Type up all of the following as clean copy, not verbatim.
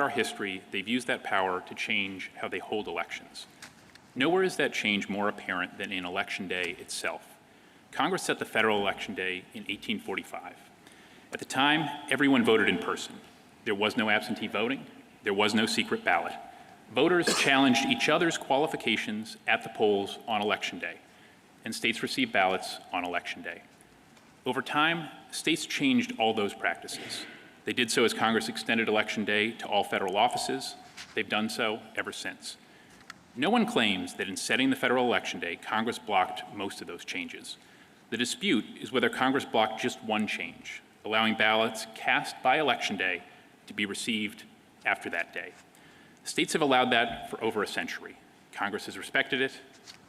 our history, they've used that power to change how they hold elections. Nowhere is that change more apparent than in Election Day itself. Congress set the federal election day in 1845. At the time, everyone voted in person. There was no absentee voting. There was no secret ballot. Voters challenged each other's qualifications at the polls on Election Day, and states received ballots on Election Day. Over time, states changed all those practices. They did so as Congress extended Election Day to all federal offices. They've done so ever since. No one claims that in setting the federal election day, Congress blocked most of those changes. The dispute is whether Congress blocked just one change, allowing ballots cast by Election Day to be received after that day. States have allowed that for over a century. Congress has respected it.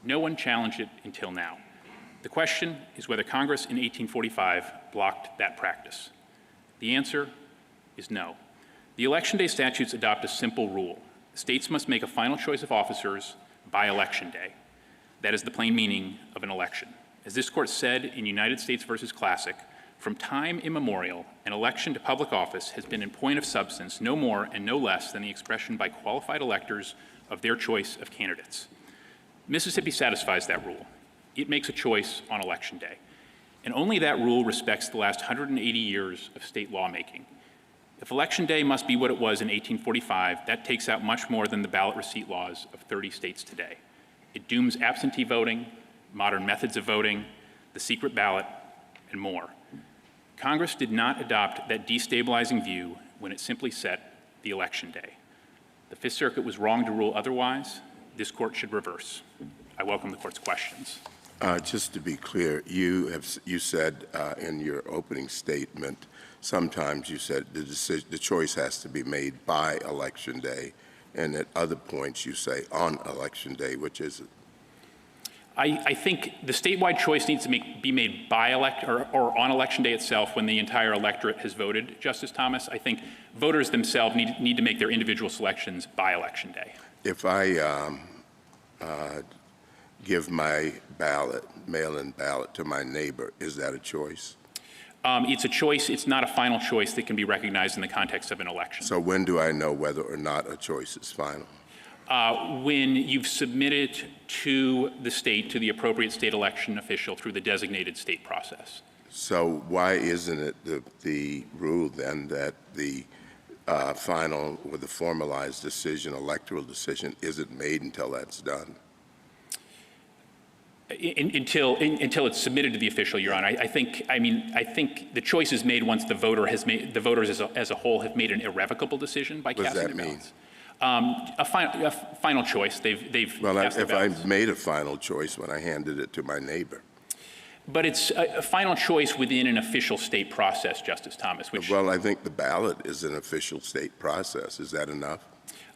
No one challenged it until now. The question is whether Congress in 1845 blocked that practice. The answer is no. The Election Day statutes adopt a simple rule. States must make a final choice of officers by Election Day. That is the plain meaning of an election. As this court said in United States versus Classic, from time immemorial, an election to public office has been in point of substance no more and no less than the expression by qualified electors of their choice of candidates. Mississippi satisfies that rule. It makes a choice on Election Day. And only that rule respects the last 180 years of state lawmaking. If Election Day must be what it was in 1845, that takes out much more than the ballot receipt laws of 30 states today. It dooms absentee voting, modern methods of voting, the secret ballot, and more. Congress did not adopt that destabilizing view when it simply set the election day. The Fifth Circuit was wrong to rule otherwise. This court should reverse. I welcome the court's questions. Just to be clear, you said in your opening statement, sometimes you said the choice has to be made by Election Day, and at other points you say on Election Day. Which is it? I think the statewide choice needs to be made by or on Election Day itself when the entire electorate has voted, Justice Thomas. I think voters themselves need to make their individual selections by Election Day. If I give my ballot, mail-in ballot, to my neighbor, is that a choice? It's a choice. It's not a final choice that can be recognized in the context of an election. So when do I know whether or not a choice is final? When you've submitted to the state, to the appropriate state election official through the designated state process. So why isn't it the rule then that the final or the formalized decision, electoral decision, isn't made until that's done? Until it's submitted to the official, Your Honor. I think the choice is made once the voters as a whole have made an irrevocable decision by casting their ballots. A final choice. Well, if I made a final choice when I handed it to my neighbor. But it's a final choice within an official state process, Justice Thomas. Well, I think the ballot is an official state process. Is that enough?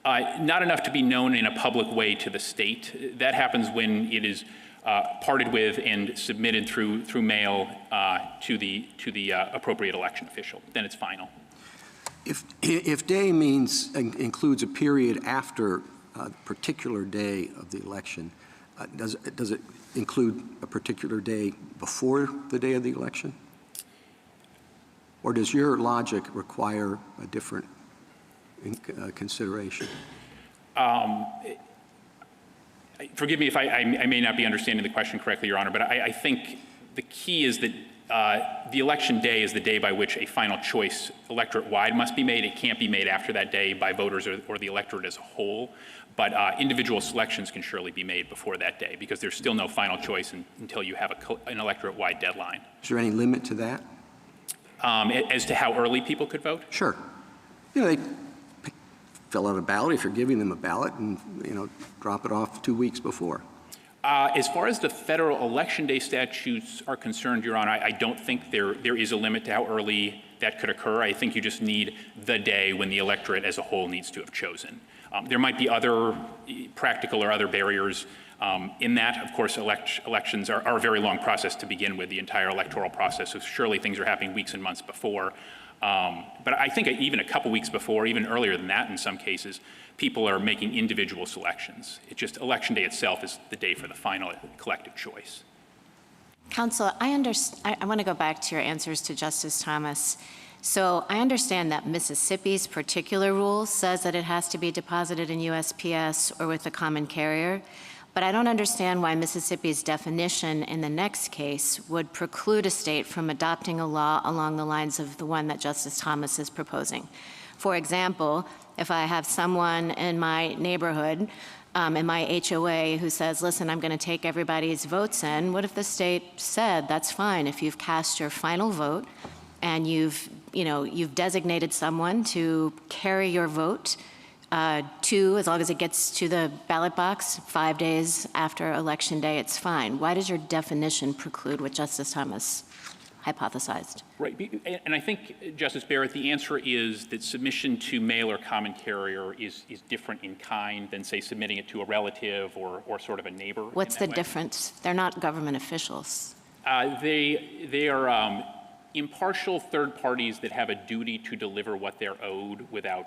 Not enough to be known in a public way to the state. That happens when it is parted with and submitted through mail to the appropriate election official. Then it's final. If day includes a period after a particular day of the election, does it include a particular day before the day of the election? Or does your logic require a different consideration? Forgive me if I may not be understanding the question correctly, Your Honor, but I think the key is that the election day is the day by which a final choice electorate-wide must be made. It can't be made after that day by voters or the electorate as a whole, but individual selections can surely be made before that day because there's still no final choice until you have an electorate-wide deadline. Is there any limit to that? As to how early people could vote? Sure. You know, they fill out a ballot if you're giving them a ballot and, drop it off 2 weeks before. As far as the federal election day statutes are concerned, Your Honor, I don't think there is a limit to how early that could occur. I think you just need the day when the electorate as a whole needs to have chosen. There might be other practical or other barriers in that. Of course, elections are a very long process to begin with, the entire electoral process, so surely things are happening weeks and months before. But I think even a couple weeks before, even earlier than that in some cases, people are making individual selections. It's just election day itself is the day for the final collective choice. Counsel, I want to go back to your answers to Justice Thomas. So I understand that Mississippi's particular rule says that it has to be deposited in USPS or with a common carrier, but I don't understand why Mississippi's definition in the next case would preclude a state from adopting a law along the lines of the one that Justice Thomas is proposing. For example, if I have someone in my neighborhood, in my HOA, who says, listen, I'm going to take everybody's votes in, what if the state said, that's fine, if you've cast your final vote and you've designated someone to carry your vote as long as it gets to the ballot box 5 days after Election Day, it's fine. Why does your definition preclude what Justice Thomas hypothesized? Right, and I think, Justice Barrett, the answer is that submission to mail or common carrier is different in kind than, say, submitting it to a relative or sort of a neighbor. What's the difference? They're not government officials. They are impartial third parties that have a duty to deliver what they're owed without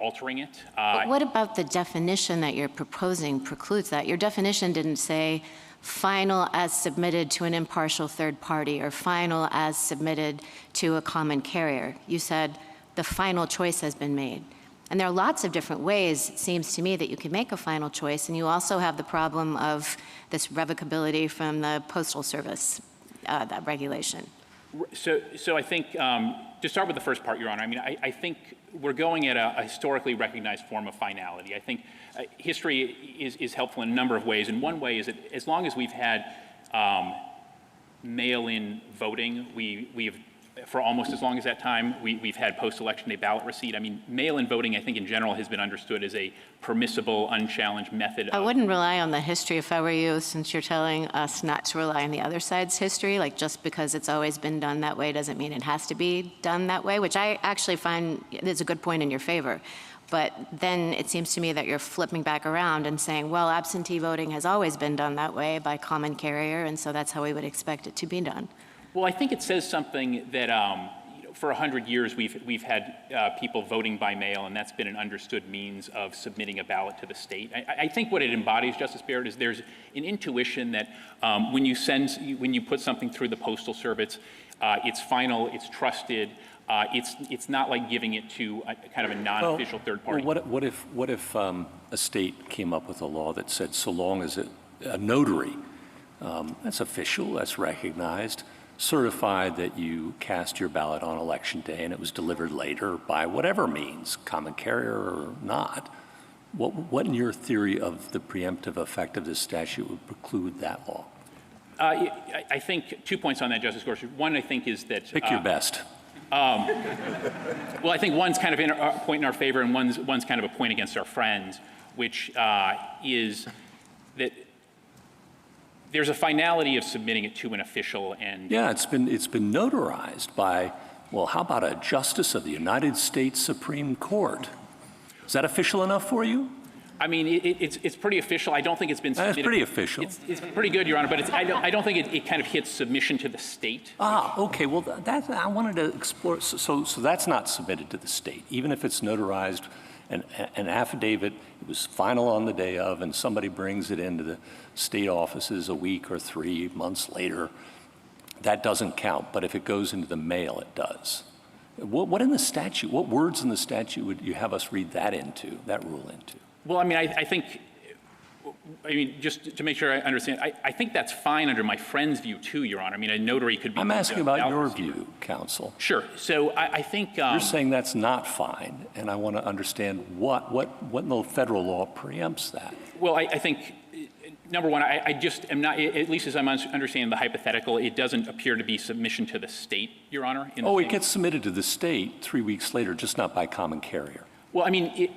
altering it. But what about the definition that you're proposing precludes that? Your definition didn't say final as submitted to an impartial third party or final as submitted to a common carrier. You said the final choice has been made. And there are lots of different ways, it seems to me, that you can make a final choice, and you also have the problem of this revocability from the Postal Service, that regulation. So I think, to start with the first part, Your Honor, I mean, I think we're going at a historically recognized form of finality. I think history is helpful in a number of ways, and one way is that as long as we've had mail-in voting, we've for almost as long as that time, we've had post-election day ballot receipt. I mean, mail-in voting, I think in general, has been understood as a permissible, unchallenged method. I wouldn't rely on the history if I were you, since you're telling us not to rely on the other side's history. Like, just because it's always been done that way doesn't mean it has to be done that way, which I actually find is a good point in your favor. But then it seems to me that you're flipping back around and saying, well, absentee voting has always been done that way by common carrier, and so that's how we would expect it to be done. Well, I think it says something that for 100 years we've had people voting by mail, and that's been an understood means of submitting a ballot to the state. I think what it embodies, Justice Barrett, is there's an intuition that when you put something through the Postal Service, it's final, it's trusted. It's not like giving it to a kind of a non-official third party. Well, what if a state came up with a law that said so long as a notary, that's official, that's recognized, certified that you cast your ballot on Election Day and it was delivered later by whatever means, common carrier or not, what in your theory of the preemptive effect of this statute would preclude that law? I think 2 points on that, Justice Gorsuch. One, I think, is that— Pick your best. Well, I think one's kind of a point in our favor and one's kind of a point against our friends, which is that there's a finality of submitting it to an official and— Yeah, it's been notarized by, well, how about a justice of the United States Supreme Court? Is that official enough for you? I mean, it's pretty official. I don't think it's been submitted. That's pretty official. It's pretty good, Your Honor, but I don't think it kind of hits submission to the state. Okay. Well, I wanted to explore. So that's not submitted to the state, even if it's notarized, an affidavit. It was final on the day of, and somebody brings it into the state offices a week or 3 months later. That doesn't count. But if it goes into the mail, it does. What in the statute? What words in the statute would you have us read that rule into? Well, I mean, I think, just to make sure I understand, I think that's fine under my friend's view too, Your Honor. I mean, a notary could be— I'm asking about your view, counsel. Sure. So I think— You're saying that's not fine, and I want to understand what in the federal law preempts that. Well, I think, number one, I just am not, at least as I'm understanding the hypothetical, it doesn't appear to be submission to the state, Your Honor. It gets submitted to the state 3 weeks later, just not by common carrier. Well, I mean,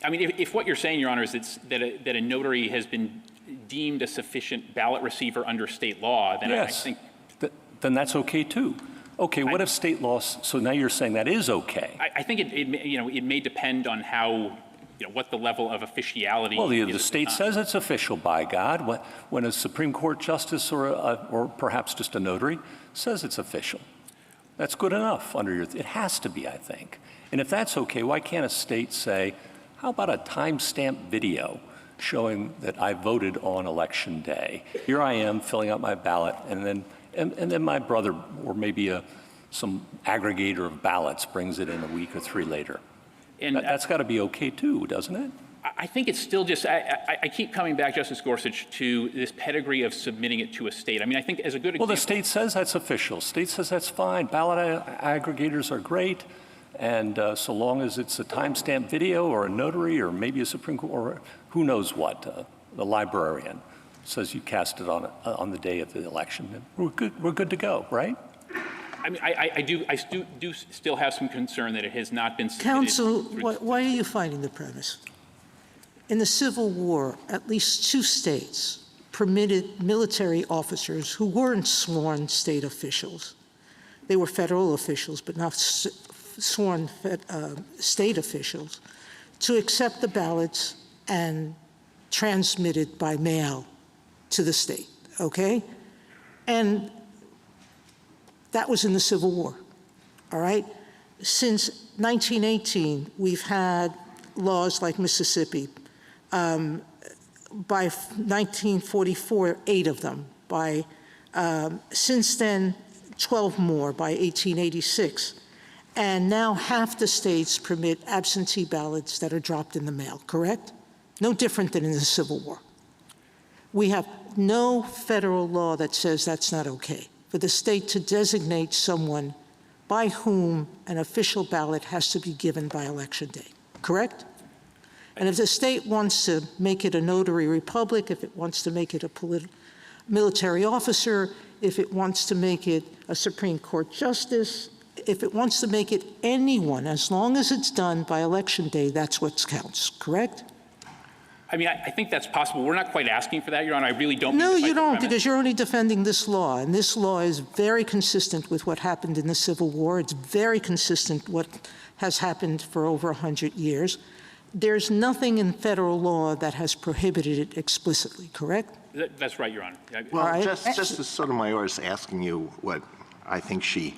if what you're saying, Your Honor, is that a notary has been deemed a sufficient ballot receiver under state law, then yes. I think— then that's okay too. Okay, what if state law? So now you're saying that is okay. I think it may depend on how, what the level of officiality— Well, the state says it's official, by God. When a Supreme Court justice or perhaps just a notary says it's official, that's good enough under your— it has to be, I think. And if that's okay, why can't a state say, how about a time-stamped video showing that I voted on Election Day? Here I am filling out my ballot, and then my brother or maybe some aggregator of ballots brings it in a week or 3 later. And That's got to be okay too, doesn't it? I think it's still just, I keep coming back, Justice Gorsuch, to this pedigree of submitting it to a state. I mean, I think as a good example. Well, the state says that's official. State says that's fine. Ballot aggregators are great. And so long as it's a timestamp video or a notary or maybe a Supreme Court or who knows what, the librarian says you cast it on the day of the election, then we're good to go, right? I mean, I do still have some concern that it has not been submitted. Counsel, why are you fighting the premise? In the Civil War, at least 2 states permitted military officers who weren't sworn state officials. They were federal officials, but not sworn state officials, to accept the ballots and transmit it by mail to the state, okay? And that was in the Civil War, all right? Since 1918, we've had laws like Mississippi. By 1944, 8 of them. Since then, 12 more by 1886. And now half the states permit absentee ballots that are dropped in the mail, correct? No different than in the Civil War. We have no federal law that says that's not okay, for the state to designate someone by whom an official ballot has to be given by election day, correct? And if the state wants to make it a notary republic, if it wants to make it a military officer, if it wants to make it a Supreme Court justice, if it wants to make it anyone, as long as it's done by election day, that's what counts, correct? I mean, I think that's possible. We're not quite asking for that, Your Honor. I really don't. No, you don't, premise. because you're only defending this law, and this law is very consistent with what happened in the Civil War. It's very consistent what has happened for over 100 years. There's nothing in federal law that has prohibited it explicitly, correct? That's right, Your Honor. Well, right. Justice Sotomayor is asking you what I think she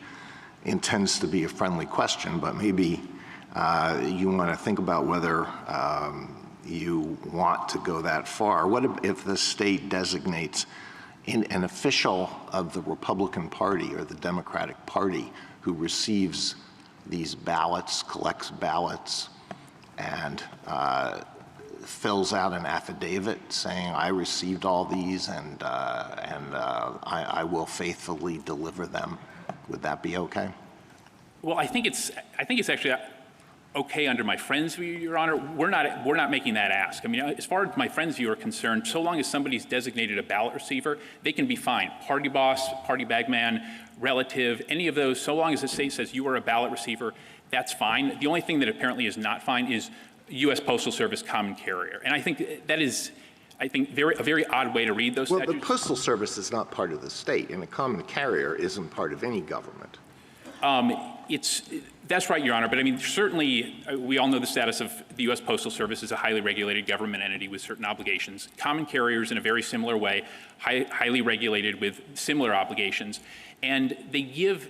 intends to be a friendly question, but maybe you want to think about whether you want to go that far. What if the state designates an official of the Republican Party or the Democratic Party who receives these ballots, collects ballots, and fills out an affidavit saying, I received all these and I will faithfully deliver them? Would that be okay? Well, I think it's actually okay under my friend's view, Your Honor. We're not making that ask. I mean, as far as my friend's view are concerned, so long as somebody's designated a ballot receiver, they can be fine. Party boss, party bagman, relative, any of those, so long as the state says you are a ballot receiver, that's fine. The only thing that apparently is not fine is U.S. Postal Service common carrier. And I think that is, a very odd way to read those statutes. Well, the Postal Service is not part of the state, and a common carrier isn't part of any government. That's right, Your Honor. But I mean, certainly, we all know the status of the U.S. Postal Service as a highly regulated government entity with certain obligations. Common carriers, in a very similar way, highly regulated with similar obligations. And they give,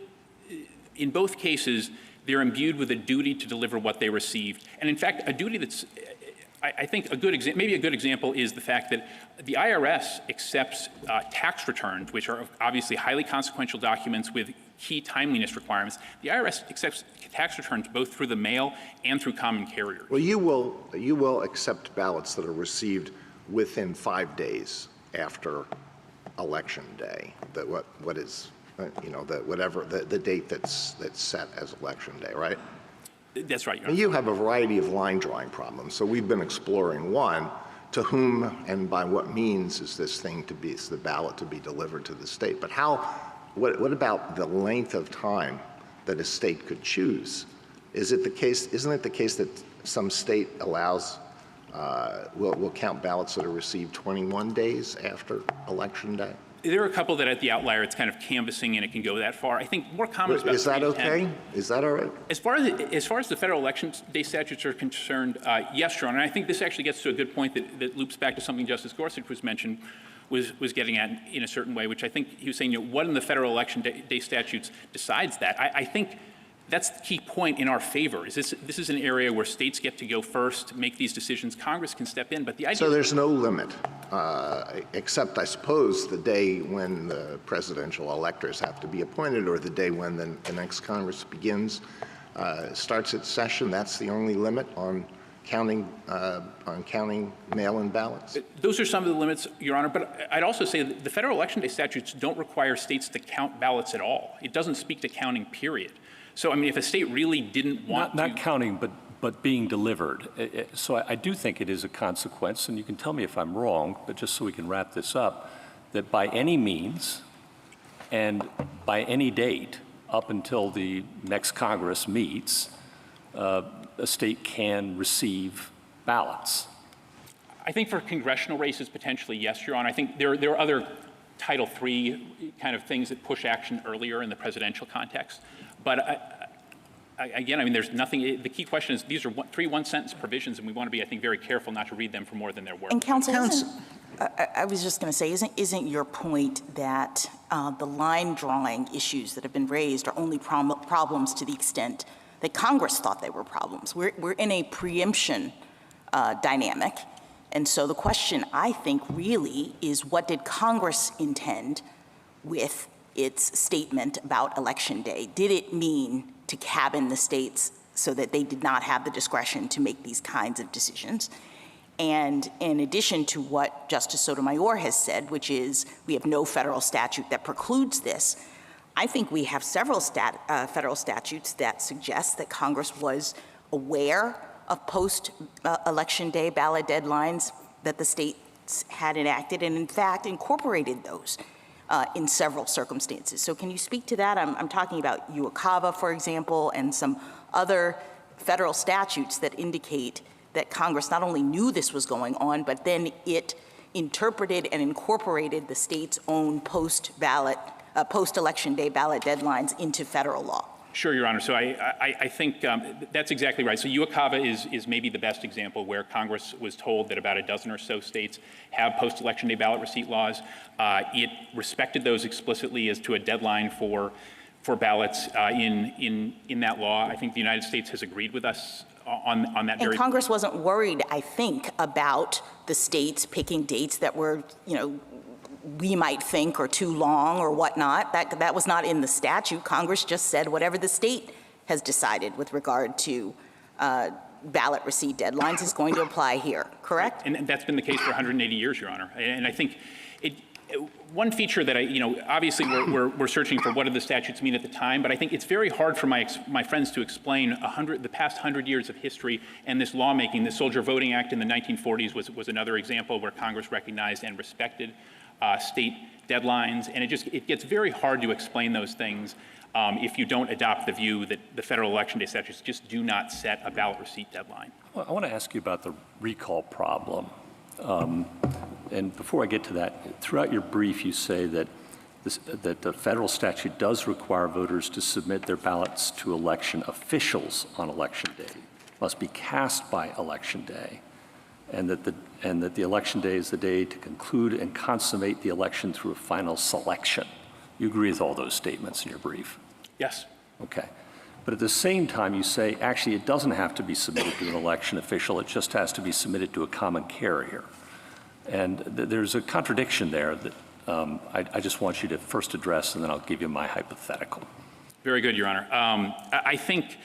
in both cases, they're imbued with a duty to deliver what they received. And in fact, a duty that's, I think, maybe a good example is the fact that the IRS accepts tax returns, which are obviously highly consequential documents with key timeliness requirements. The IRS accepts tax returns both through the mail and through common carriers. Well, you will accept ballots that are received within 5 days after Election Day. That what is, the date that's set as Election Day, right? That's right, Your Honor. And you have a variety of line drawing problems. So we've been exploring one. To whom and by what means is the ballot to be delivered to the state? But what about the length of time that a state could choose? Isn't it the case that some state allows, will count ballots that are received 21 days after Election Day? There are a couple that at the outlier, it's kind of canvassing and it can go that far. I think more common Is that okay? Is that all right? As far as the federal election day statutes are concerned, yes, Your Honor. And I think this actually gets to a good point that loops back to something Justice Gorsuch was getting at in a certain way, which I think he was saying, what in the federal election day statutes decides that? I think that's the key point in our favor. Is this is an area where states get to go first, make these decisions. Congress can step in, but the idea. So there's no limit. except I suppose the day when the presidential electors have to be appointed or the day when the next Congress begins, starts its session. That's the only limit on counting mail-in ballots? Those are some of the limits, Your Honor, but I'd also say that the federal election day statutes don't require states to count ballots at all. It doesn't speak to counting, period. So, I mean, if a state really didn't want to— Not counting, but being delivered. So I do think it is a consequence, and you can tell me if I'm wrong, but just so we can wrap this up, that by any means and by any date up until the next Congress meets, a state can receive ballots. I think for congressional races, potentially, yes, Your Honor. I think there are other Title III kind of things that push action earlier in the presidential context. But again, I mean, there's nothing, the key question is these are three one-sentence provisions, and we want to be, I think, very careful not to read them for more than they're worth. And counsel, I was just going to say, isn't your point that the line drawing issues that have been raised are only problems to the extent that Congress thought they were problems? We're in a preemption dynamic. And so the question, I think, really is what did Congress intend with its statement about Election Day? Did it mean to cabin the states so that they did not have the discretion to make these kinds of decisions? And in addition to what Justice Sotomayor has said, which is we have no federal statute that precludes this, I think we have several federal statutes that suggest that Congress was aware of post-election day ballot deadlines that the states had enacted and, in fact, incorporated those in several circumstances. So can you speak to that? I'm talking about UOCAVA, for example, and some other federal statutes that indicate that Congress not only knew this was going on, but then it interpreted and incorporated the state's own post-election day ballot deadlines into federal law. Sure, Your Honor. So I think that's exactly right. So UOCAVA is maybe the best example where Congress was told that about a dozen or so states have post-election day ballot receipt laws. It respected those explicitly as to a deadline for ballots in that law. I think the United States has agreed with us on that very— And Congress wasn't worried, I think, about the states picking dates that were, we might think are too long or whatnot. That was not in the statute. Congress just said whatever the state has decided with regard to ballot receipt deadlines is going to apply here, correct? And that's been the case for 180 years, Your Honor. And I think one feature that obviously we're searching for what did the statutes mean at the time, but I think it's very hard for my friends to explain the past 100 years of history and this lawmaking. The Soldier Voting Act in the 1940s was another example where Congress recognized and respected state deadlines, and it gets very hard to explain those things if you don't adopt the view that the federal election day statutes just do not set a ballot receipt deadline. Well, I want to ask you about the recall problem. And before I get to that, throughout your brief you say that the federal statute does require voters to submit their ballots to election officials on Election Day, must be cast by Election Day, and that the election day is the day to conclude and consummate the election through a final selection. You agree with all those statements in your brief? Yes. Okay. But at the same time, you say, actually, it doesn't have to be submitted to an election official. It just has to be submitted to a common carrier. And there's a contradiction there that I just want you to first address, and then I'll give you my hypothetical. Very good, Your Honor. I think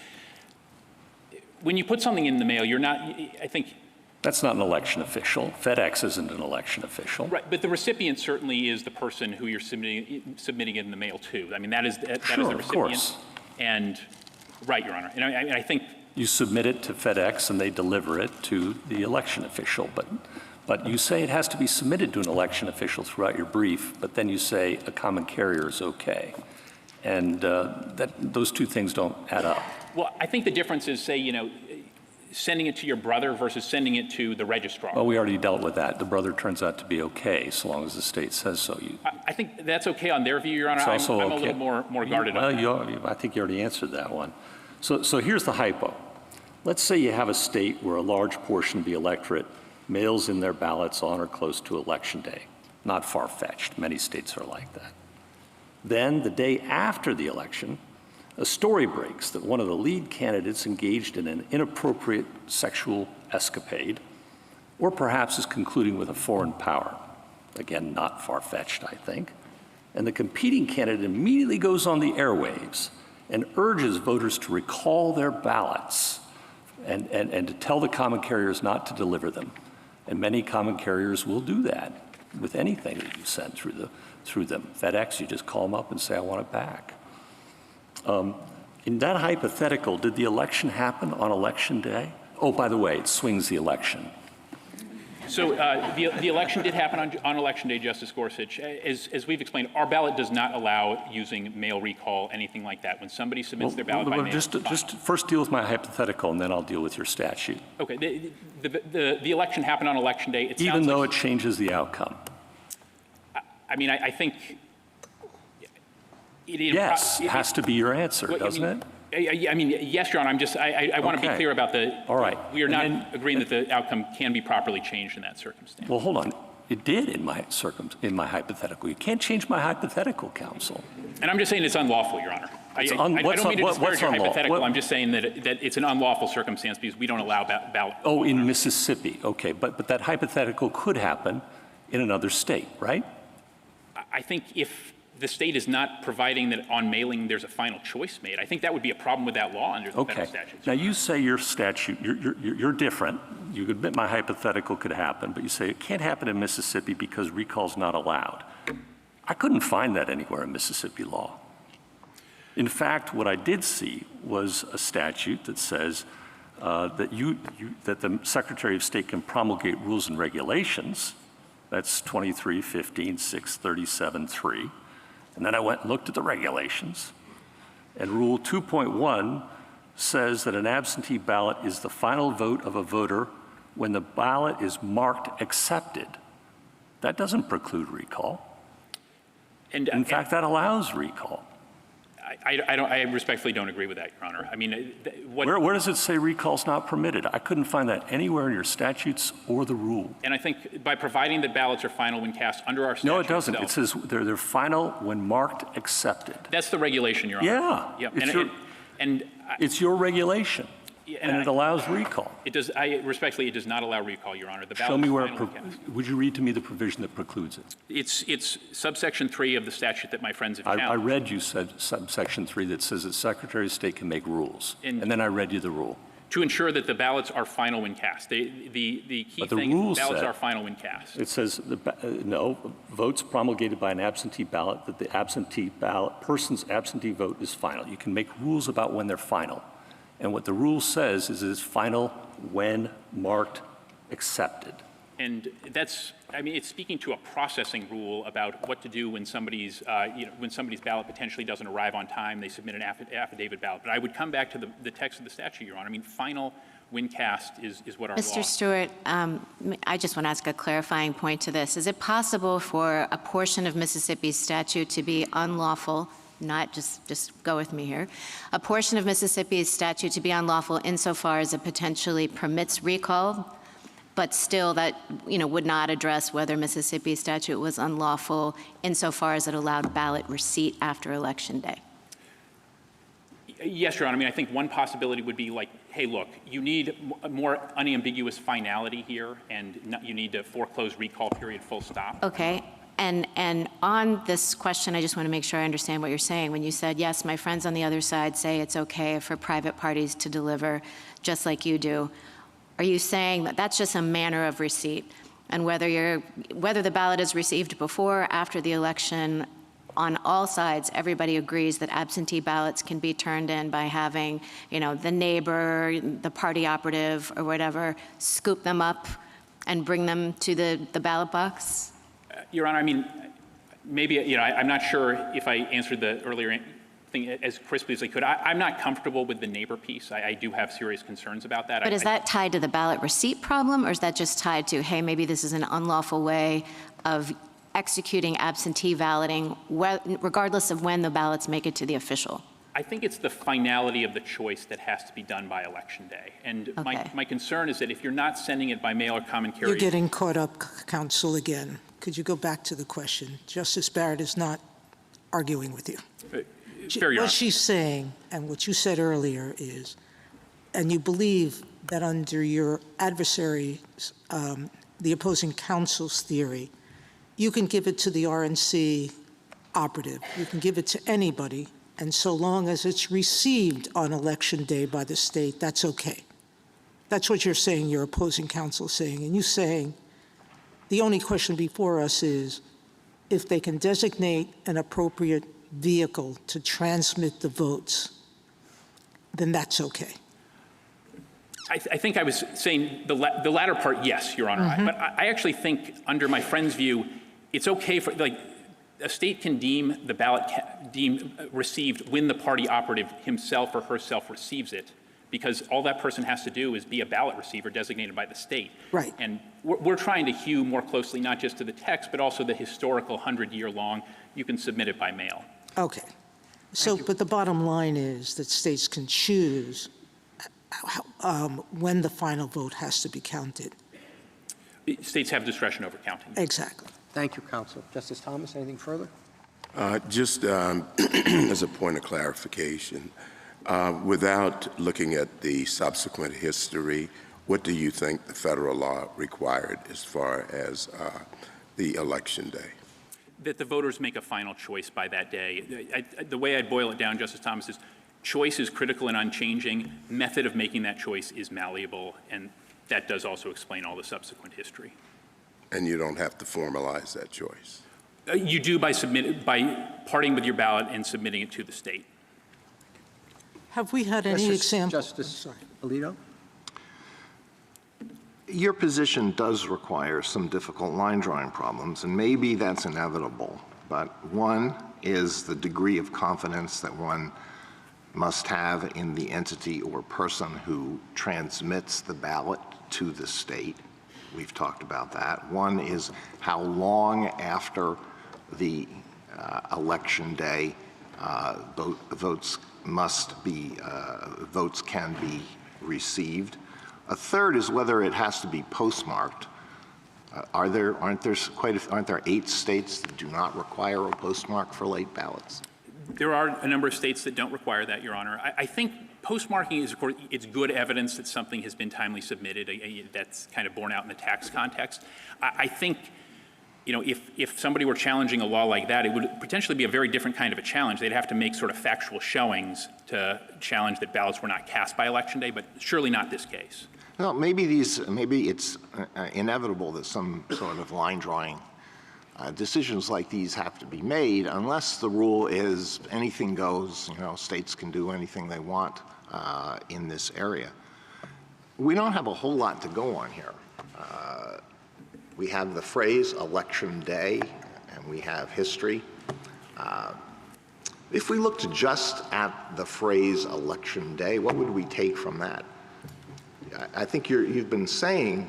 when you put something in the mail, you're not, I think— That's not an election official. FedEx isn't an election official. Right, but the recipient certainly is the person who you're submitting it in the mail to. I mean, that is the recipient. Of course. And, right, Your Honor. And I think— You submit it to FedEx and they deliver it to the election official. But you say it has to be submitted to an election official throughout your brief, but then you say a common carrier is okay. And those two things don't add up. Well, I think the difference is, say, sending it to your brother versus sending it to the registrar. Well, we already dealt with that. The brother turns out to be okay, so long as the state says so. I think that's okay on their view, Your Honor. It's also I'm okay. a little more guarded on that. I think you already answered that one. So here's the hypo. Let's say you have a state where a large portion of the electorate mails in their ballots on or close to Election Day. Not far-fetched. Many states are like that. Then, the day after the election, a story breaks that one of the lead candidates engaged in an inappropriate sexual escapade or perhaps is concluding with a foreign power. Again, not far-fetched, I think. And the competing candidate immediately goes on the airwaves and urges voters to recall their ballots and to tell the common carriers not to deliver them. And many common carriers will do that with anything that you send through them. FedEx, you just call them up and say, I want it back. In that hypothetical, did the election happen on election day? Oh, by the way, it swings the election. So the election did happen on Election Day, Justice Gorsuch. As we've explained, our ballot does not allow using mail recall, anything like that. When somebody submits their ballot by mail, just first deal with my hypothetical, and then I'll deal with your statute. Okay. The election happened on Election Day. Even though it changes the outcome. I mean, I think yes, it has to be your answer, doesn't it? I mean, yes, Your Honor. I want to be clear about All right. We are not agreeing that the outcome can be properly changed in that circumstance. Well, hold on. It did in my hypothetical. You can't change my hypothetical, counsel. And I'm just saying it's unlawful, Your Honor. I don't mean to disparage your hypothetical. I'm just saying that it's an unlawful circumstance because we don't allow ballot. Oh, in Mississippi. Okay, but that hypothetical could happen in another state, right? I think if the state is not providing that on mailing there's a final choice made, I think that would be a problem with that law under the federal statutes. Now you say your statute, you're different. You admit my hypothetical could happen, but you say it can't happen in Mississippi because recall's not allowed. I couldn't find that anywhere in Mississippi law. In fact, what I did see was a statute that says that the Secretary of State can promulgate rules and regulations. That's 23-15-637-3. And then I went and looked at the regulations, and Rule 2.1 says that an absentee ballot is the final vote of a voter when the ballot is marked accepted. That doesn't preclude recall. And in fact, that allows recall. I respectfully don't agree with that, Your Honor. I mean, where does it say recall's not permitted? I couldn't find that anywhere in your statutes or the rule. And I think by providing that ballots are final when cast under our statute. No, it doesn't. It says they're final when marked accepted. That's the regulation, Your Honor. Yeah. It's your regulation. And it allows recall. It does. Respectfully, it does not allow recall, Your Honor. The ballot Show me where would you read to me the provision that precludes it? It's subsection 3 of the statute that my friends have found. I read you said subsection 3 that says that Secretary of State can make rules. And then I read you the rule. To ensure that the ballots are final when cast. The key thing is ballots are final when cast. It says, no, votes promulgated by an absentee ballot, that the person's absentee vote is final. You can make rules about when they're final. And what the rule says is it's final when marked accepted. And that's, I mean, it's speaking to a processing rule about what to do when somebody's ballot potentially doesn't arrive on time, they submit an affidavit ballot. But I would come back to the text of the statute, Your Honor. I mean, final when cast is what our law. Mr. Stewart, I just want to ask a clarifying point to this. Is it possible for a portion of Mississippi's statute to be unlawful? Not just go with me here. A portion of Mississippi's statute to be unlawful insofar as it potentially permits recall, but still that would not address whether Mississippi's statute was unlawful insofar as it allowed ballot receipt after Election Day. Yes, Your Honor. I mean, I think one possibility would be like, hey, look, you need a more unambiguous finality here, and you need to foreclose recall period, full stop. Okay. And on this question, I just want to make sure I understand what you're saying. When you said, yes, my friends on the other side say it's okay for private parties to deliver just like you do, are you saying that that's just a manner of receipt? And whether the ballot is received before or after the election, on all sides, everybody agrees that absentee ballots can be turned in by having, the neighbor, the party operative, or whatever, scoop them up and bring them to the ballot box? Your Honor, I mean, maybe, I'm not sure if I answered the earlier thing as crisply as I could. I'm not comfortable with the neighbor piece. I do have serious concerns about that. But is that tied to the ballot receipt problem, or is that just tied to, hey, maybe this is an unlawful way of executing absentee balloting, regardless of when the ballots make it to the official? I think it's the finality of the choice that has to be done by Election Day. And my concern is that if you're not sending it by mail or common carrier. You're getting caught up, counsel, again. Could you go back to the question? Justice Barrett is not arguing with you. Fair, Your Honor. What she's saying, and what you said earlier is, and you believe that under your adversary's, the opposing counsel's theory, you can give it to the RNC operative, you can give it to anybody, and so long as it's received on election day by the state, that's okay. That's what you're saying, your opposing counsel is saying. And you're saying the only question before us is if they can designate an appropriate vehicle to transmit the votes, then that's okay. I think I was saying the latter part, yes, Your Honor. But I actually think, under my friend's view, it's okay for, like, a state can deem the ballot received when the party operative himself or herself receives it, because all that person has to do is be a ballot receiver designated by the state. Right. And we're trying to hew more closely not just to the text, but also the historical 100-year-long, you can submit it by mail. Okay. So, but the bottom line is that states can choose when the final vote has to be counted. States have discretion over counting. Exactly. Thank you, counsel. Justice Thomas, anything further? Just as a point of clarification, without looking at the subsequent history, what do you think the federal law required as far as the election day? That the voters make a final choice by that day. The way I'd boil it down, Justice Thomas, is choice is critical and unchanging. Method of making that choice is malleable, and that does also explain all the subsequent history. And you don't have to formalize that choice? You do by parting with your ballot and submitting it to the state. Have we had any examples? Justice Alito? Your position does require some difficult line drawing problems, and maybe that's inevitable. But one is the degree of confidence that one must have in the entity or person who transmits the ballot to the state. We've talked about that. One is how long after the election day votes can be received. A third is whether it has to be postmarked. Aren't there 8 states that do not require a postmark for late ballots? There are a number of states that don't require that, Your Honor. I think postmarking is, of course, it's good evidence that something has been timely submitted. That's kind of borne out in the tax context. I think, you know, if somebody were challenging a law like that, it would potentially be a very different kind of a challenge. They'd have to make sort of factual showings to challenge that ballots were not cast by Election Day, but surely not this case. Well, maybe it's inevitable that some sort of line drawing decisions like these have to be made, unless the rule is anything goes. You know, states can do anything they want in this area. We don't have a whole lot to go on here. We have the phrase election day, and we have history. If we looked just at the phrase election day, what would we take from that? I think you've been saying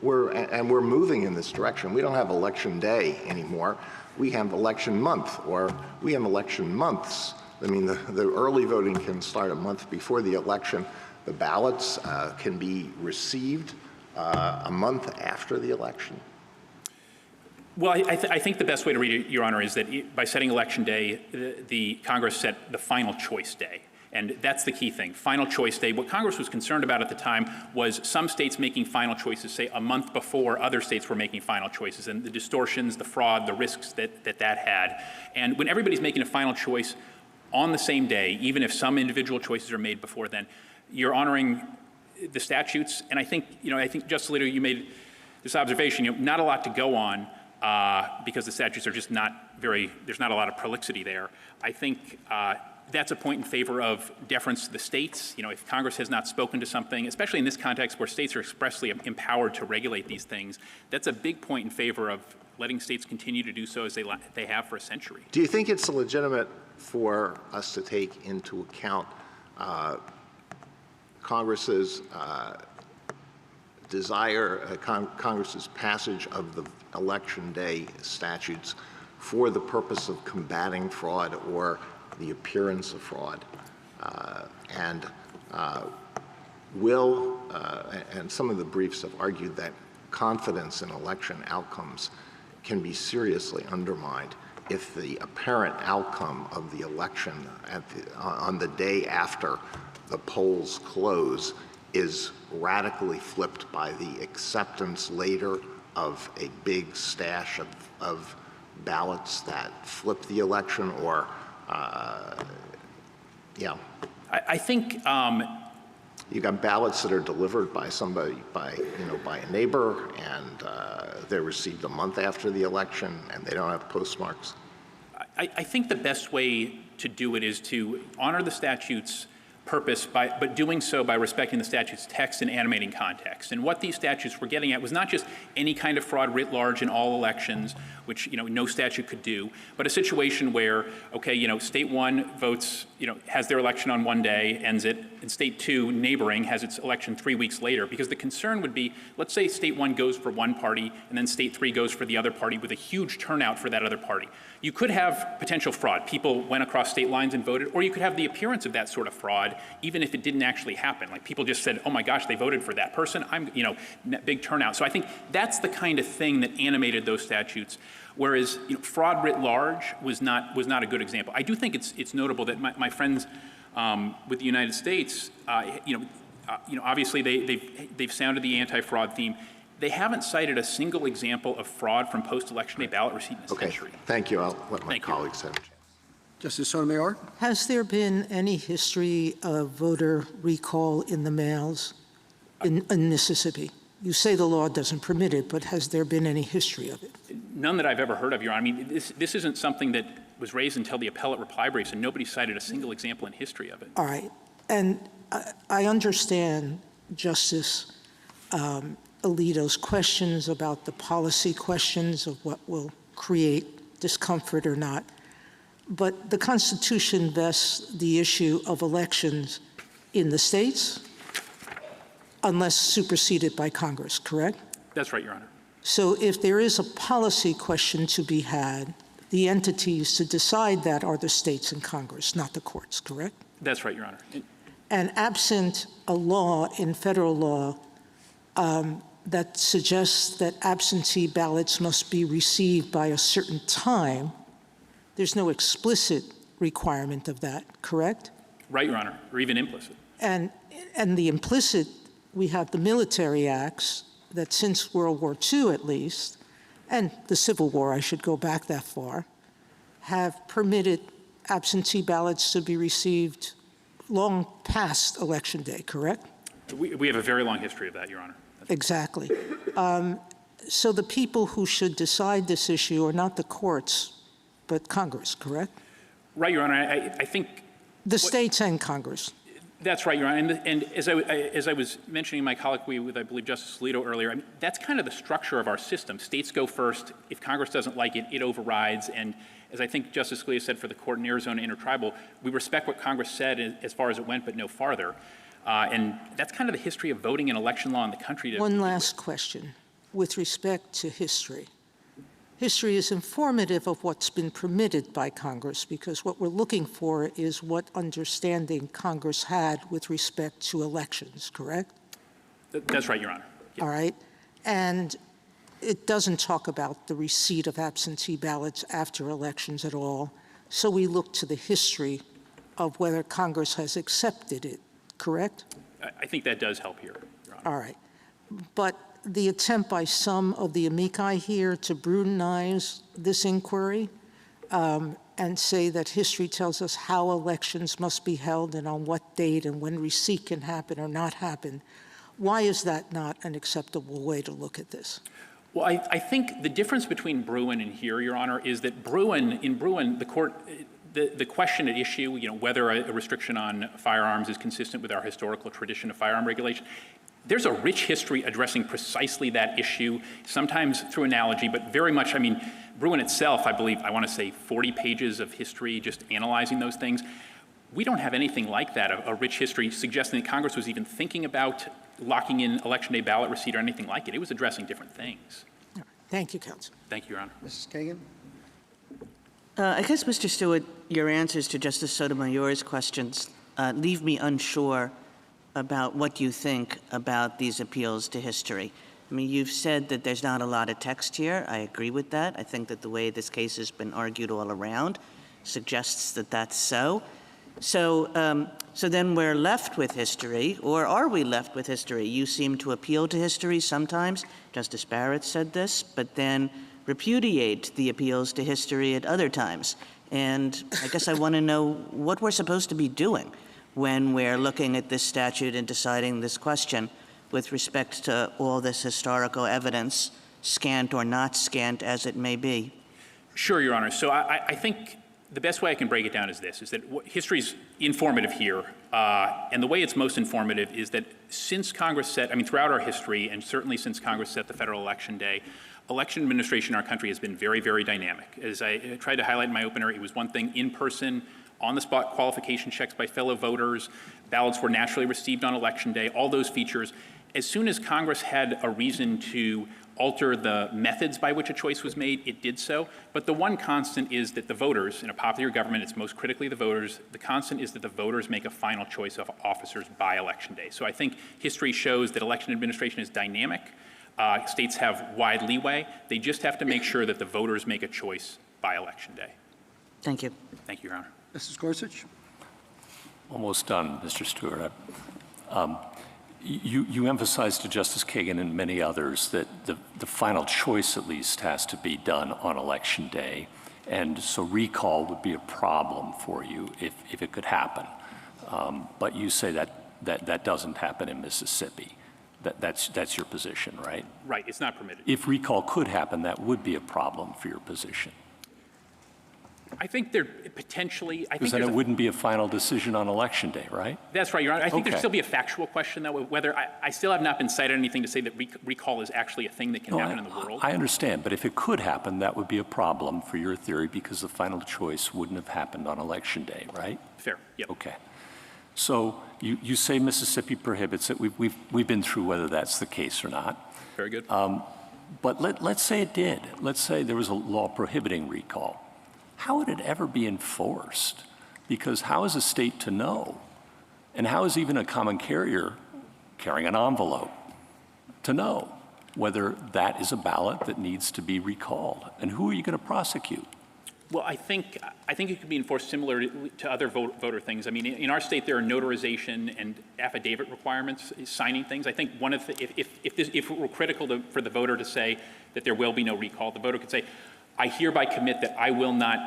we're moving in this direction. We don't have election day anymore. We have election month, or we have election months. I mean, the early voting can start a month before the election. The ballots can be received a month after the election. Well, I think the best way to read it, Your Honor, is that by setting Election Day, the Congress set the final choice day. And that's the key thing, final choice day. What Congress was concerned about at the time was some states making final choices, say, a month before other states were making final choices, and the distortions, the fraud, the risks that had. And when everybody's making a final choice on the same day, even if some individual choices are made before then, you're honoring the statutes. And I think, Justice Alito, you made this observation, not a lot to go on because the statutes are just there's not a lot of prolixity there. I think that's a point in favor of deference to the states. If Congress has not spoken to something, especially in this context where states are expressly empowered to regulate these things, that's a big point in favor of letting states continue to do so as they have for a century. Do you think it's legitimate for us to take into account Congress's Congress's passage of the Election Day statutes for the purpose of combating fraud or the appearance of fraud, and some of the briefs have argued that confidence in election outcomes can be seriously undermined if the apparent outcome of the election on the day after the polls close is radically flipped by the acceptance later of a big stash of ballots that flip the election, or, yeah. I think You got ballots that are delivered by somebody, by a neighbor, and they're received a month after the election, and they don't have postmarks. I think the best way to do it is to honor the statute's purpose, but doing so by respecting the statute's text and animating context. And what these statutes were getting at was not just any kind of fraud writ large in all elections, which no statute could do, but a situation where, okay, state one votes, has their election on one day, ends it, and state two, neighboring, has its election 3 weeks later. Because the concern would be, let's say state one goes for one party, and then state three goes for the other party with a huge turnout for that other party. You could have potential fraud. People went across state lines and voted, or you could have the appearance of that sort of fraud, even if it didn't actually happen. Like people just said, oh my gosh, they voted for that person. Big turnout. So I think that's the kind of thing that animated those statutes. Whereas fraud writ large was not a good example. I do think it's notable that my friends with the United States, obviously they've sounded the anti-fraud theme. They haven't cited a single example of fraud from post-election day ballot receipt in a century. Thank you. I'll let my colleagues have a chance. Justice Sotomayor? Has there been any history of voter recall in the mails in Mississippi? You say the law doesn't permit it, but has there been any history of it? None that I've ever heard of, Your Honor. I mean, this isn't something that was raised until the appellate reply briefs, and nobody cited a single example in history of it. All right. And I understand Justice Alito's questions about the policy questions of what will create discomfort or not. But the Constitution vests the issue of elections in the states unless superseded by Congress, correct? That's right, Your Honor. So if there is a policy question to be had, the entities to decide that are the states and Congress, not the courts, correct? That's right, Your Honor. And absent a law in federal law that suggests that absentee ballots must be received by a certain time, there's no explicit requirement of that, correct? Right, Your Honor, or even implicit. And the implicit, we have the military acts that since World War II at least, and the Civil War, I should go back that far, have permitted absentee ballots to be received long past Election Day, correct? We have a very long history of that, Your Honor. Exactly. So the people who should decide this issue are not the courts, but Congress, correct? Right, Your Honor. I think the states and Congress. That's right, Your Honor. And as I was mentioning in my colloquy with, I believe, Justice Alito earlier, I mean, that's kind of the structure of our system. States go first. If Congress doesn't like it, it overrides. And as I think Justice Scalia said for the court in Arizona Intertribal, we respect what Congress said as far as it went, but no farther. And that's kind of the history of voting and election law in the country. One last question with respect to history. History is informative of what's been permitted by Congress, because what we're looking for is what understanding Congress had with respect to elections, correct? That's right, Your Honor. Yeah. All right. And it doesn't talk about the receipt of absentee ballots after elections at all. So we look to the history of whether Congress has accepted it, correct? I think that does help here, Your Honor. All right. But the attempt by some of the amici here to brutalize this inquiry and say that history tells us how elections must be held and on what date and when receipt can happen or not happen, why is that not an acceptable way to look at this? Well, I think the difference between Bruin and here, Your Honor, is that in Bruin, the court, the question at issue, whether a restriction on firearms is consistent with our historical tradition of firearm regulation, there's a rich history addressing precisely that issue, sometimes through analogy, but very much, Bruin itself, I believe, I want to say 40 pages of history just analyzing those things. We don't have anything like that, a rich history suggesting that Congress was even thinking about locking in Election Day ballot receipt or anything like it. It was addressing different things. Thank you, Counsel. Thank you, Your Honor. Mrs. Kagan? I guess, Mr. Stewart, your answers to Justice Sotomayor's questions leave me unsure about what you think about these appeals to history. You've said that there's not a lot of text here. I agree with that. I think that the way this case has been argued all around suggests that that's so. So, so then we're left with history, or are we left with history? You seem to appeal to history sometimes. Justice Barrett said this, but then repudiate the appeals to history at other times. And I guess I want to know what we're supposed to be doing when we're looking at this statute and deciding this question with respect to all this historical evidence, scant or not scant as it may be. Sure, Your Honor. So I think the best way I can break it down is this, is that history is informative here. And the way it's most informative is that since Congress set, throughout our history, and certainly since Congress set the federal election day, election administration in our country has been very, very dynamic. As I tried to highlight in my opener, it was one thing in person, on-the-spot qualification checks by fellow voters, ballots were naturally received on election day, all those features. As soon as Congress had a reason to alter the methods by which a choice was made, it did so. But the one constant is that the voters, in a popular government, it's most critically the voters, the constant is that the voters make a final choice of officers by election day. So I think history shows that election administration is dynamic. States have wide leeway. They just have to make sure that the voters make a choice by election day. Thank you. Thank you, Your Honor. Mrs. Gorsuch? Almost done, Mr. Stewart. You emphasized to Justice Kagan and many others that the final choice at least has to be done on election day. And so recall would be a problem for you if it could happen. But you say that doesn't happen in Mississippi. That's your position, right? Right, it's not permitted. If recall could happen, that would be a problem for your position. I think there potentially, Because then it wouldn't be a final decision on election day, right? That's right, Your Honor. I think Okay. there'd still be a factual question, though, whether I still have not been cited anything to say that recall is actually a thing that can happen in the world. I understand, but if it could happen, that would be a problem for your theory because the final choice wouldn't have happened on election day, right? Fair, yep. Okay. So you say Mississippi prohibits it. We've been through whether that's the case or not. Very good. But let's say it did. Let's say there was a law prohibiting recall. How would it ever be enforced? Because how is a state to know? And how is even a common carrier carrying an envelope to know whether that is a ballot that needs to be recalled? And who are you going to prosecute? Well, I think it could be enforced similar to other voter things. I mean, in our state, there are notarization and affidavit requirements, signing things. I think one of the, if it were critical for the voter to say that there will be no recall, the voter could say, I hereby commit that I will not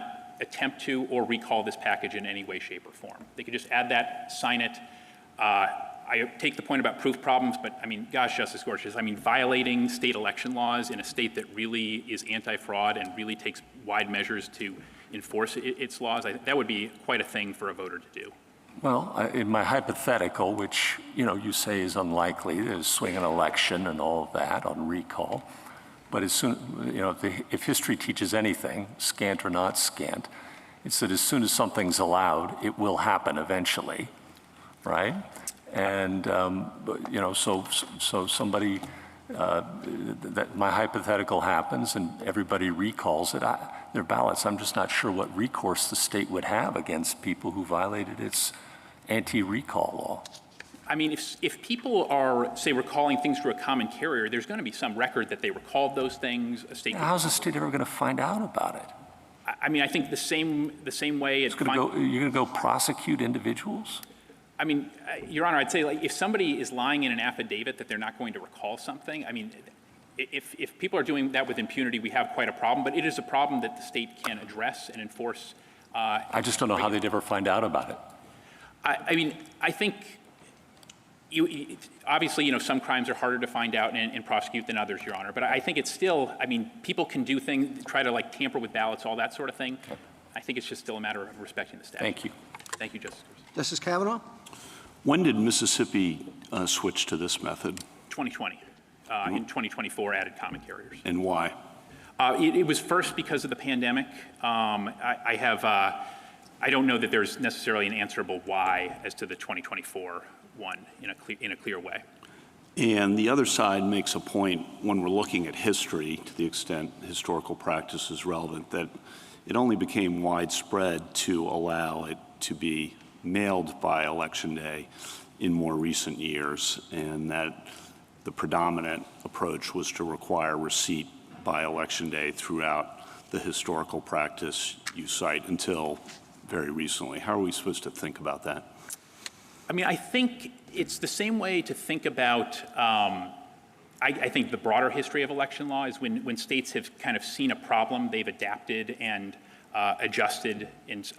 attempt to or recall this package in any way, shape, or form. They could just add that, sign it. I take the point about proof problems, but I mean, gosh, Justice Gorsuch, I mean, violating state election laws in a state that really is anti-fraud and really takes wide measures to enforce its laws, that would be quite a thing for a voter to do. Well, in my hypothetical, which you say is unlikely, to swing an election and all of that on recall, but as soon, if history teaches anything, scant or not scant, it's that as soon as something's allowed, it will happen eventually, right? And so somebody, that my hypothetical happens, and everybody recalls it. Their ballots. I'm just not sure what recourse the state would have against people who violated its anti-recall law. I mean, if people are, say, recalling things through a common carrier, there's going to be some record that they recalled those things. A state. How's the state ever going to find out about it? I mean, I think the same way. You're going to go prosecute individuals? I mean, Your Honor, I'd say, like, if somebody is lying in an affidavit that they're not going to recall something, I mean, if people are doing that with impunity, we have quite a problem. But it is a problem that the state can address and enforce. I just don't know how they'd ever find out about it. I mean, I think. Obviously, some crimes are harder to find out and prosecute than others, Your Honor. But I think it's still, I mean, people can do things, try to like tamper with ballots, all that sort of thing. Okay. I think it's just still a matter of respecting the statute. Thank you. Thank you, Justice. Justice Kavanaugh? When did Mississippi switch to this method? 2020. In 2024, added common carriers. And why? It was first because of the pandemic. I don't know that there's necessarily an answerable why as to the 2024 one in a clear way. And the other side makes a point when we're looking at history, to the extent historical practice is relevant, that it only became widespread to allow it to be mailed by election day in more recent years, and that the predominant approach was to require receipt by election day throughout the historical practice you cite until very recently. How are we supposed to think about that? I mean, I think it's the same way to think about, I think the broader history of election law is when states have kind of seen a problem, they've adapted and adjusted,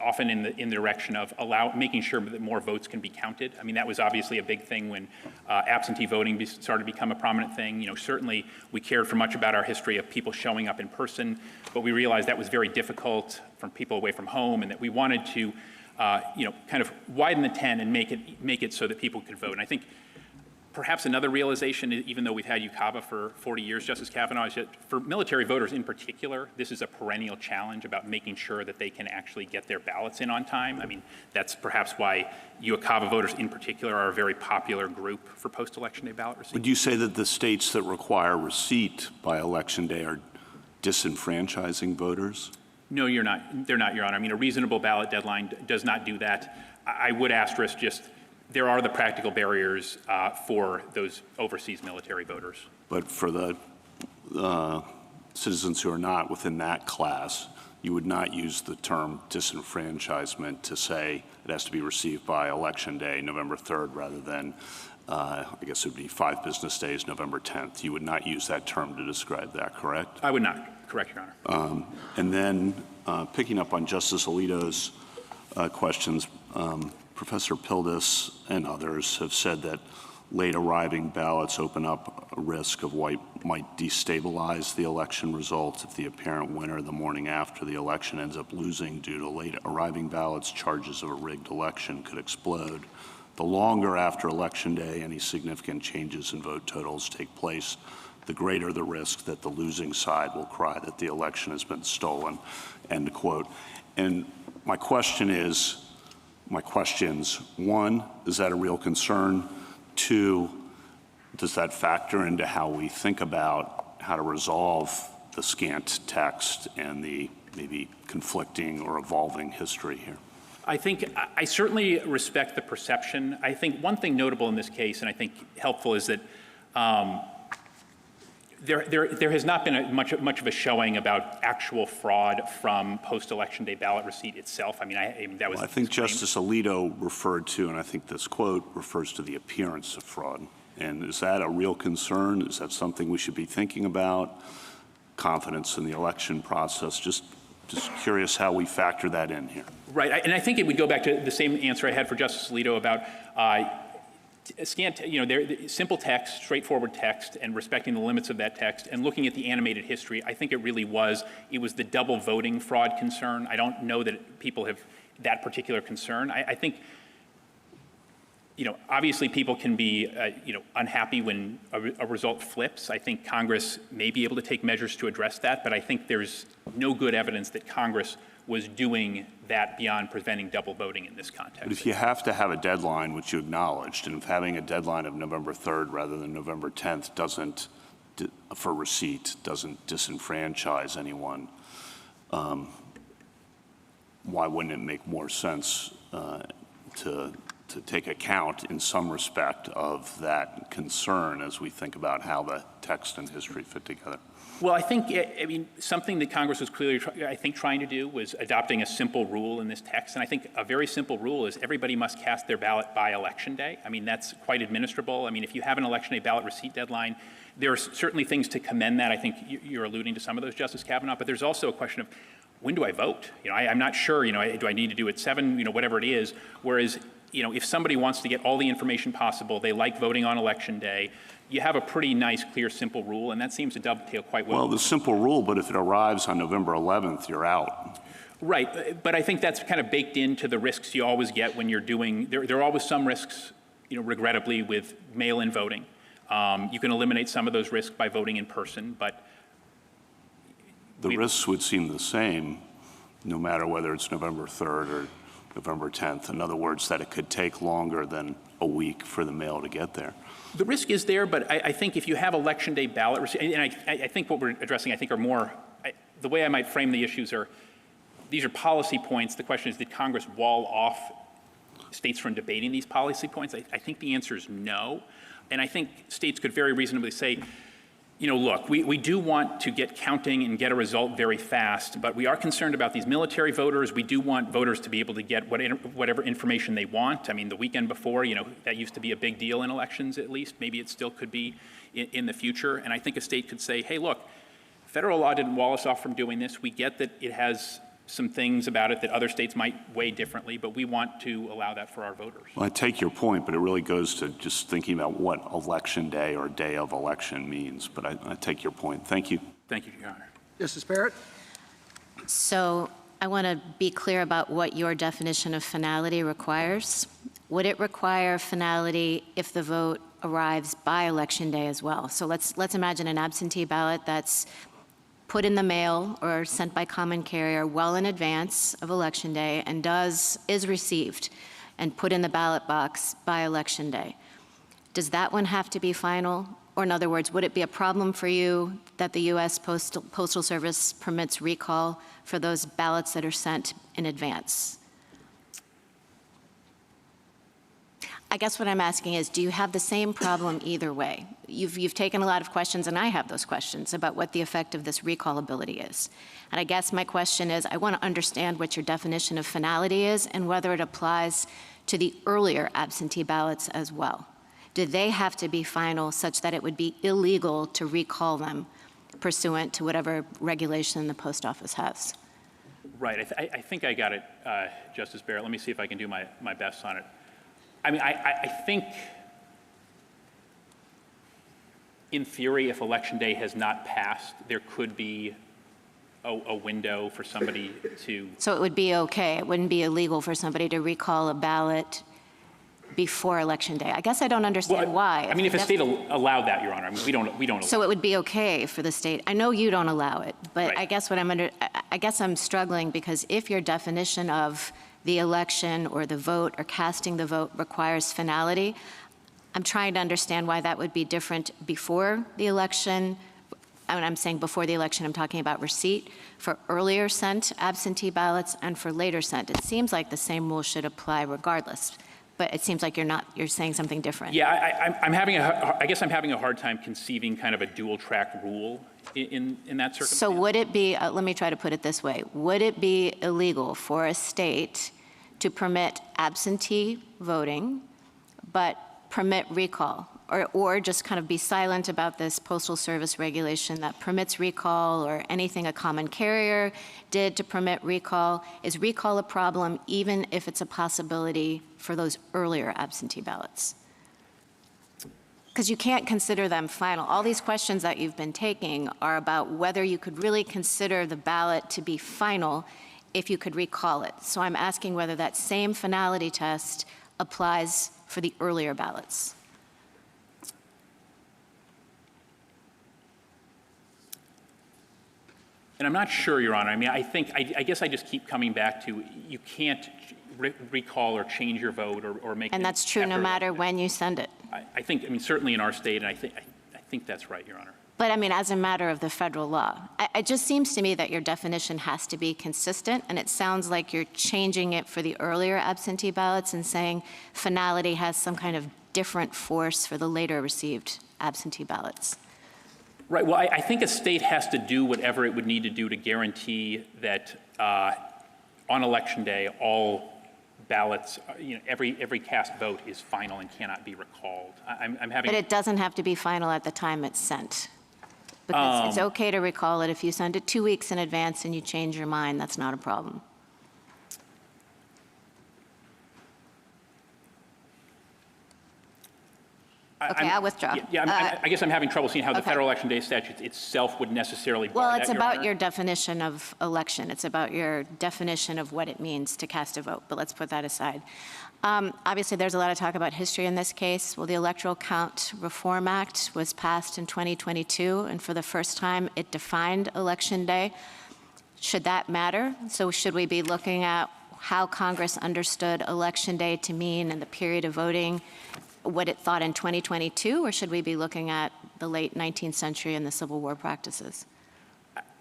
often in the direction of making sure that more votes can be counted. I mean, that was obviously a big thing when absentee voting started to become a prominent thing. You know, certainly we cared for much about our history of people showing up in person, but we realized that was very difficult from people away from home, and that we wanted to, kind of widen the tent and make it so that people could vote. And I think perhaps another realization, even though we've had UOCAVA for 40 years, Justice Kavanaugh, is that for military voters in particular, this is a perennial challenge about making sure that they can actually get their ballots in on time. I mean, that's perhaps why UOCAVA voters in particular are a very popular group for post-election day ballot receipt. Would you say that the states that require receipt by Election Day are disenfranchising voters? No, you're not. They're not, Your Honor. I mean, a reasonable ballot deadline does not do that. I would asterisk just there are the practical barriers for those overseas military voters. But for the citizens who are not within that class, you would not use the term disenfranchisement to say it has to be received by Election Day, November 3rd, rather than, I guess it would be 5 business days, November 10th. You would not use that term to describe that, correct? I would not. Correct, Your Honor. And then picking up on Justice Alito's questions, Professor Pildes and others have said that late arriving ballots open up a risk of what might destabilize the election results if the apparent winner the morning after the election ends up losing due to late arriving ballots. Charges of a rigged election could explode. The longer after Election Day any significant changes in vote totals take place, the greater the risk that the losing side will cry that the election has been stolen, end quote. And my questions, one, is that a real concern? Two, does that factor into how we think about how to resolve the scant text and the maybe conflicting or evolving history here? I think I certainly respect the perception. I think one thing notable in this case, and I think helpful, is that there has not been much of a showing about actual fraud from post-election day ballot receipt itself. I mean, that was. Well, I think Justice Alito referred to, and I think this quote refers to the appearance of fraud. And is that a real concern? Is that something we should be thinking about? Confidence in the election process? Just curious how we factor that in here. Right, and I think it would go back to the same answer I had for Justice Alito about simple text, straightforward text, and respecting the limits of that text, and looking at the animated history. I think it was the double voting fraud concern. I don't know that people have that particular concern. I think, obviously people can be, unhappy when a result flips. I think Congress may be able to take measures to address that, but I think there's no good evidence that Congress was doing that beyond preventing double voting in this context. But if you have to have a deadline, which you acknowledged, and if having a deadline of November 3rd rather than November 10th for receipt doesn't disenfranchise anyone, why wouldn't it make more sense to take account in some respect of that concern as we think about how the text and history fit together? Well, I think, something that Congress was clearly, trying to do was adopting a simple rule in this text. And I think a very simple rule is everybody must cast their ballot by Election Day. I mean, that's quite administrable. I mean, if you have an Election Day ballot receipt deadline, there are certainly things to commend that. I think you're alluding to some of those, Justice Kavanaugh. But there's also a question of, when do I vote? I'm not sure, do I need to do it 7, whatever it is. Whereas, if somebody wants to get all the information possible, they like voting on Election Day, you have a pretty nice, clear, simple rule, and that seems to dovetail quite well. Well, the simple rule, but if it arrives on November 11th, you're out. Right, but I think that's kind of baked into the risks you always get when you're doing, there are always some risks, regrettably, with mail-in voting. You can eliminate some of those risks by voting in person, but the risks would seem the same no matter whether it's November 3rd or November 10th. In other words, that it could take longer than a week for the mail to get there. The risk is there, but I think if you have Election Day ballot receipt, and I think what we're addressing, are more, the way I might frame the issues are, these are policy points. The question is, did Congress wall off states from debating these policy points? I think the answer is no. And I think states could very reasonably say, look, we do want to get counting and get a result very fast, but we are concerned about these military voters. We do want voters to be able to get whatever information they want. I mean, the weekend before, that used to be a big deal in elections, at least. Maybe it still could be in the future. And I think a state could say, hey, look, federal law didn't wall us off from doing this. We get that it has some things about it that other states might weigh differently, but we want to allow that for our voters. Well, I take your point, but it really goes to just thinking about what election day or day of election means. But I take your point. Thank you. Thank you, Your Honor. Justice Barrett? So I want to be clear about what your definition of finality requires. Would it require finality if the vote arrives by Election Day as well? So let's imagine an absentee ballot that's put in the mail or sent by common carrier well in advance of Election Day and is received and put in the ballot box by Election Day. Does that one have to be final? Or in other words, would it be a problem for you that the U.S. Postal Service permits recall for those ballots that are sent in advance? I guess what I'm asking is, do you have the same problem either way? You've taken a lot of questions, and I have those questions about what the effect of this recallability is. And I guess my question is, I want to understand what your definition of finality is and whether it applies to the earlier absentee ballots as well. Do they have to be final such that it would be illegal to recall them pursuant to whatever regulation the post office has? Right. I think I got it, Justice Barrett. Let me see if I can do my best on it. I mean, I think, in theory, if Election Day has not passed, there could be a window for somebody to... So it would be okay. It wouldn't be illegal for somebody to recall a ballot before Election Day. I guess I don't understand why. I mean, if a state allowed that, Your Honor, I mean, we don't allow it. So it would be okay for the state. I know you don't allow it, but Right. I guess I'm struggling because if your definition of the election or the vote or casting the vote requires finality, I'm trying to understand why that would be different before the election. When I'm saying before the election, I'm talking about receipt for earlier sent absentee ballots and for later sent. It seems like the same rule should apply regardless, but it seems like you're saying something different. Yeah, I guess I'm having a hard time conceiving kind of a dual track rule in that circumstance. So would it be, let me try to put it this way, would it be illegal for a state to permit absentee voting, but permit recall? Or just kind of be silent about this Postal Service regulation that permits recall or anything a common carrier did to permit recall? Is recall a problem even if it's a possibility for those earlier absentee ballots? Because you can't consider them final. All these questions that you've been taking are about whether you could really consider the ballot to be final if you could recall it. So I'm asking whether that same finality test applies for the earlier ballots. And I'm not sure, Your Honor. I mean, I guess I just keep coming back to you can't recall or change your vote or make. And that's true no matter when you send it. I mean, certainly in our state, and I think that's right, Your Honor. But I mean, as a matter of the federal law, it just seems to me that your definition has to be consistent, and it sounds like you're changing it for the earlier absentee ballots and saying finality has some kind of different force for the later received absentee ballots. Right. Well, I think a state has to do whatever it would need to do to guarantee that on Election Day, all ballots, every cast vote is final and cannot be recalled. But it doesn't have to be final at the time it's sent. Because it's okay to recall it if you send it 2 weeks in advance and you change your mind. That's not a problem. Okay, I'll withdraw. Yeah, I guess I'm having trouble seeing how the Federal Election Day statute itself would necessarily bar that, Well, it's about Honor. your definition of election. It's about your definition of what it means to cast a vote, but let's put that aside. Obviously, there's a lot of talk about history in this case. Well, the Electoral Count Reform Act was passed in 2022, and for the first time, it defined Election Day. Should that matter? So should we be looking at how Congress understood Election Day to mean in the period of voting, what it thought in 2022, or should we be looking at the late 19th century and the Civil War practices?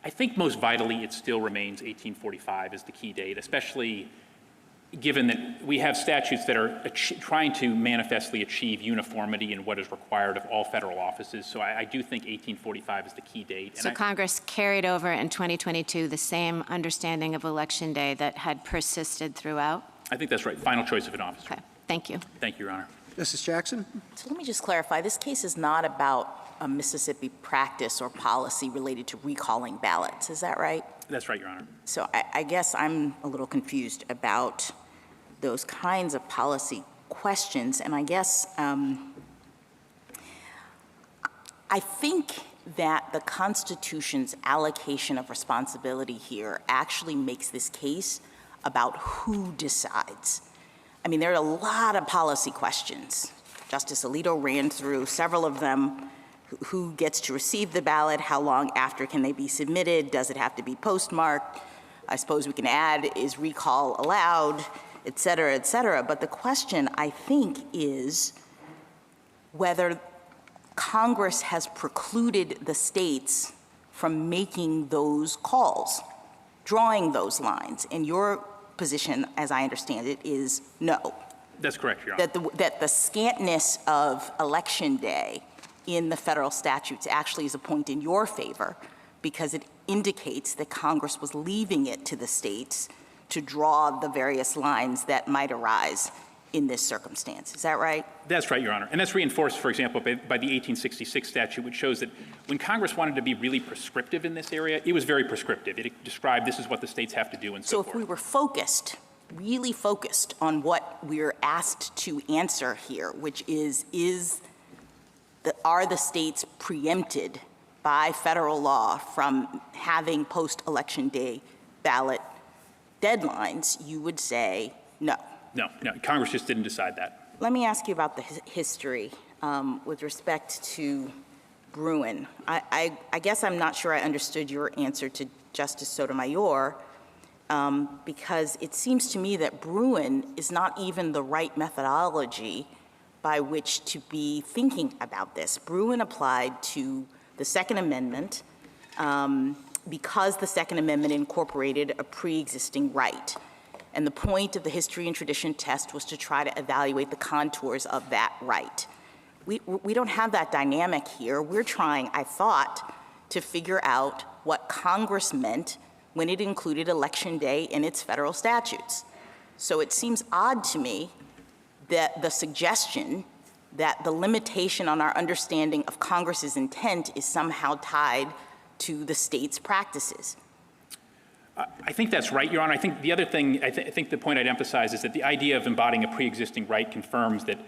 I think most vitally it still remains 1845 as the key date, especially given that we have statutes that are trying to manifestly achieve uniformity in what is required of all federal offices. So I do think 1845 is the key date. So Congress carried over in 2022 the same understanding of Election Day that had persisted throughout? I think that's right. Final choice of an officer. Okay, thank you. Thank you, Your Honor. Justice Jackson? So let me just clarify, this case is not about a Mississippi practice or policy related to recalling ballots, is that right? That's right, Your Honor. So I guess I'm a little confused about those kinds of policy questions, and I guess I think that the Constitution's allocation of responsibility here actually makes this case about who decides. I mean, there are a lot of policy questions. Justice Alito ran through several of them. Who gets to receive the ballot? How long after can they be submitted? Does it have to be postmarked? I suppose we can add, is recall allowed, et cetera, et cetera. But the question, I think, is whether Congress has precluded the states from making those calls, drawing those lines. And your position, as I understand it, is no. That's correct, Your Honor. That the scantness of Election Day in the federal statutes actually is a point in your favor because it indicates that Congress was leaving it to the states to draw the various lines that might arise in this circumstance. Is that right? That's right, Your Honor. And that's reinforced, for example, by the 1866 statute, which shows that when Congress wanted to be really prescriptive in this area, it was very prescriptive. It described this is what the states have to do and so forth. So if we were focused, really focused on what we're asked to answer here, which is are the states preempted by federal law from having post-election day ballot deadlines, you would say no. No, Congress just didn't decide that. Let me ask you about the history with respect to Bruin. I guess I'm not sure I understood your answer to Justice Sotomayor because it seems to me that Bruin is not even the right methodology by which to be thinking about this. Bruin applied to the Second Amendment because the Second Amendment incorporated a pre-existing right. And the point of the history and tradition test was to try to evaluate the contours of that right. We don't have that dynamic here. We're trying, I thought, to figure out what Congress meant when it included Election Day in its federal statutes. So it seems odd to me that the suggestion that the limitation on our understanding of Congress's intent is somehow tied to the state's practices. I think that's right, Your Honor. I think the other thing, I think the point I'd emphasize is that the idea of embodying a pre-existing right confirms that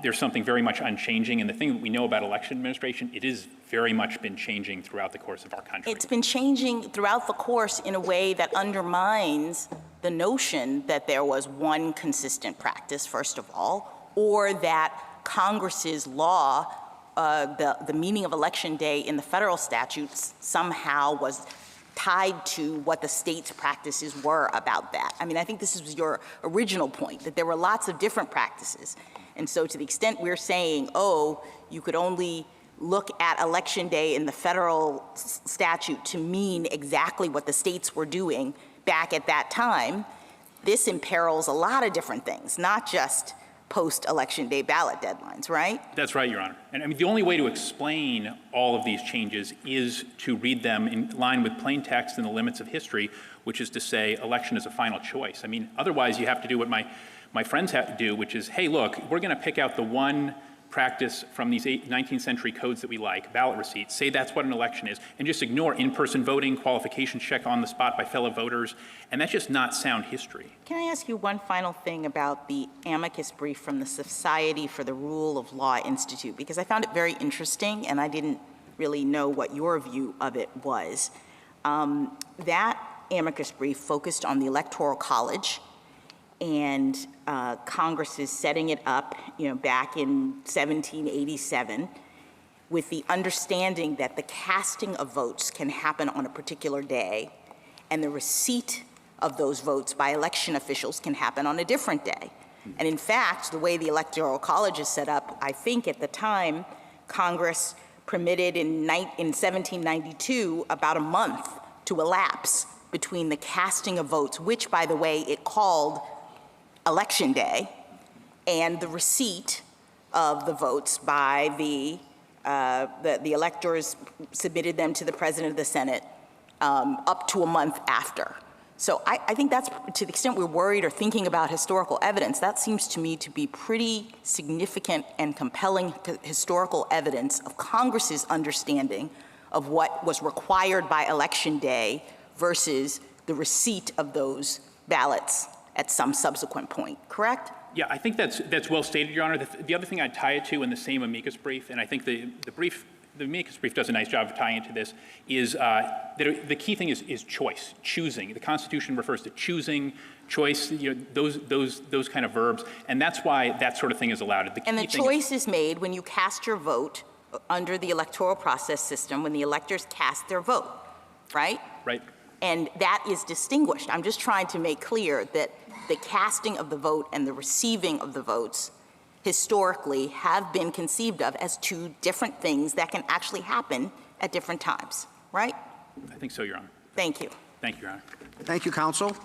there's something very much unchanging. And the thing that we know about election administration, it is very much been changing throughout the course of our country. It's been changing throughout the course in a way that undermines the notion that there was one consistent practice, first of all, or that Congress's law, the meaning of Election Day in the federal statutes somehow was tied to what the state's practices were about that. I mean, I think this is your original point, that there were lots of different practices. And so to the extent we're saying, oh, you could only look at Election Day in the federal statute to mean exactly what the states were doing back at that time, this imperils a lot of different things, not just post-Election Day ballot deadlines, right? That's right, Your Honor. And I mean, the only way to explain all of these changes is to read them in line with plain text and the limits of history, which is to say election is a final choice. I mean, otherwise you have to do what my friends have to do, which is, hey, look, we're going to pick out the one practice from these 19th century codes that we like, ballot receipts, say that's what an election is, and just ignore in-person voting, qualifications check on the spot by fellow voters, and that's just not sound history. Can I ask you one final thing about the amicus brief from the Society for the Rule of Law Institute, because I found it very interesting and I didn't really know what your view of it was. That amicus brief focused on the Electoral College and Congress's setting it up, back in 1787, with the understanding that the casting of votes can happen on a particular day, and the receipt of those votes by election officials can happen on a different day. And in fact, the way the Electoral College is set up, I think at the time, Congress permitted in 1792 about a month to elapse between the casting of votes, which, by the way, it called Election Day and the receipt of the votes by the electors submitted them to the President of the Senate up to a month after. So I think that's, to the extent we're worried or thinking about historical evidence, that seems to me to be pretty significant and compelling historical evidence of Congress's understanding of what was required by Election Day versus the receipt of those ballots at some subsequent point, correct? Yeah, I think that's well stated, Your Honor. The other thing I'd tie it to in the same amicus brief, and I think the amicus brief does a nice job of tying into this, is that the key thing is choice, choosing. The Constitution refers to choosing, choice, those kind of verbs, and that's why that sort of thing is allowed. And the choice is made when you cast your vote under the electoral process system, when the electors cast their vote, right? Right. And that is distinguished. I'm just trying to make clear that the casting of the vote and the receiving of the votes historically have been conceived of as two different things that can actually happen at different times, right? I think so, Your Honor. Thank you. Thank you, Your Honor. Thank you, counsel.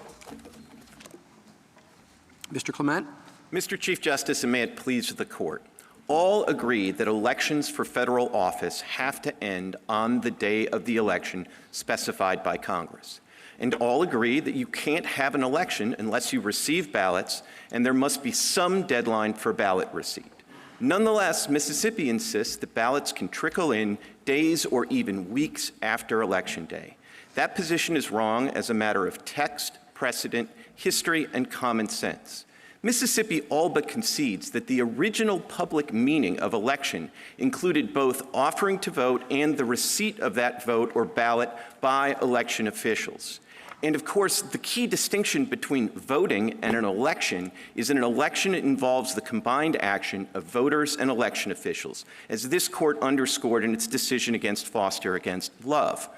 Mr. Clement? Mr. Chief Justice, and may it please the court, all agree that elections for federal office have to end on the day of the election specified by Congress. And all agree that you can't have an election unless you receive ballots, and there must be some deadline for ballot receipt. Nonetheless, Mississippi insists that ballots can trickle in days or even weeks after Election Day. That position is wrong as a matter of text, precedent, history, and common sense. Mississippi all but concedes that the original public meaning of election included both offering to vote and the receipt of that vote or ballot by election officials. And of course, the key distinction between voting and an election is that an election involves the combined action of voters and election officials, as this court underscored in its decision against Foster against Love.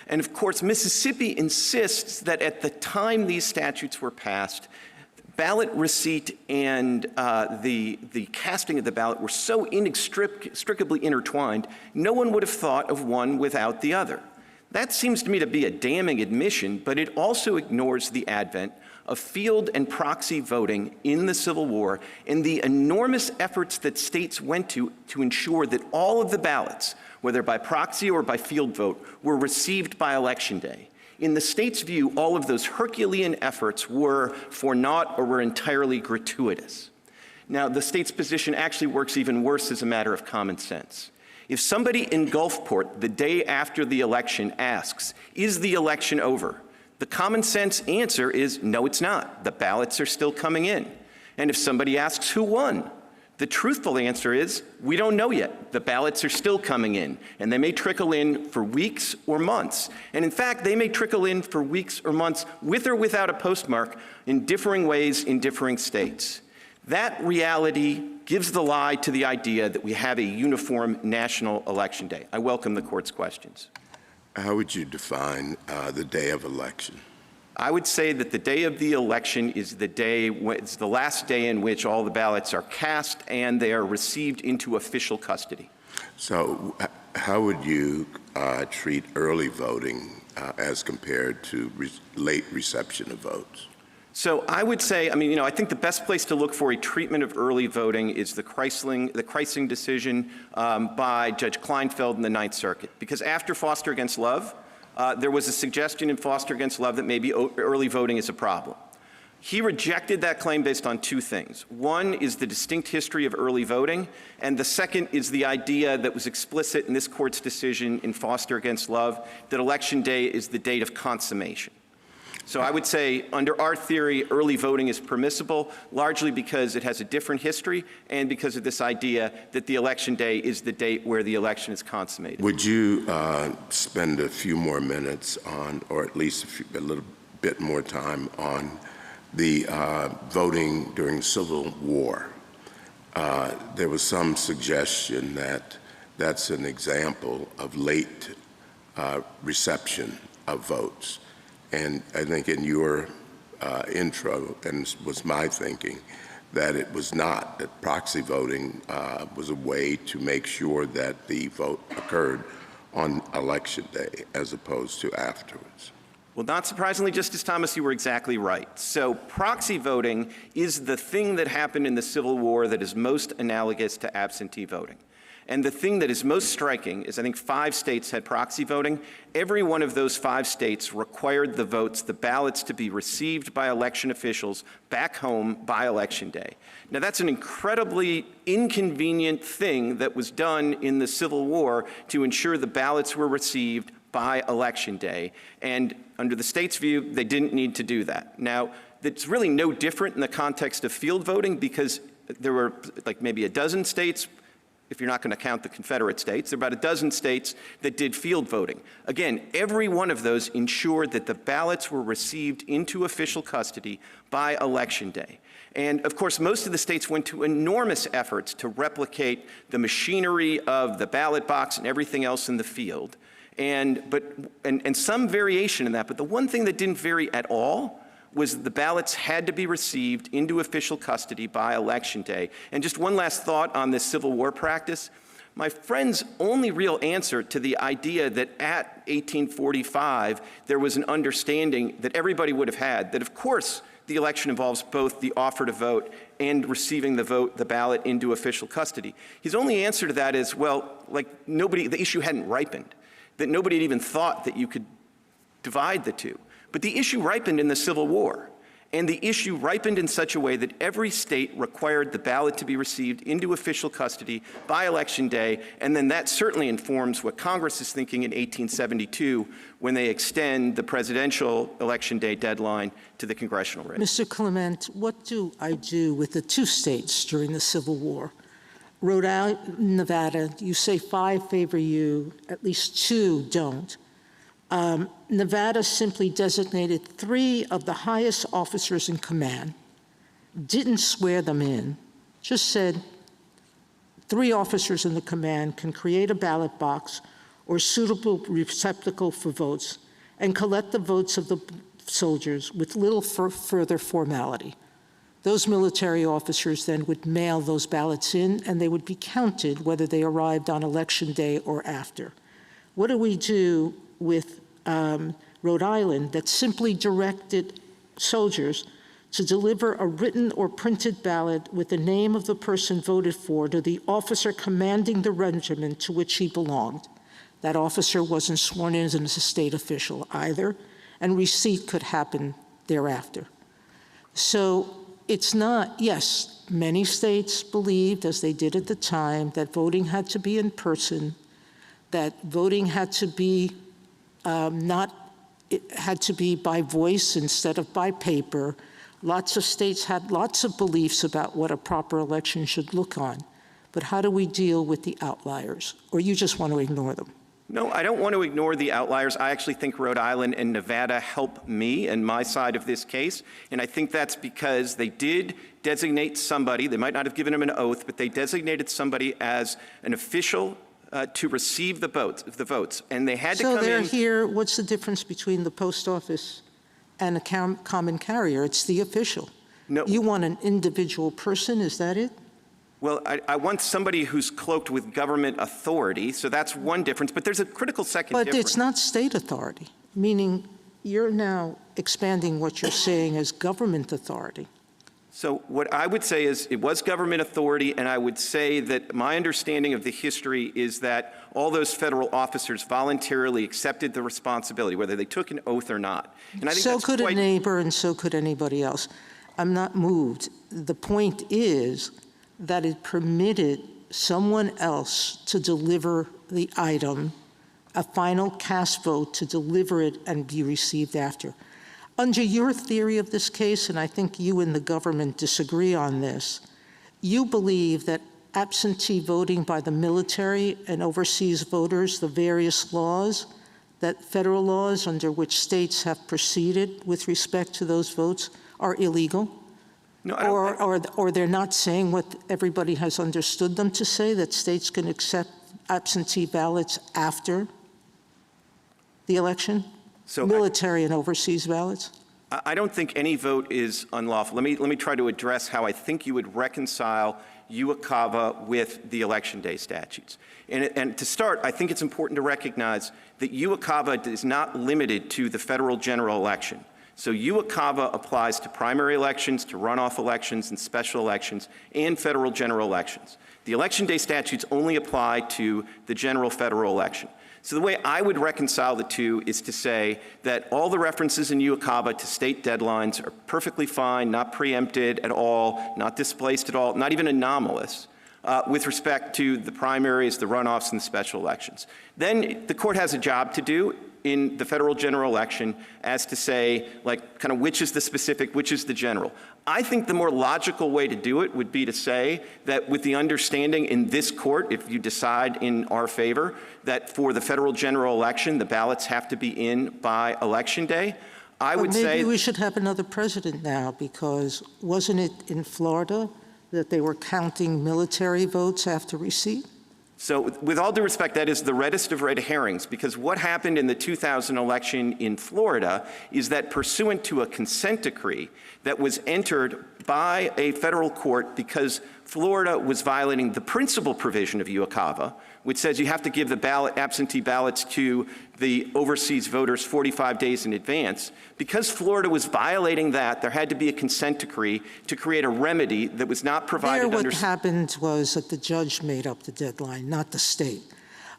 And of course, Mississippi insists that at the time these statutes were passed, ballot receipt and the casting of the ballot were so inextricably intertwined, no one would have thought of one without the other. That seems to me to be a damning admission, but it also ignores the advent of field and proxy voting in the Civil War and the enormous efforts that states went to ensure that all of the ballots, whether by proxy or by field vote, were received by Election Day. In the state's view, all of those Herculean efforts were for naught or were entirely gratuitous. Now, the state's position actually works even worse as a matter of common sense. If somebody in Gulfport the day after the election asks, is the election over? The common sense answer is, no, it's not. The ballots are still coming in. And if somebody asks who won, the truthful answer is, we don't know yet. The ballots are still coming in, and they may trickle in for weeks or months. And in fact, they may trickle in for weeks or months with or without a postmark in differing ways in differing states. That reality gives the lie to the idea that we have a uniform national election day. I welcome the court's questions. How would you define the day of election? I would say that the day of the election is it's the last day in which all the ballots are cast and they are received into official custody. So how would you treat early voting as compared to late reception of votes? So I would say, I think the best place to look for a treatment of early voting is the Kreisling decision by Judge Kleinfeld in the Ninth Circuit. Because after Foster against Love, there was a suggestion in Foster against Love that maybe early voting is a problem. He rejected that claim based on two things. One is the distinct history of early voting, and the second is the idea that was explicit in this court's decision in Foster against Love that Election Day is the date of consummation. So I would say, under our theory, early voting is permissible, largely because it has a different history and because of this idea that the Election Day is the date where the election is consummated. Would you spend a few more minutes on, or at least a little bit more time on, the voting during Civil War? There was some suggestion that that's an example of late reception of votes. And I think in your intro, and was my thinking, that it was not, that proxy voting was a way to make sure that the vote occurred on Election Day as opposed to afterwards. Well, not surprisingly, Justice Thomas, you were exactly right. So proxy voting is the thing that happened in the Civil War that is most analogous to absentee voting. And the thing that is most striking is I think 5 states had proxy voting. Every one of those 5 states required the votes, the ballots, to be received by election officials back home by Election Day. Now, that's an incredibly inconvenient thing that was done in the Civil War to ensure the ballots were received by Election Day. And under the state's view, they didn't need to do that. Now, it's really no different in the context of field voting because there were like maybe a dozen states, if you're not going to count the Confederate states, there are about a dozen states that did field voting. Again, every one of those ensured that the ballots were received into official custody by Election Day. And of course, most of the states went to enormous efforts to replicate the machinery of the ballot box and everything else in the field. And some variation in that, but the one thing that didn't vary at all was the ballots had to be received into official custody by Election Day. And just one last thought on this Civil War practice. My friend's only real answer to the idea that at 1845 there was an understanding that everybody would have had that, of course, the election involves both the offer to vote and receiving the vote, the ballot, into official custody. His only answer to that is, well, like the issue hadn't ripened, that nobody had even thought that you could divide the two. But the issue ripened in the Civil War, and the issue ripened in such a way that every state required the ballot to be received into official custody by Election Day, and then that certainly informs what Congress is thinking in 1872 when they extend the presidential Election Day deadline to the congressional race. Mr. Clement, what do I do with the 2 states during the Civil War? Rhode Island, Nevada, you say 5 favor you, at least 2 don't. Nevada simply designated 3 of the highest officers in command, didn't swear them in, just said 3 officers in the command can create a ballot box or suitable receptacle for votes and collect the votes of the soldiers with little further formality. Those military officers then would mail those ballots in, and they would be counted whether they arrived on Election Day or after. What do we do with Rhode Island that simply directed soldiers to deliver a written or printed ballot with the name of the person voted for to the officer commanding the regiment to which he belonged? That officer wasn't sworn in as a state official either, and receipt could happen thereafter. So it's not, yes, many states believed, as they did at the time, that voting had to be in person, that voting had to be it had to be by voice instead of by paper. Lots of states had lots of beliefs about what a proper election should look on. But how do we deal with the outliers? Or you just want to ignore them? No, I don't want to ignore the outliers. I actually think Rhode Island and Nevada help me and my side of this case. And I think that's because they did designate somebody, they might not have given him an oath, but they designated somebody as an official to receive the votes, and they had to come in. So they're here, what's the difference between the post office and a common carrier? It's the official. No. You want an individual person, is that it? Well, I want somebody who's cloaked with government authority, so that's one difference, but there's a critical second difference. But it's not state authority, meaning you're now expanding what you're saying as government authority. So what I would say is it was government authority, and I would say that my understanding of the history is that all those federal officers voluntarily accepted the responsibility, whether they took an oath or not. And I think so could a neighbor, and so could anybody else. I'm not moved. The point is that it permitted someone else to deliver the item, a final cast vote, to deliver it and be received after. Under your theory of this case, and I think you and the government disagree on this, you believe that absentee voting by the military and overseas voters, the various laws, that federal laws under which states have proceeded with respect to those votes are illegal? No, or they're not saying what everybody has understood them to say, that states can accept absentee ballots after the election? So military and overseas ballots? I don't think any vote is unlawful. Let me try to address how I think you would reconcile UOCAVA with the election day statutes. And to start, I think it's important to recognize that UOCAVA is not limited to the federal general election. So UOCAVA applies to primary elections, to runoff elections and special elections, and federal general elections. The election day statutes only apply to the general federal election. So the way I would reconcile the two is to say that all the references in UOCAVA to state deadlines are perfectly fine, not preempted at all, not displaced at all, not even anomalous with respect to the primaries, the runoffs, and the special elections. Then the court has a job to do in the federal general election as to say, like, kind of which is the specific, which is the general. I think the more logical way to do it would be to say that with the understanding in this court, if you decide in our favor, that for the federal general election, the ballots have to be in by election day, I would say— Maybe we should have another precedent now, because wasn't it in Florida that they were counting military votes after receipt? So with all due respect, that is the reddest of red herrings, because what happened in the 2000 election in Florida is that pursuant to a consent decree that was entered by a federal court because Florida was violating the principal provision of UOCAVA, which says you have to give the absentee ballots to the overseas voters 45 days in advance. Because Florida was violating that, there had to be a consent decree to create a remedy that was not provided There, under— what happened was that the judge made up the deadline, not the state.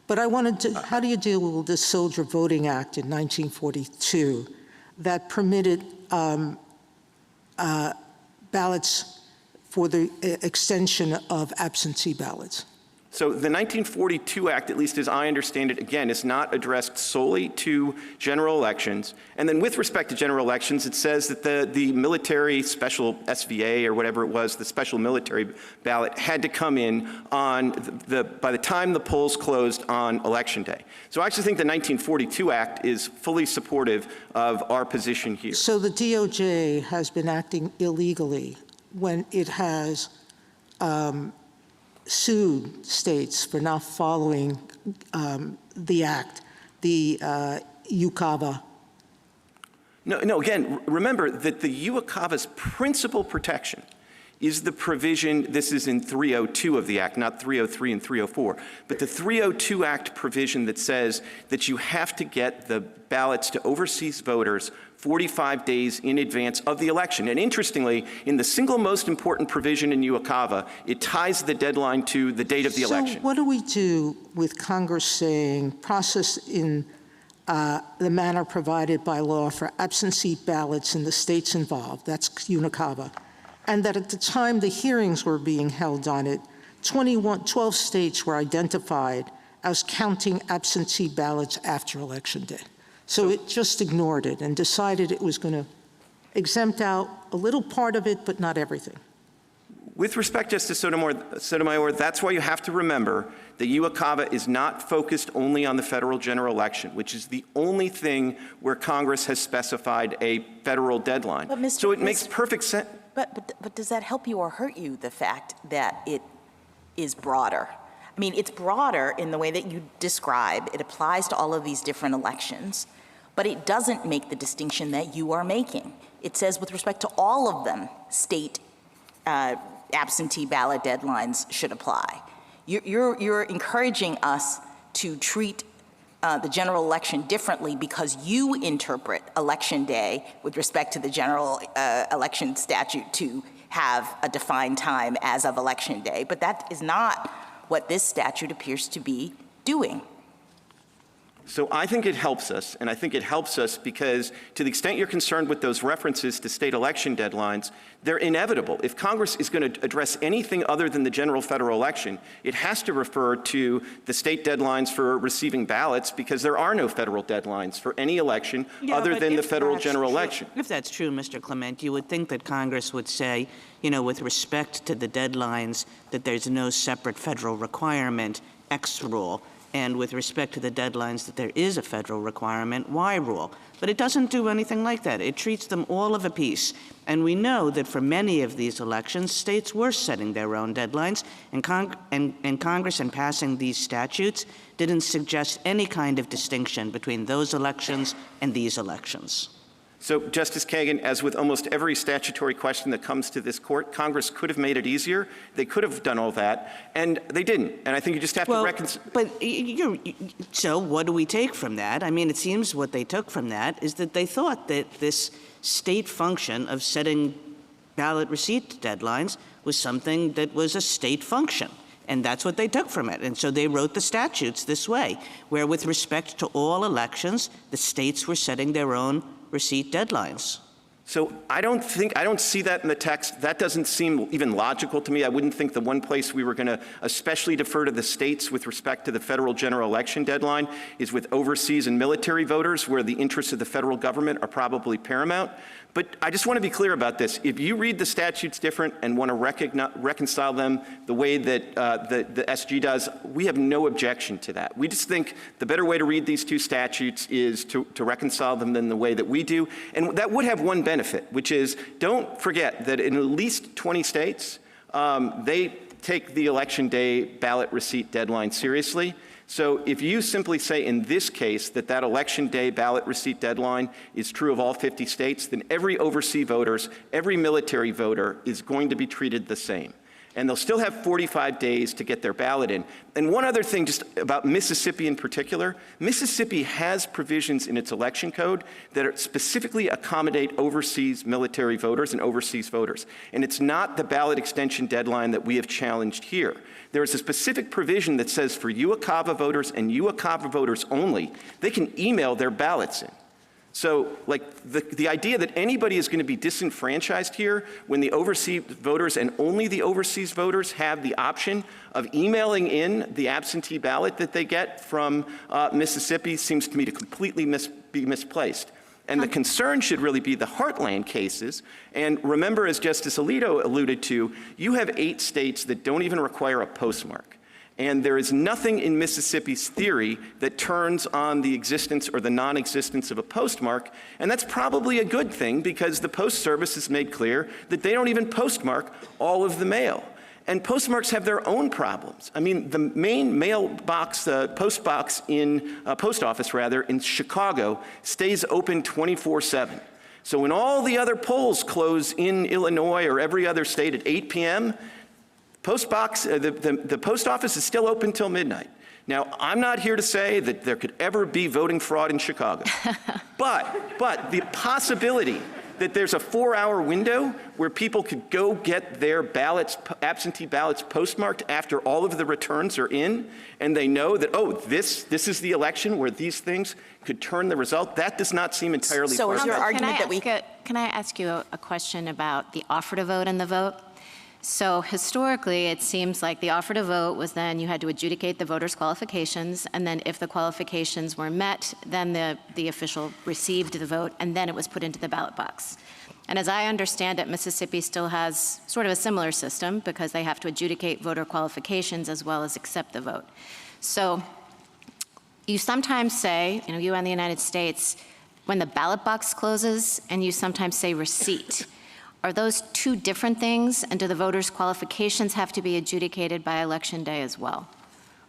But I wanted to— how do you deal with the Soldier Voting Act in 1942 that permitted ballots for the extension of absentee ballots? So the 1942 Act, at least as I understand it, again, is not addressed solely to general elections. And then with respect to general elections, it says that the military special SVA or whatever it was, the special military ballot, had to come in on by the time the polls closed on election day. So I actually think the 1942 Act is fully supportive of our position here. So the DOJ has been acting illegally when it has sued states for not following the act, the UOCAVA. No, again, remember that the UOCAVA's principal protection is the provision— this is in 302 of the Act, not 303 and 304, but the 302 Act provision that says that you have to get the ballots to overseas voters 45 days in advance of the election. And interestingly, in the single most important provision in UOCAVA, it ties the deadline to the date of the election. So what do we do with Congress saying process in the manner provided by law for absentee ballots in the states involved? That's UOCAVA. And that at the time the hearings were being held on it, 12 states were identified as counting absentee ballots after Election Day. So it just ignored it and decided it was going to exempt out a little part of it, but not everything. With respect, Justice Sotomayor, that's why you have to remember that UOCAVA is not focused only on the federal general election, which is the only thing where Congress has specified a federal deadline. But so it makes perfect sense. But does that help you or hurt you, the fact that it is broader? I mean, it's broader in the way that you describe. It applies to all of these different elections, but it doesn't make the distinction that you are making. It says with respect to all of them, state absentee ballot deadlines should apply. You're encouraging us to treat the general election differently because you interpret Election Day with respect to the general election statute to have a defined time as of Election Day, but that is not what this statute appears to be doing. So I think it helps us, and I think it helps us because to the extent you're concerned with those references to state election deadlines, they're inevitable. If Congress is going to address anything other than the general federal election, it has to refer to the state deadlines for receiving ballots because there are no federal deadlines for any election other than the federal general election. If that's true, Mr. Clement, you would think that Congress would say, you know, with respect to the deadlines, that there's no separate federal requirement, X rule. And with respect to the deadlines that there is a federal requirement, Y rule. But it doesn't do anything like that. It treats them all of a piece. And we know that for many of these elections, states were setting their own deadlines, and Congress, in passing these statutes, didn't suggest any kind of distinction between those elections and these elections. So, Justice Kagan, as with almost every statutory question that comes to this court, Congress could have made it easier. They could have done all that, and they didn't. And I think you just have to reconcile. But so what do we take from that? I mean, it seems what they took from that is that they thought that this state function of setting ballot receipt deadlines was something that was a state function. And that's what they took from it. And so they wrote the statutes this way, where with respect to all elections, the states were setting their own receipt deadlines. So I don't see that in the text. That doesn't seem even logical to me. I wouldn't think the one place we were going to especially defer to the states with respect to the federal general election deadline is with overseas and military voters, where the interests of the federal government are probably paramount. But I just want to be clear about this. If you read the statutes different and want to reconcile them the way that the SG does, we have no objection to that. We just think the better way to read these two statutes is to reconcile them than the way that we do. And that would have one benefit, which is don't forget that in at least 20 states, they take the election day ballot receipt deadline seriously. So if you simply say in this case that election day ballot receipt deadline is true of all 50 states, then every overseas voters, every military voter is going to be treated the same. And they'll still have 45 days to get their ballot in. And one other thing just about Mississippi in particular, Mississippi has provisions in its election code that specifically accommodate overseas military voters and overseas voters. And it's not the ballot extension deadline that we have challenged here. There is a specific provision that says for UOCAVA voters and UOCAVA voters only, they can email their ballots in. So, like, the idea that anybody is going to be disenfranchised here when the overseas voters and only the overseas voters have the option of emailing in the absentee ballot that they get from Mississippi seems to me to completely be misplaced. And the concern should really be the heartland cases. And remember, as Justice Alito alluded to, you have 8 states that don't even require a postmark. And there is nothing in Mississippi's theory that turns on the existence or the non-existence of a postmark. And that's probably a good thing because the Post Service has made clear that they don't even postmark all of the mail. And postmarks have their own problems. I mean, the main mailbox, post office in Chicago stays open 24/7. So when all the other polls close in Illinois or every other state at 8 p.m., the post office is still open till midnight. Now, I'm not here to say that there could ever be voting fraud in Chicago, but the possibility that there's a 4-hour window where people could go get their ballots, absentee ballots postmarked after all of the returns are in, and they know that, oh, this is the election where these things could turn the result, that does not seem entirely So is your Can argument that we... Can I ask you a question about the offer to vote and the vote? So historically, it seems like the offer to vote was then you had to adjudicate the voters' qualifications, and then if the qualifications were met, then the official received the vote, and then it was put into the ballot box. And as I understand it, Mississippi still has sort of a similar system because they have to adjudicate voter qualifications as well as accept the vote. So you sometimes say, you and the United States, when the ballot box closes, and you sometimes say receipt. Are those two different things, and do the voters' qualifications have to be adjudicated by Election Day as well?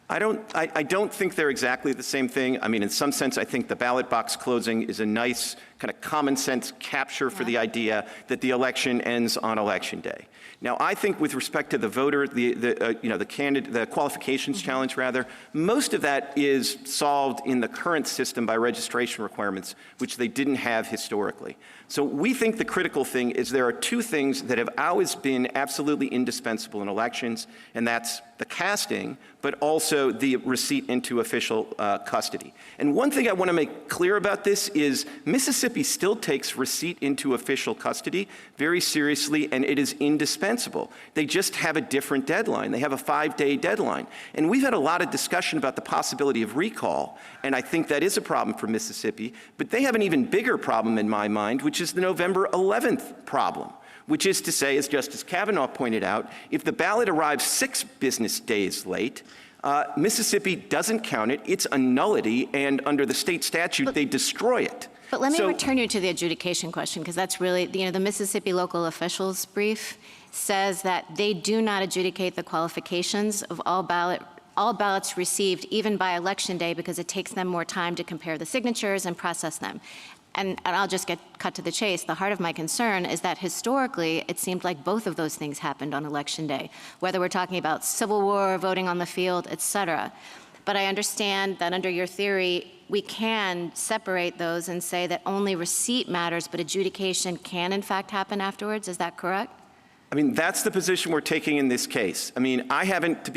I don't think they're exactly the same thing. I mean, in some sense, I think the ballot box closing is a nice kind of common sense capture for the idea that the election ends on Election Day. Now, I think with respect to the voter, the qualifications challenge rather, most of that is solved in the current system by registration requirements, which they didn't have historically. So we think the critical thing is there are two things that have always been absolutely indispensable in elections, and that's the casting, but also the receipt into official custody. And one thing I want to make clear about this is Mississippi still takes receipt into official custody very seriously, and it is indispensable. They just have a different deadline. They have a 5-day deadline. And we've had a lot of discussion about the possibility of recall, and I think that is a problem for Mississippi, but they have an even bigger problem in my mind, which is the November 11th problem, which is to say, as Justice Kavanaugh pointed out, if the ballot arrives 6 business days late, Mississippi doesn't count it, it's a nullity, and under the state statute, they destroy it. But let me return you to the adjudication question, because that's really, the Mississippi local officials brief says that they do not adjudicate the qualifications of all ballots received, even by Election Day, because it takes them more time to compare the signatures and process them. And I'll just cut to the chase. The heart of my concern is that historically, it seemed like both of those things happened on Election Day, whether we're talking about Civil War, voting on the field, et cetera. But I understand that under your theory, we can separate those and say that only receipt matters, but adjudication can in fact happen afterwards. Is that correct? I mean, that's the position we're taking in this case. I mean, I haven't,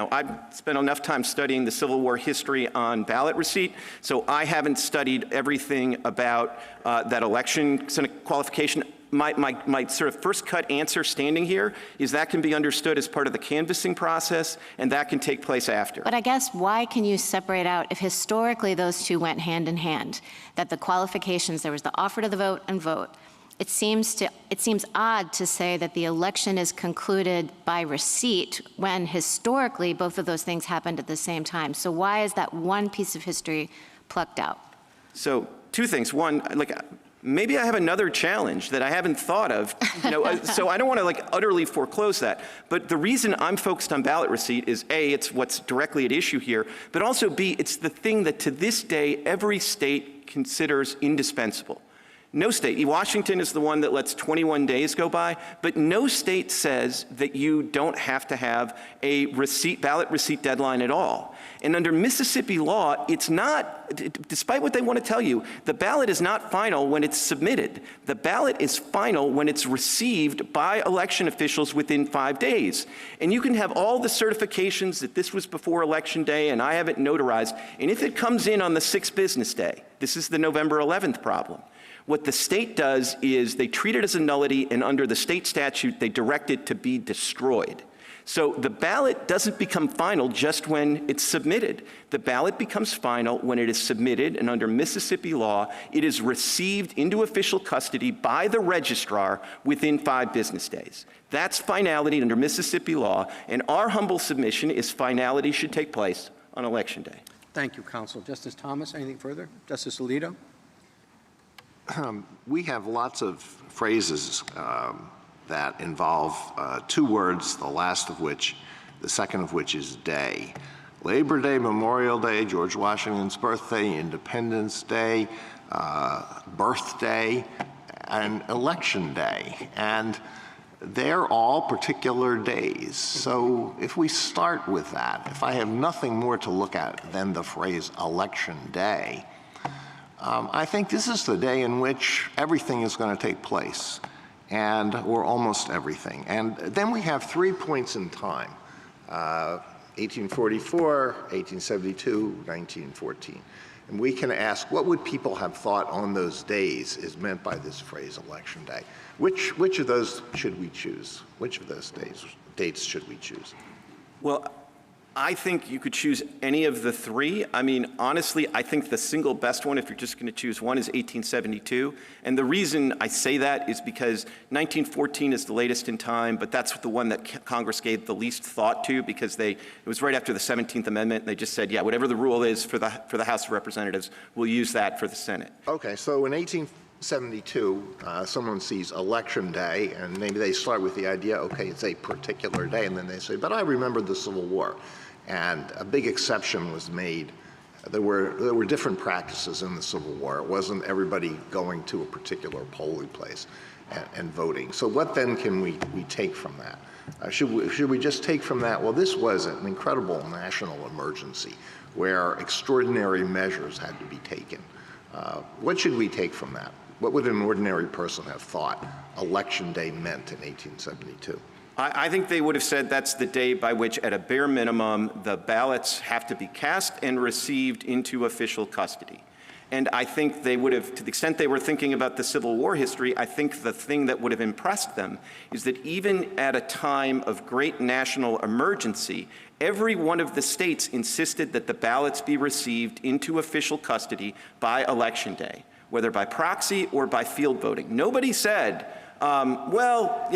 I've spent enough time studying the Civil War history on ballot receipt, so I haven't studied everything about that election qualification. My sort of first cut answer standing here is that can be understood as part of the canvassing process, and that can take place after. But I guess why can you separate out, if historically those two went hand in hand, that the qualifications, there was the offer to the vote and vote, it seems odd to say that the election is concluded by receipt when historically both of those things happened at the same time. So why is that one piece of history plucked out? So two things. One, maybe I have another challenge that I haven't thought of, so I don't want to utterly foreclose that. But the reason I'm focused on ballot receipt is A, it's what's directly at issue here, but also B, it's the thing that to this day every state considers indispensable. No state, Washington is the one that lets 21 days go by, but no state says that you don't have to have a ballot receipt deadline at all. And under Mississippi law, it's not, despite what they want to tell you, the ballot is not final when it's submitted. The ballot is final when it's received by election officials within 5 days. And you can have all the certifications that this was before Election Day and I have it notarized, and if it comes in on the 6th business day, this is the November 11th problem. What the state does is they treat it as a nullity, and under the state statute, they direct it to be destroyed. So the ballot doesn't become final just when it's submitted. The ballot becomes final when it is submitted, and under Mississippi law, it is received into official custody by the registrar within 5 business days. That's finality under Mississippi law, and our humble submission is finality should take place on Election Day. Thank you, Counsel. Justice Thomas, anything further? Justice Alito? We have lots of phrases that involve 2 words, the second of which is day. Labor Day, Memorial Day, George Washington's birthday, Independence Day, birthday, and Election Day. And they're all particular days. So if we start with that, if I have nothing more to look at than the phrase Election Day, I think this is the day in which everything is going to take place, or almost everything. And then we have 3 points in time, 1844, 1872, 1914. And we can ask, what would people have thought on those days is meant by this phrase, Election Day? Which of those should we choose? Which of those dates should we choose? Well, I think you could choose any of the 3. I mean, honestly, I think the single best one, if you're just going to choose one, is 1872. And the reason I say that is because 1914 is the latest in time, but that's the one that Congress gave the least thought to because it was right after the 17th Amendment. And they just said, yeah, whatever the rule is for the House of Representatives, we'll use that for the Senate. Okay, so in 1872, someone sees Election Day, and maybe they start with the idea, okay, it's a particular day, and then they say, but I remember the Civil War. And a big exception was made. There were different practices in the Civil War. It wasn't everybody going to a particular polling place and voting. So what then can we take from that? Should we just take from that, well, this was an incredible national emergency where extraordinary measures had to be taken. What should we take from that? What would an ordinary person have thought Election Day meant in 1872? I think they would have said that's the day by which, at a bare minimum, the ballots have to be cast and received into official custody. And I think they would have, to the extent they were thinking about the Civil War history, I think the thing that would have impressed them is that even at a time of great national emergency, every one of the states insisted that the ballots be received into official custody by Election Day, whether by proxy or by field voting. Nobody said, well,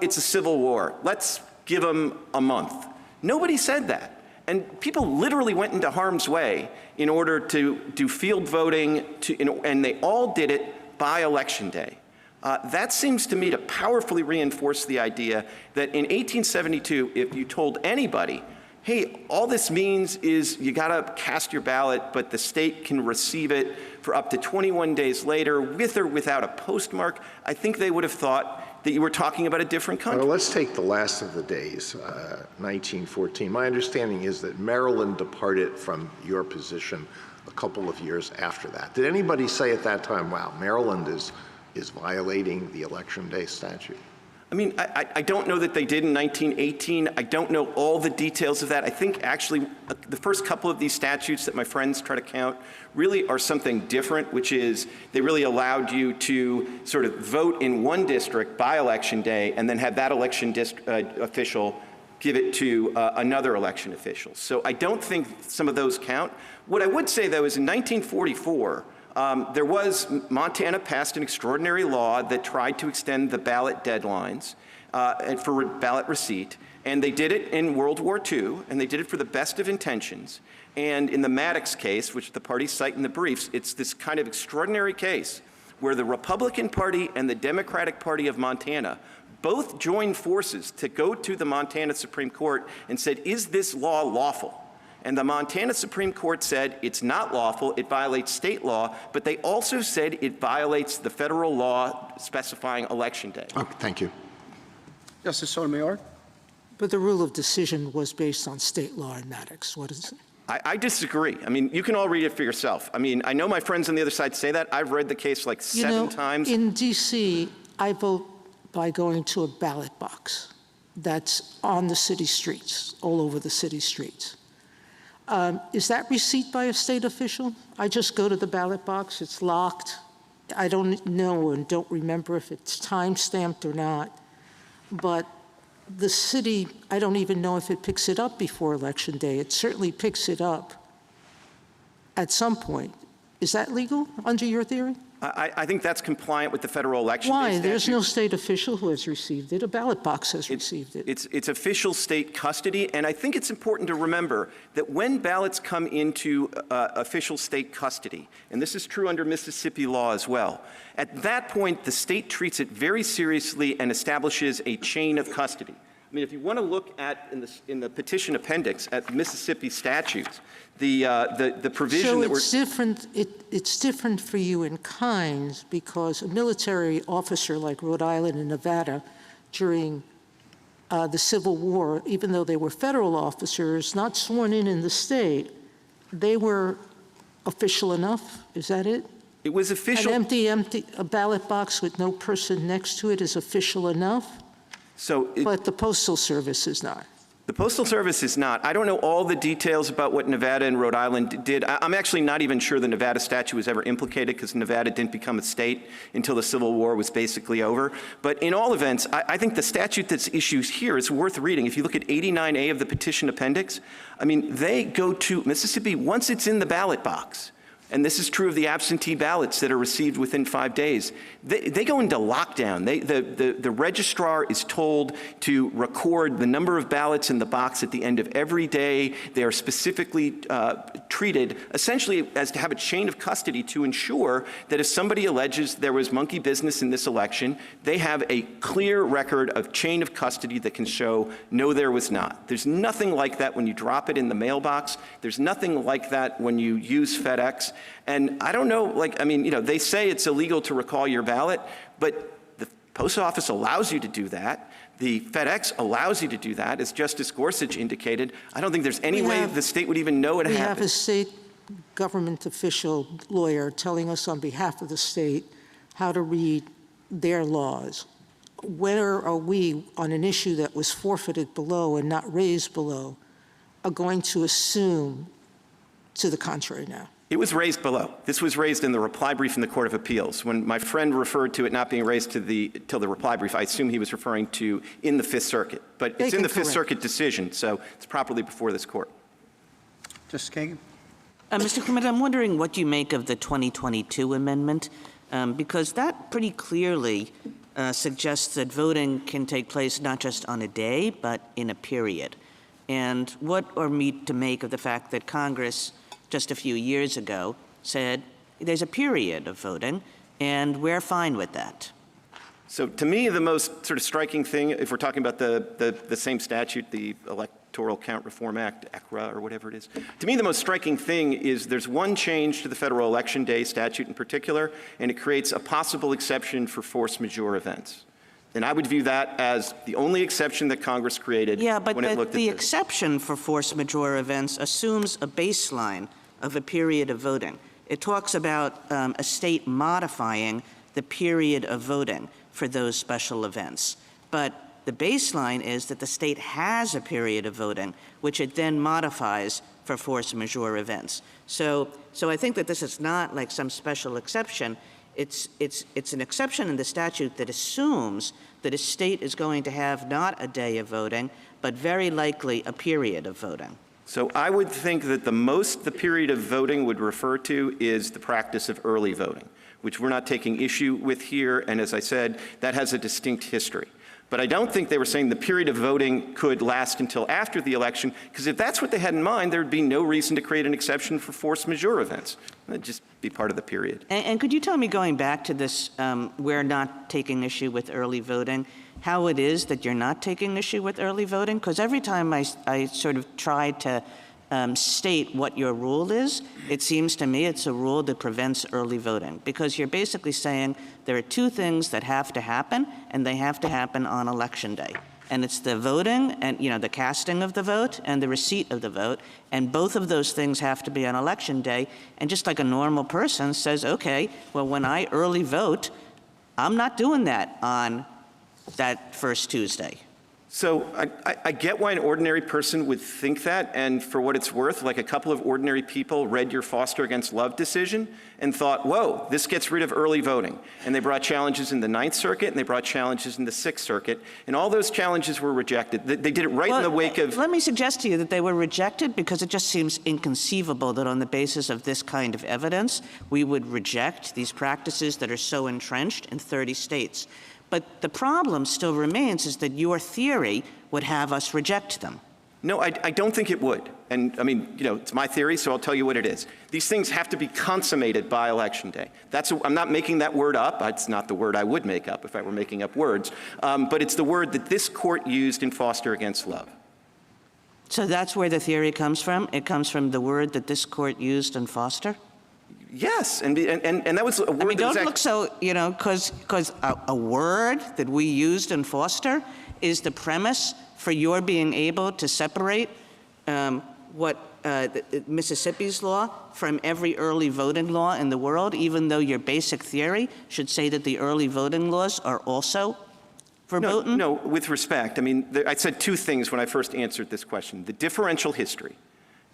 it's a civil war. Let's give them a month. Nobody said that. And people literally went into harm's way in order to do field voting, and they all did it by Election Day. That seems to me to powerfully reinforce the idea that in 1872, if you told anybody, hey, all this means is you got to cast your ballot, but the state can receive it for up to 21 days later with or without a postmark, I think they would have thought that you were talking about a different country. Well, let's take the last of the days, 1914. My understanding is that Maryland departed from your position a couple of years after that. Did anybody say at that time, wow, Maryland is violating the Election Day statute? I mean, I don't know that they did in 1918. I don't know all the details of that. I think actually the first couple of these statutes that my friends try to count really are something different, which is they really allowed you to sort of vote in one district by Election Day and then have that election official give it to another election official. So I don't think some of those count. What I would say, though, is in 1944, Montana passed an extraordinary law that tried to extend the ballot deadlines for ballot receipt, and they did it in World War II, and they did it for the best of intentions. And in the Maddox case, which the parties cite in the briefs, it's this kind of extraordinary case where the Republican Party and the Democratic Party of Montana both joined forces to go to the Montana Supreme Court and said, is this law lawful? And the Montana Supreme Court said it's not lawful, it violates state law, but they also said it violates the federal law specifying Election Day. Okay, thank you. Justice Sotomayor? But the rule of decision was based on state law in Maddox. What is it? I disagree. I mean, you can all read it for yourself. I mean, I know my friends on the other side say that. I've read the case like seven times. In D.C., I vote by going to a ballot box that's on the city streets, all over the city streets. Is that receipt by a state official? I just go to the ballot box, it's locked. I don't know and don't remember if it's time-stamped or not. But the city, I don't even know if it picks it up before Election Day. It certainly picks it up at some point. Is that legal under your theory? I think that's compliant with the federal election. Why? There's no state official who has received it. A ballot box has received it. It's official state custody, and I think it's important to remember that when ballots come into official state custody, and this is true under Mississippi law as well, at that point the state treats it very seriously and establishes a chain of custody. I mean, if you want to look at in the petition appendix at Mississippi statutes, the provision so that we're different. It's different for you in kinds because a military officer like Rhode Island and Nevada during the Civil War, even though they were federal officers, not sworn in the state, they were official enough. Is that it? It was official. An empty a ballot box with no person next to it is official enough. But the Postal Service is not. The Postal Service is not. I don't know all the details about what Nevada and Rhode Island did. I'm actually not even sure the Nevada statute was ever implicated because Nevada didn't become a state until the Civil War was basically over. But in all events, I think the statute that's issued here is worth reading. If you look at 89A of the petition appendix, I mean, they go to Mississippi once it's in the ballot box. And this is true of the absentee ballots that are received within 5 days. They go into lockdown. The registrar is told to record the number of ballots in the box at the end of every day. They are specifically treated essentially as to have a chain of custody to ensure that if somebody alleges there was monkey business in this election, they have a clear record of chain of custody that can show, no, there was not. There's nothing like that when you drop it in the mailbox. There's nothing like that when you use FedEx. And I don't know, they say it's illegal to recall your ballot, but the post office allows you to do that. The FedEx allows you to do that, as Justice Gorsuch indicated. I don't think there's any way the state would even know it happened. We have a state government official lawyer telling us on behalf of the state how to read their laws. Where are we on an issue that was forfeited below and not raised below are going to assume to the contrary now? It was raised below. This was raised in the reply brief in the Court of Appeals. When my friend referred to it not being raised till the reply brief, I assume he was referring to in the Fifth Circuit. But it's in the Fifth Circuit decision, so it's properly before this court. Justice Kagan? Mr. Clement, I'm wondering what you make of the 2022 amendment, because that pretty clearly suggests that voting can take place not just on a day, but in a period. And what are we to make of the fact that Congress just a few years ago said there's a period of voting, and we're fine with that? So to me, the most sort of striking thing, if we're talking about the same statute, the Electoral Count Reform Act, ECRA, or whatever it is. To me, the most striking thing is there's one change to the federal election day statute in particular, and it creates a possible exception for force majeure events. And I would view that as the only exception that Congress created Yeah, but when it looked at the this. exception for force majeure events assumes a baseline of a period of voting. It talks about a state modifying the period of voting for those special events. But the baseline is that the state has a period of voting, which it then modifies for force majeure events. So I think that this is not like some special exception. It's an exception in the statute that assumes that a state is going to have not a day of voting, but very likely a period of voting. So I would think that the period of voting would refer to is the practice of early voting, which we're not taking issue with here. And as I said, that has a distinct history. But I don't think they were saying the period of voting could last until after the election, because if that's what they had in mind, there would be no reason to create an exception for force majeure events. That'd just be part of the period. And could you tell me, going back to this, we're not taking issue with early voting, how it is that you're not taking issue with early voting? Because every time I sort of try to state what your rule is, it seems to me it's a rule that prevents early voting, because you're basically saying there are two things that have to happen, and they have to happen on Election Day. And it's the voting and, the casting of the vote and the receipt of the vote, and both of those things have to be on Election Day. And just like a normal person says, okay, well, when I early vote, I'm not doing that on that first Tuesday. So I get why an ordinary person would think that, and for what it's worth, like a couple of ordinary people read your Foster against Love decision and thought, whoa, this gets rid of early voting. And they brought challenges in the Ninth Circuit, and they brought challenges in the Sixth Circuit, and all those challenges were rejected. They did it right in the wake of... Let me suggest to you that they were rejected because it just seems inconceivable that on the basis of this kind of evidence, we would reject these practices that are so entrenched in 30 states. But the problem still remains is that your theory would have us reject them. No, I don't think it would. And I mean, it's my theory, so I'll tell you what it is. These things have to be consummated by Election Day. I'm not making that word up. It's not the word I would make up if I were making up words. But it's the word that this court used in Foster against Love. So that's where the theory comes from? It comes from the word that this court used in Foster? Yes, and that was a word. I mean, don't look so, because a word that we used in Foster is the premise for your being able to separate Mississippi's law from every early voting law in the world, even though your basic theory should say that the early voting laws are also verboten? No, with respect. I mean, I said two things when I first answered this question. The differential history.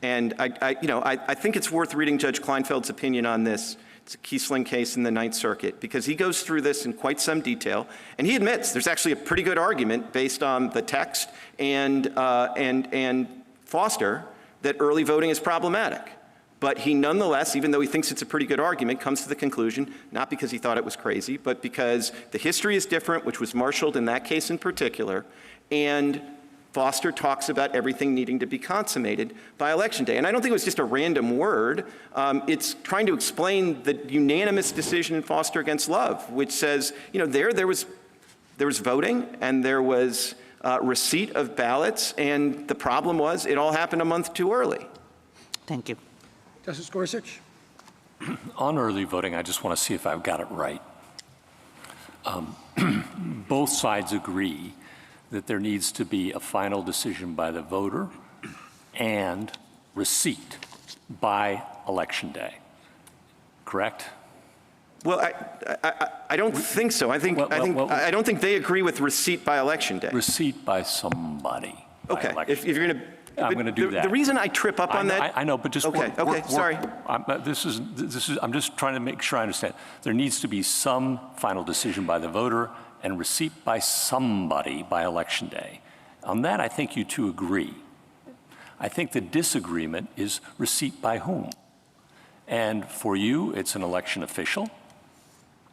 And I think it's worth reading Judge Kleinfeld's opinion on this. It's a Kiesling case in the Ninth Circuit, because he goes through this in quite some detail, and he admits there's actually a pretty good argument based on the text and Foster that early voting is problematic. But he nonetheless, even though he thinks it's a pretty good argument, comes to the conclusion, not because he thought it was crazy, but because the history is different, which was marshaled in that case in particular, and Foster talks about everything needing to be consummated by Election Day. And I don't think it was just a random word. It's trying to explain the unanimous decision in Foster against Love, which says, there was voting and there was receipt of ballots, and the problem was it all happened a month too early. Thank you. Justice Gorsuch? On early voting, I just want to see if I've got it right. Both sides agree that there needs to be a final decision by the voter and receipt by Election Day, correct? Well, I don't think so. I don't think they agree with receipt by Election Day. Receipt by somebody. Okay, if you're going to. I'm going to do that. The reason I trip up on that. I know, but just okay. Sorry. This is. I'm just trying to make sure I understand. There needs to be some final decision by the voter and receipt by somebody by Election Day. On that, I think you two agree. I think the disagreement is receipt by whom. And for you, it's an election official.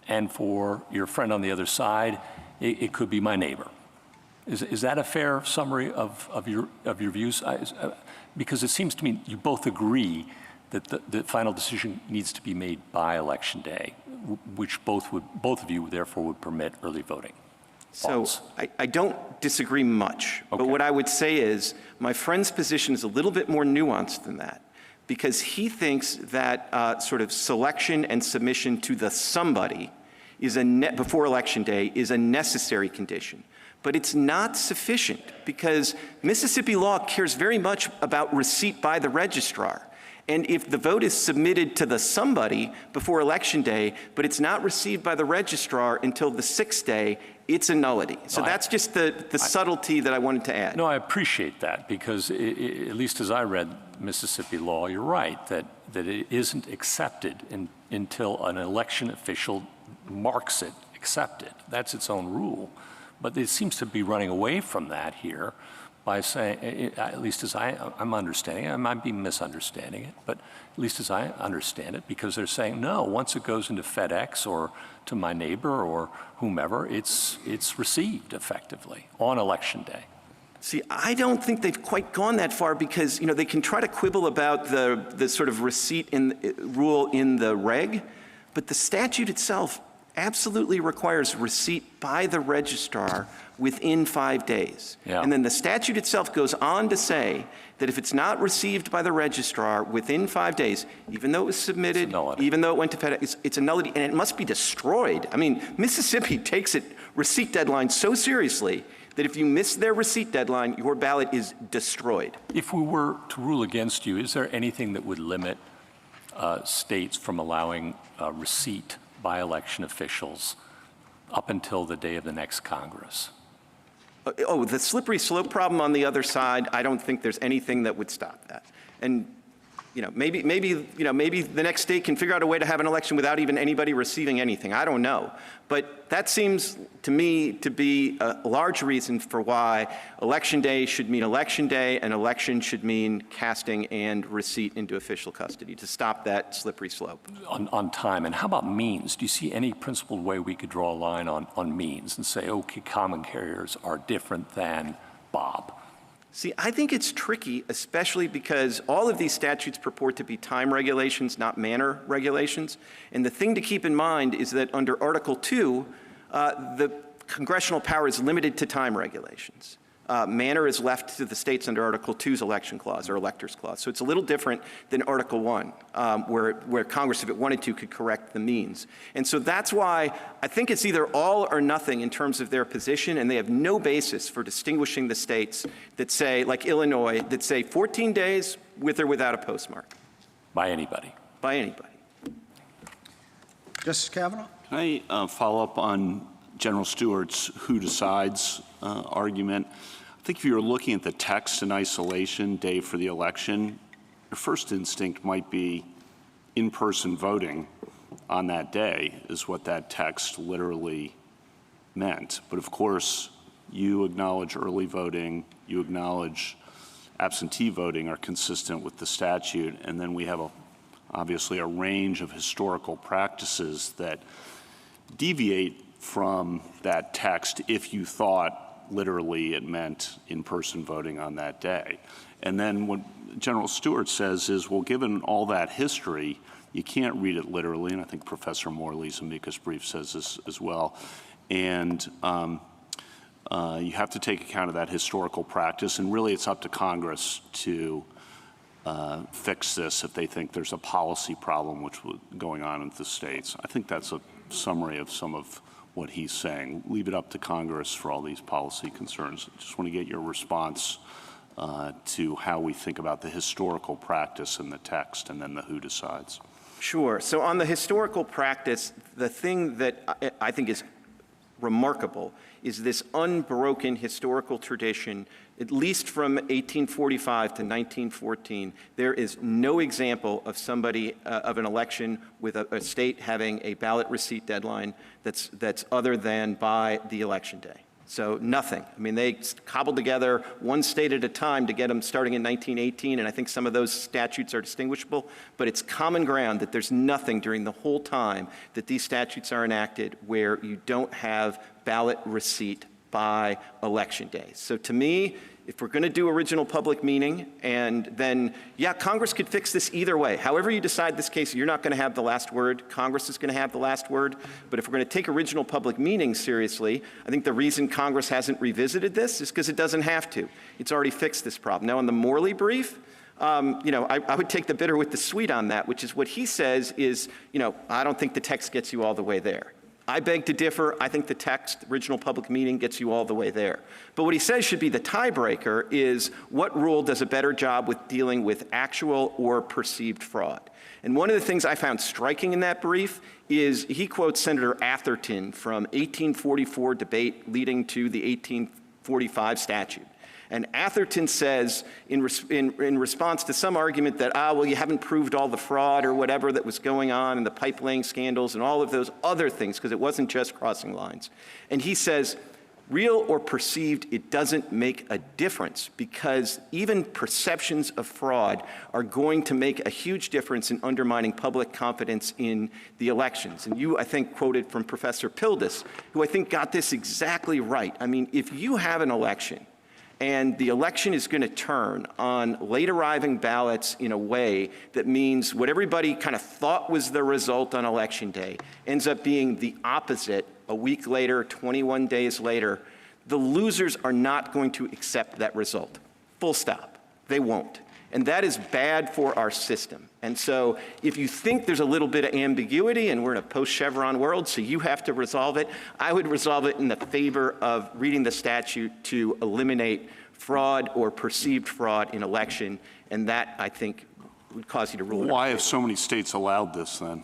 And for your friend on the other side, it could be my neighbor. Is that a fair summary of your views? Because it seems to me you both agree that the final decision needs to be made by Election Day, which both of you therefore would permit early voting. thoughts? So I don't disagree much, Okay. but what I would say is my friend's position is a little bit more nuanced than that, because he thinks that sort of selection and submission to the somebody is before Election Day is a necessary condition. But it's not sufficient, because Mississippi law cares very much about receipt by the registrar. And if the vote is submitted to the somebody before Election Day, but it's not received by the registrar until the 6th day, it's a nullity. So that's just the subtlety that I wanted to add. No, I appreciate that, because at least as I read Mississippi law, you're right, that it isn't accepted until an election official marks it accepted. That's its own rule. But it seems to be running away from that here by saying, at least as I'm understanding it, I might be misunderstanding it, but at least as I understand it, because they're saying, no, once it goes into FedEx or to my neighbor or whomever, it's received effectively on Election Day. See, I don't think they've quite gone that far, because, they can try to quibble about the sort of receipt rule in the reg, but the statute itself absolutely requires receipt by the registrar within 5 days. Yeah. And then the statute itself goes on to say that if it's not received by the registrar within 5 days, even though it was submitted, even though it went to FedEx, it's a nullity, and it must be destroyed. I mean, Mississippi takes receipt deadline so seriously that if you miss their receipt deadline, your ballot is destroyed. If we were to rule against you, is there anything that would limit states from allowing receipt by election officials up until the day of the next Congress? The slippery slope problem on the other side, I don't think there's anything that would stop that. And maybe the next state can figure out a way to have an election without even anybody receiving anything. I don't know. But that seems to me to be a large reason for why Election Day should mean Election Day, and election should mean casting and receipt into official custody, to stop that slippery slope. On time. And how about means? Do you see any principled way we could draw a line on means and say, okay, common carriers are different than Bob? See, I think it's tricky, especially because all of these statutes purport to be time regulations, not manner regulations. And the thing to keep in mind is that under Article 2, the congressional power is limited to time regulations. Manner is left to the states under Article 2's election clause or electors clause. So it's a little different than Article 1, where Congress, if it wanted to, could correct the means. And so that's why I think it's either all or nothing in terms of their position, and they have no basis for distinguishing the states that say, like Illinois, that say 14 days with or without a postmark. By anybody. By anybody. Justice Kavanaugh? Can I follow up on General Stewart's who decides argument? I think if you're looking at the text in isolation, day for the election, your first instinct might be in-person voting on that day is what that text literally meant. But of course, you acknowledge early voting, you acknowledge absentee voting are consistent with the statute, and then we have obviously a range of historical practices that deviate from that text if you thought literally it meant in-person voting on that day. And then what General Stewart says is, well, given all that history, you can't read it literally, and I think Professor Morley's amicus brief says this as well, and you have to take account of that historical practice, and really it's up to Congress to fix this if they think there's a policy problem which was going on in the states. I think that's a summary of some of what he's saying. Leave it up to Congress for all these policy concerns. I just want to get your response to how we think about the historical practice in the text and then the who decides. Sure. So on the historical practice, the thing that I think is remarkable is this unbroken historical tradition, at least from 1845 to 1914. There is no example of somebody, of an election with a state having a ballot receipt deadline that's other than by the election day. So nothing. I mean, they cobbled together one state at a time to get them starting in 1918, and I think some of those statutes are distinguishable, but it's common ground that there's nothing during the whole time that these statutes are enacted where you don't have ballot receipt by election day. So to me, If we're going to do original public meaning, and then, yeah, Congress could fix this either way. However you decide this case, you're not going to have the last word. Congress is going to have the last word. But if we're going to take original public meaning seriously, I think the reason Congress hasn't revisited this is because it doesn't have to. It's already fixed this problem. Now, on the Morley brief, I would take the bitter with the sweet on that, which is what he says is, I don't think the text gets you all the way there. I beg to differ. I think the text, original public meaning, gets you all the way there. But what he says should be the tiebreaker is what rule does a better job with dealing with actual or perceived fraud? And one of the things I found striking in that brief is he quotes Senator Atherton from 1844 debate leading to the 1845 statute. And Atherton says, in response to some argument that, well, you haven't proved all the fraud or whatever that was going on and the pipe laying scandals and all of those other things, because it wasn't just crossing lines. And he says, real or perceived, it doesn't make a difference, because even perceptions of fraud are going to make a huge difference in undermining public confidence in the elections. And you, I think, quoted from Professor Pildes, who I think got this exactly right. I mean, if you have an election and the election is going to turn on late arriving ballots in a way that means what everybody kind of thought was the result on election day ends up being the opposite a week later, 21 days later, the losers are not going to accept that result. Full stop. They won't. And that is bad for our system. And so if you think there's a little bit of ambiguity, and we're in a post-Chevron world, so you have to resolve it, I would resolve it in the favor of reading the statute to eliminate fraud or perceived fraud in election, and that, I think, would cause you to rule it out. Why have so many states allowed this, then?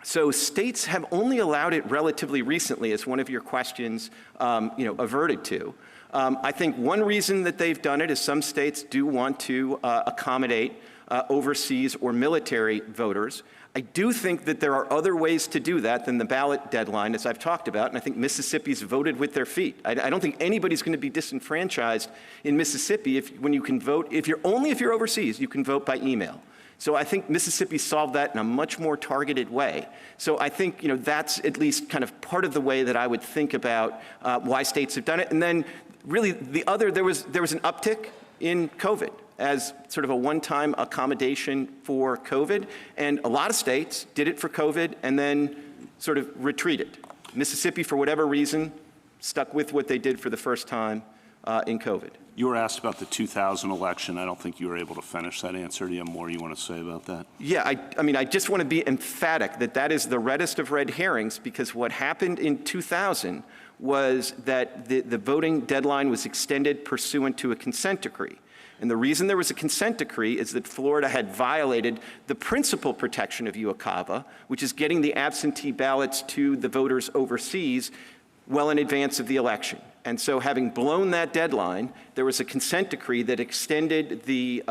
So states have only allowed it relatively recently, as one of your questions averted to. I think one reason that they've done it is some states do want to accommodate overseas or military voters. I do think that there are other ways to do that than the ballot deadline, as I've talked about, and I think Mississippi's voted with their feet. I don't think anybody's going to be disenfranchised in Mississippi when you can vote. If you're overseas, you can vote by email. So I think Mississippi solved that in a much more targeted way. So I think that's at least kind of part of the way that I would think about why states have done it. And then really there was an uptick in COVID as sort of a one-time accommodation for COVID. And a lot of states did it for COVID and then sort of retreated. Mississippi, for whatever reason, stuck with what they did for the first time in COVID. You were asked about the 2000 election. I don't think you were able to finish that answer. Do you have more you want to say about that? Yeah, I just want to be emphatic that that is the reddest of red herrings, because what happened in 2000 was that the voting deadline was extended pursuant to a consent decree. And the reason there was a consent decree is that Florida had violated the principal protection of UOCAVA, which is getting the absentee ballots to the voters overseas well in advance of the election. And so having blown that deadline, there was a consent decree that extended the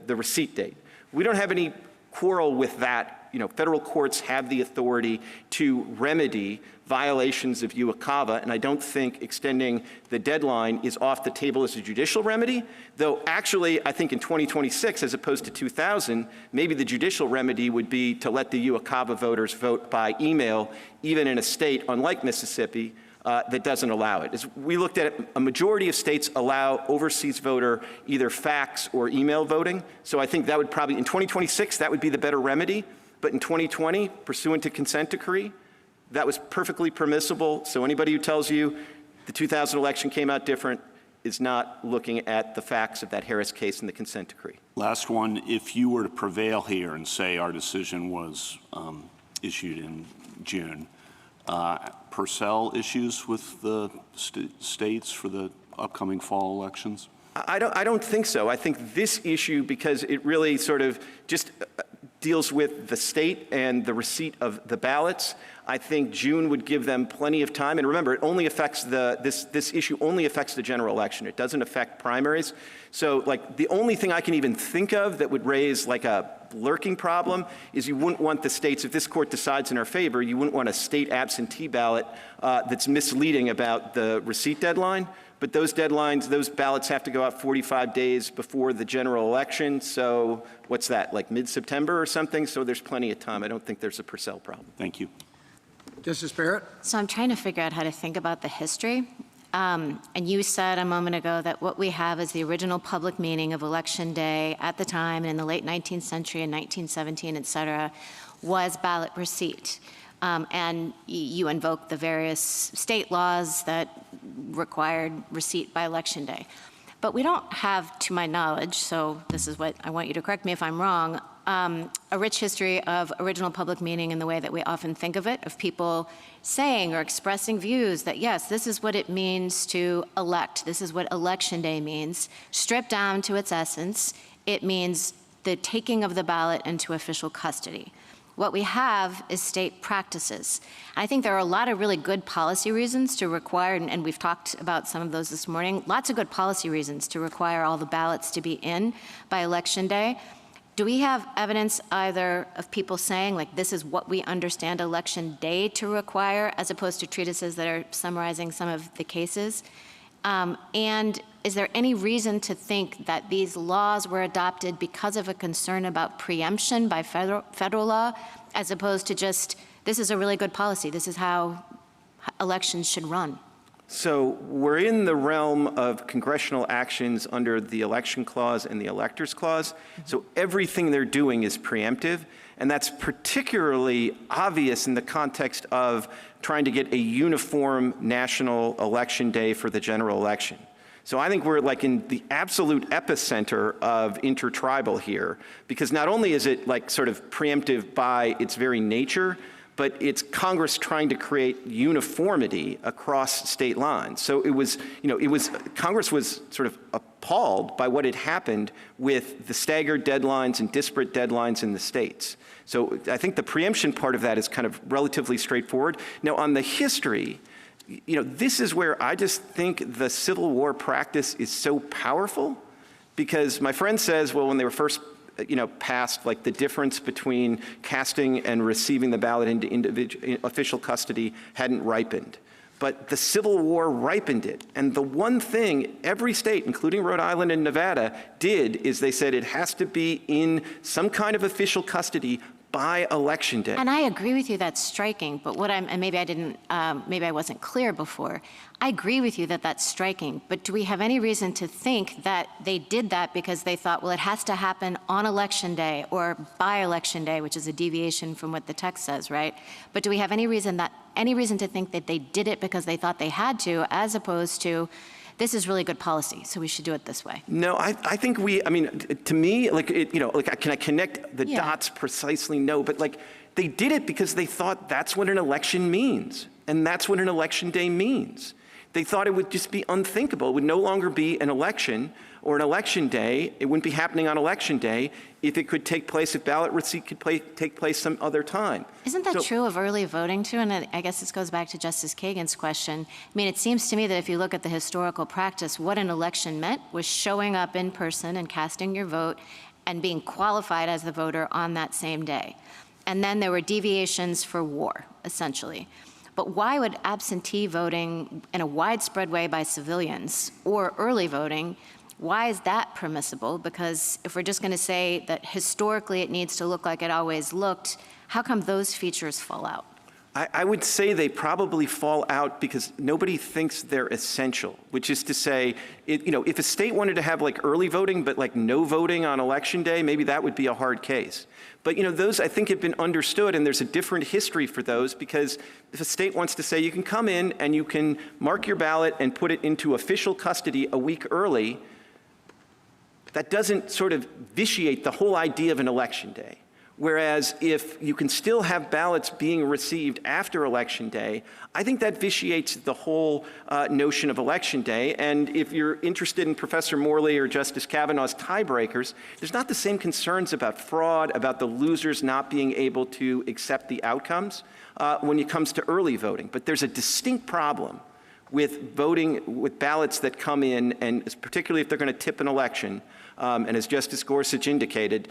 receipt date. We don't have any quarrel with that. Federal courts have the authority to remedy violations of UOCAVA, and I don't think extending the deadline is off the table as a judicial remedy, though actually I think in 2026, as opposed to 2000, maybe the judicial remedy would be to let the UOCAVA voters vote by email, even in a state, unlike Mississippi, that doesn't allow it. As we looked at it, a majority of states allow overseas voter either fax or email voting. So I think that would probably, in 2026, that would be the better remedy. But in 2020, pursuant to consent decree, that was perfectly permissible. So anybody who tells you the 2000 election came out different is not looking at the facts of that Harris case and the consent decree. Last one, if you were to prevail here and say our decision was issued in June, Purcell issues with the states for the upcoming fall elections? I don't think so. I think this issue, because it really sort of just deals with the state and the receipt of the ballots, I think June would give them plenty of time. And remember, it only affects this issue only affects the general election. It doesn't affect primaries. So like the only thing I can even think of that would raise like a lurking problem is you wouldn't want the states, if this court decides in our favor, you wouldn't want a state absentee ballot that's misleading about the receipt deadline. But those deadlines, those ballots have to go out 45 days before the general election. So what's that, like mid-September or something? So there's plenty of time. I don't think there's a Purcell problem. Thank you. Justice Barrett? So I'm trying to figure out how to think about the history. And you said a moment ago that what we have is the original public meaning of Election Day at the time in the late 19th century in 1917, et cetera, was ballot receipt. And you invoked the various state laws that required receipt by Election Day. But we don't have, to my knowledge, so this is what I want you to correct me if I'm wrong, a rich history of original public meaning in the way that we often think of it, of people saying or expressing views that, yes, this is what it means to elect. This is what Election Day means. Stripped down to its essence, it means the taking of the ballot into official custody. What we have is state practices. I think there are a lot of really good policy reasons to require, and we've talked about some of those this morning, lots of good policy reasons to require all the ballots to be in by Election Day. Do we have evidence either of people saying, like, this is what we understand Election Day to require, as opposed to treatises that are summarizing some of the cases? And is there any reason to think that these laws were adopted because of a concern about preemption by federal law, as opposed to just, this is a really good policy, this is how elections should run? So we're in the realm of congressional actions under the Election Clause and the Electors Clause. So everything they're doing is preemptive. And that's particularly obvious in the context of trying to get a uniform national election day for the general election. So I think we're like in the absolute epicenter of intertribal here, because not only is it like sort of preemptive by its very nature, but it's Congress trying to create uniformity across state lines. So it was, Congress was sort of appalled by what had happened with the staggered deadlines and disparate deadlines in the states. So I think the preemption part of that is kind of relatively straightforward. Now on the history, this is where I just think the Civil War practice is so powerful, because my friend says, well, when they were first passed, like the difference between casting and receiving the ballot into official custody hadn't ripened. But the Civil War ripened it. And the one thing every state, including Rhode Island and Nevada, did is they said it has to be in some kind of official custody by Election Day. And I agree with you, that's striking, but and maybe I wasn't clear before. I agree with you that that's striking, but do we have any reason to think that they did that because they thought, well, it has to happen on Election Day or by Election Day, which is a deviation from what the text says, right? But do we have any reason to think that they did it because they thought they had to, as opposed to, this is really good policy, so we should do it this way? No, I think to me, can I connect the dots precisely? No, but they did it because they thought that's what an election means, and that's what an Election Day means. They thought it would just be unthinkable. It would no longer be an election or an Election Day. It wouldn't be happening on Election Day if it could take place, if ballot receipt could take place some other time. Isn't that true of early voting too? And I guess this goes back to Justice Kagan's question. I mean, it seems to me that if you look at the historical practice, what an election meant was showing up in person and casting your vote and being qualified as the voter on that same day. And then there were deviations for war, essentially. But why would absentee voting in a widespread way by civilians or early voting, why is that permissible? Because if we're just going to say that historically it needs to look like it always looked, how come those features fall out? I would say they probably fall out because nobody thinks they're essential, which is to say, if a state wanted to have early voting but no voting on Election Day, maybe that would be a hard case. But those I think have been understood, and there's a different history for those, because if a state wants to say you can come in and you can mark your ballot and put it into official custody a week early, that doesn't sort of vitiate the whole idea of an Election Day. Whereas if you can still have ballots being received after Election Day, I think that vitiates the whole notion of Election Day. And if you're interested in Professor Morley or Justice Kavanaugh's tiebreakers, there's not the same concerns about fraud, about the losers not being able to accept the outcomes when it comes to early voting. But there's a distinct problem with voting with ballots that come in, and particularly if they're going to tip an election. And as Justice Gorsuch indicated,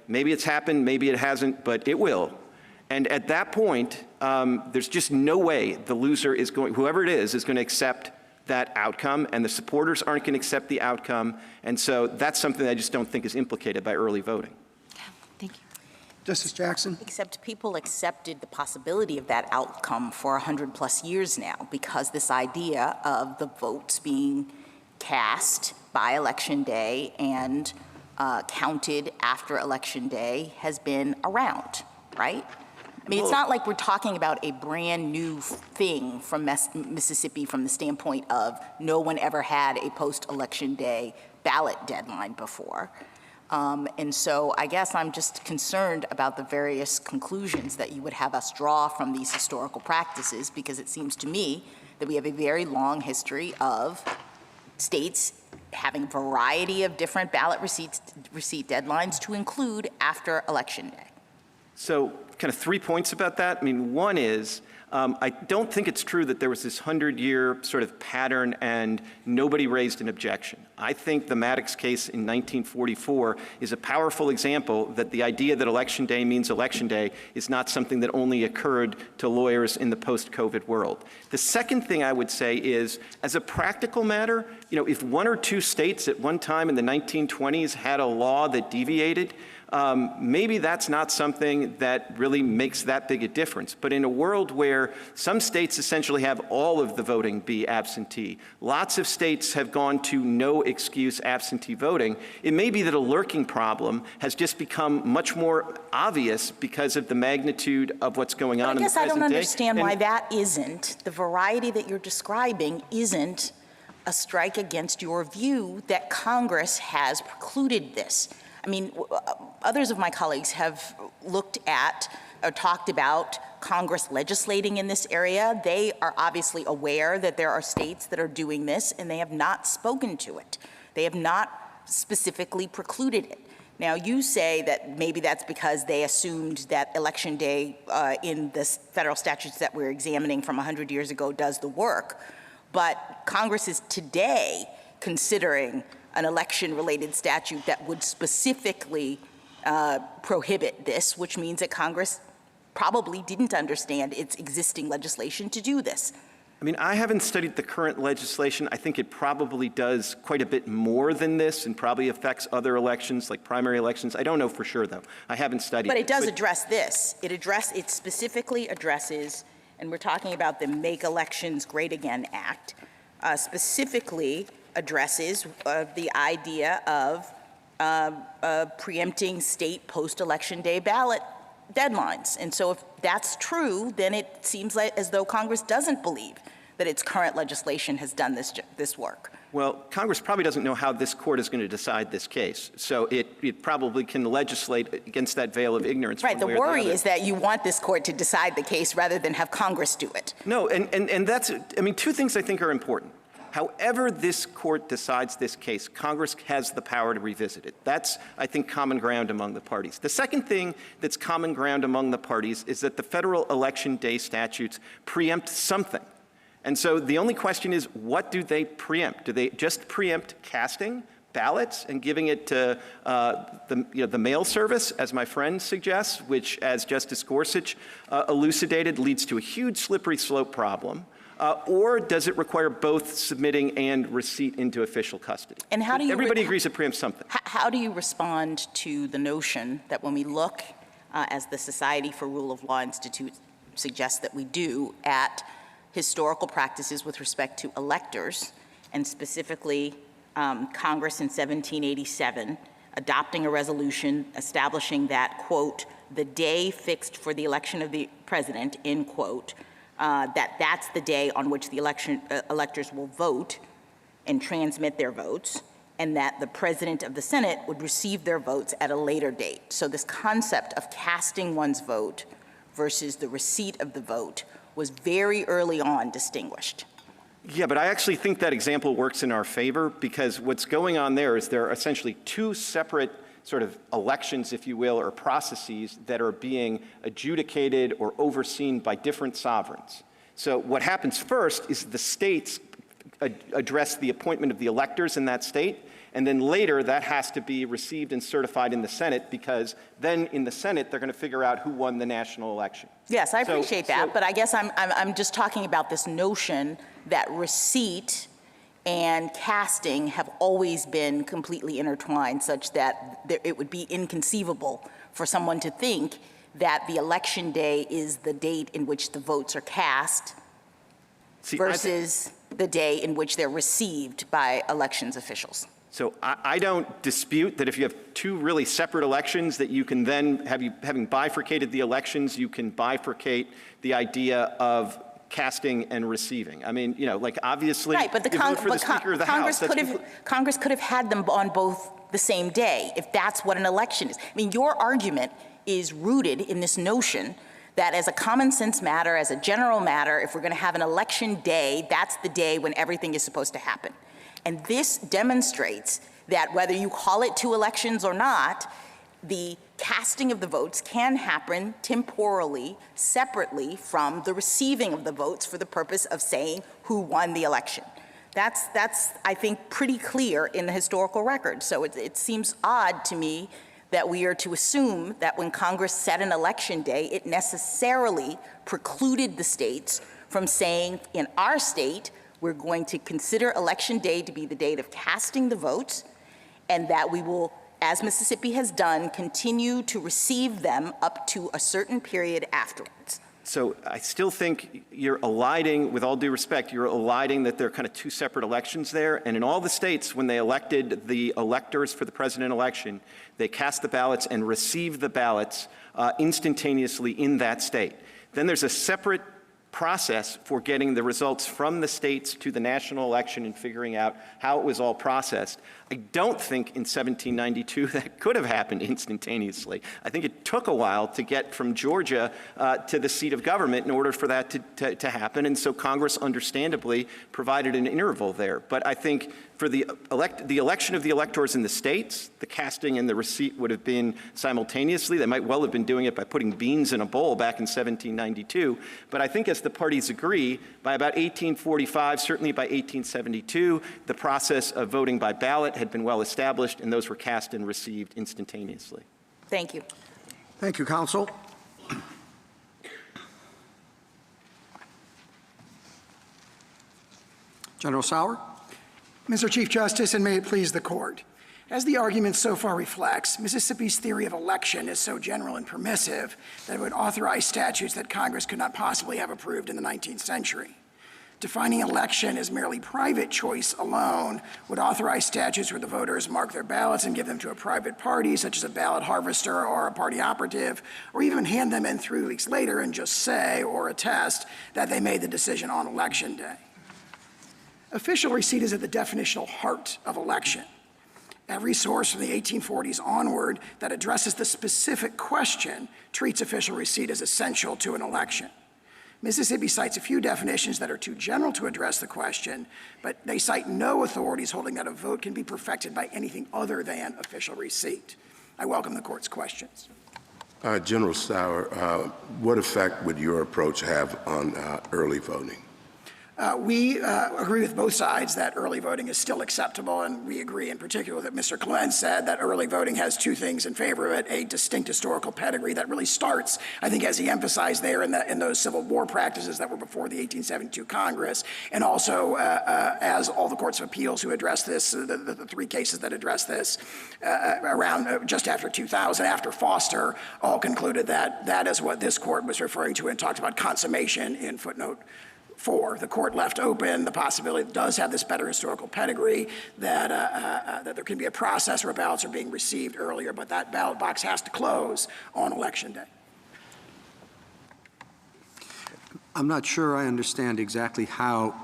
maybe it's happened, maybe it hasn't, but it will. And at that point, there's just no way the loser is whoever it is going to accept that outcome, and the supporters aren't going to accept the outcome. And so that's something that I just don't think is implicated by early voting. Thank you. Justice Jackson? Except people accepted the possibility of that outcome for 100+ years now, because this idea of the votes being cast by Election Day and counted after Election Day has been around, right? I mean, it's not like we're talking about a brand new thing from Mississippi from the standpoint of no one ever had a post-Election Day ballot deadline before. And so I guess I'm just concerned about the various conclusions that you would have us draw from these historical practices, because it seems to me that we have a very long history of states having a variety of different ballot receipt deadlines to include after Election Day. So kind of 3 points about that. I mean, one is, I don't think it's true that there was this 100-year sort of pattern and nobody raised an objection. I think the Maddox case in 1944 is a powerful example that the idea that Election Day means Election Day is not something that only occurred to lawyers in the post-COVID world. The second thing I would say is, as a practical matter, you know, if one or two states at one time in the 1920s had a law that deviated, maybe that's not something that really makes that big a difference. But in a world where some states essentially have all of the voting be absentee, lots of states have gone to no excuse absentee voting, it may be that a lurking problem has just become much more obvious because of the magnitude of what's going on in the present day. I guess I don't understand why that isn't, the variety that you're describing isn't a strike against your view that Congress has precluded this. I mean, others of my colleagues have looked at or talked about Congress legislating in this area. They are obviously aware that there are states that are doing this, and they have not spoken to it. They have not specifically precluded it. Now, you say that maybe that's because they assumed that Election Day in the federal statutes that we're examining from 100 years ago does the work, but Congress is today considering an election-related statute that would specifically prohibit this, which means that Congress probably didn't understand its existing legislation to do this. I mean, I haven't studied the current legislation. I think it probably does quite a bit more than this and probably affects other elections, like primary elections. I don't know for sure, though. I haven't studied it. But it does address this. It specifically addresses, and we're talking about the Make Elections Great Again Act, specifically addresses the idea of preempting state post-election day ballot deadlines. And so if that's true, then it seems like as though Congress doesn't believe that its current legislation has done this work. Well, Congress probably doesn't know how this court is going to decide this case. So it probably can legislate against that veil of ignorance. Right, the worry is that you want this court to decide the case rather than have Congress do it. No, and that's, I mean, two things I think are important. However this court decides this case, Congress has the power to revisit it. That's, I think, common ground among the parties. The second thing that's common ground among the parties is that the federal election day statutes preempt something. And so the only question is, what do they preempt? Do they just preempt casting ballots and giving it to the mail service, as my friend suggests, which, as Justice Gorsuch elucidated, leads to a huge slippery slope problem? Or does it require both submitting and receipt into official custody? And how do you Everybody agrees it preempts something. How do you respond to the notion that when we look, as the Society for Rule of Law Institute suggests that we do, at historical practices with respect to electors, and specifically Congress in 1787 adopting a resolution establishing that, quote, the day fixed for the election of the president, end quote, that's the day on which the electors will vote and transmit their votes, and that the president of the Senate would receive their votes at a later date. So this concept of casting one's vote versus the receipt of the vote was very early on distinguished. Yeah, but I actually think that example works in our favor, because what's going on there is there are essentially two separate sort of elections, if you will, or processes that are being adjudicated or overseen by different sovereigns. So what happens first is the states address the appointment of the electors in that state, and then later that has to be received and certified in the Senate, because then in the Senate they're going to figure out who won the national election. Yes, I appreciate that, but I guess I'm just talking about this notion that receipt and casting have always been completely intertwined, such that it would be inconceivable for someone to think that the election day is the date in which the votes are cast versus the day in which they're received by elections officials. So I don't dispute that if you have two really separate elections, that you can then, having bifurcated the elections, you can bifurcate the idea of casting and receiving. I mean, like obviously, right, but the you vote for the Speaker of the House. Congress could have had them on both the same day, if that's what an election is. I mean, your argument is rooted in this notion that as a common sense matter, as a general matter, if we're going to have an election day, that's the day when everything is supposed to happen. And this demonstrates that whether you call it two elections or not, the casting of the votes can happen temporally, separately from the receiving of the votes for the purpose of saying who won the election. That's I think, pretty clear in the historical record. So it seems odd to me that we are to assume that when Congress set an election day, it necessarily precluded the states from saying, in our state, we're going to consider election day to be the date of casting the votes, and that we will, as Mississippi has done, continue to receive them up to a certain period afterwards. So I still think you're eliding, with all due respect, you're eliding that there are kind of two separate elections there. And in all the states, when they elected the electors for the president election, they cast the ballots and received the ballots instantaneously in that state. Then there's a separate process for getting the results from the states to the national election and figuring out how it was all processed. I don't think in 1792 that could have happened instantaneously. I think it took a while to get from Georgia to the seat of government in order for that to happen, and so Congress understandably provided an interval there. But I think for the election of the electors in the states, the casting and the receipt would have been simultaneously. They might well have been doing it by putting beans in a bowl back in 1792. But I think as the parties agree, by about 1845, certainly by 1872, the process of voting by ballot had been well established, and those were cast and received instantaneously. Thank you. Thank you, counsel. General Sauer? Mr. Chief Justice, and may it please the court. As the argument so far reflects, Mississippi's theory of election is so general and permissive that it would authorize statutes that Congress could not possibly have approved in the 19th century. Defining election as merely private choice alone would authorize statutes where the voters mark their ballots and give them to a private party, such as a ballot harvester or a party operative, or even hand them in 3 weeks later and just say or attest that they made the decision on election day. Official receipt is at the definitional heart of election. Every source from the 1840s onward that addresses the specific question treats official receipt as essential to an election. Mississippi cites a few definitions that are too general to address the question, but they cite no authorities holding that a vote can be perfected by anything other than official receipt. I welcome the court's questions. General Sauer, what effect would your approach have on early voting? We agree with both sides that early voting is still acceptable, and we agree in particular that Mr. Clemens said that early voting has two things in favor of it: a distinct historical pedigree that really starts, I think, as he emphasized there, in those Civil War practices that were before the 1872 Congress, and also as all the courts of appeals who addressed this, the three cases that addressed this around just after 2000, after Foster, all concluded that that is what this court was referring to and talked about consummation in footnote 4. The court left open the possibility that it does have this better historical pedigree, that that there can be a process where ballots are being received earlier, but that ballot box has to close on election day. I'm not sure I understand exactly how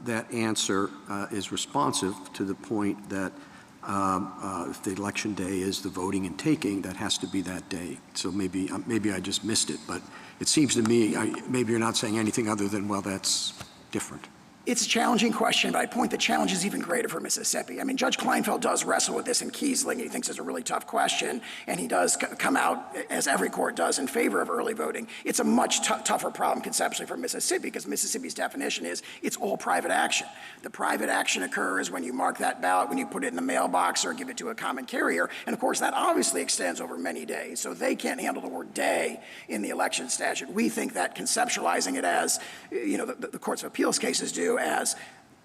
that answer is responsive to the point that if the election day is the voting and taking, that has to be that day. So maybe I just missed it, but it seems to me maybe you're not saying anything other than, well, that's different. It's a challenging question, but I point the challenge is even greater for Mississippi. I mean, Judge Kleinfeld does wrestle with this in Kiesling. He thinks it's a really tough question, and he does come out, as every court does, in favor of early voting. It's a much tougher problem conceptually for Mississippi, because Mississippi's definition is it's all private action. The private action occurs when you mark that ballot, when you put it in the mailbox or give it to a common carrier, and of course that obviously extends over many days, so they can't handle the word day in the election statute. We think that conceptualizing it as, the courts of appeals cases do, as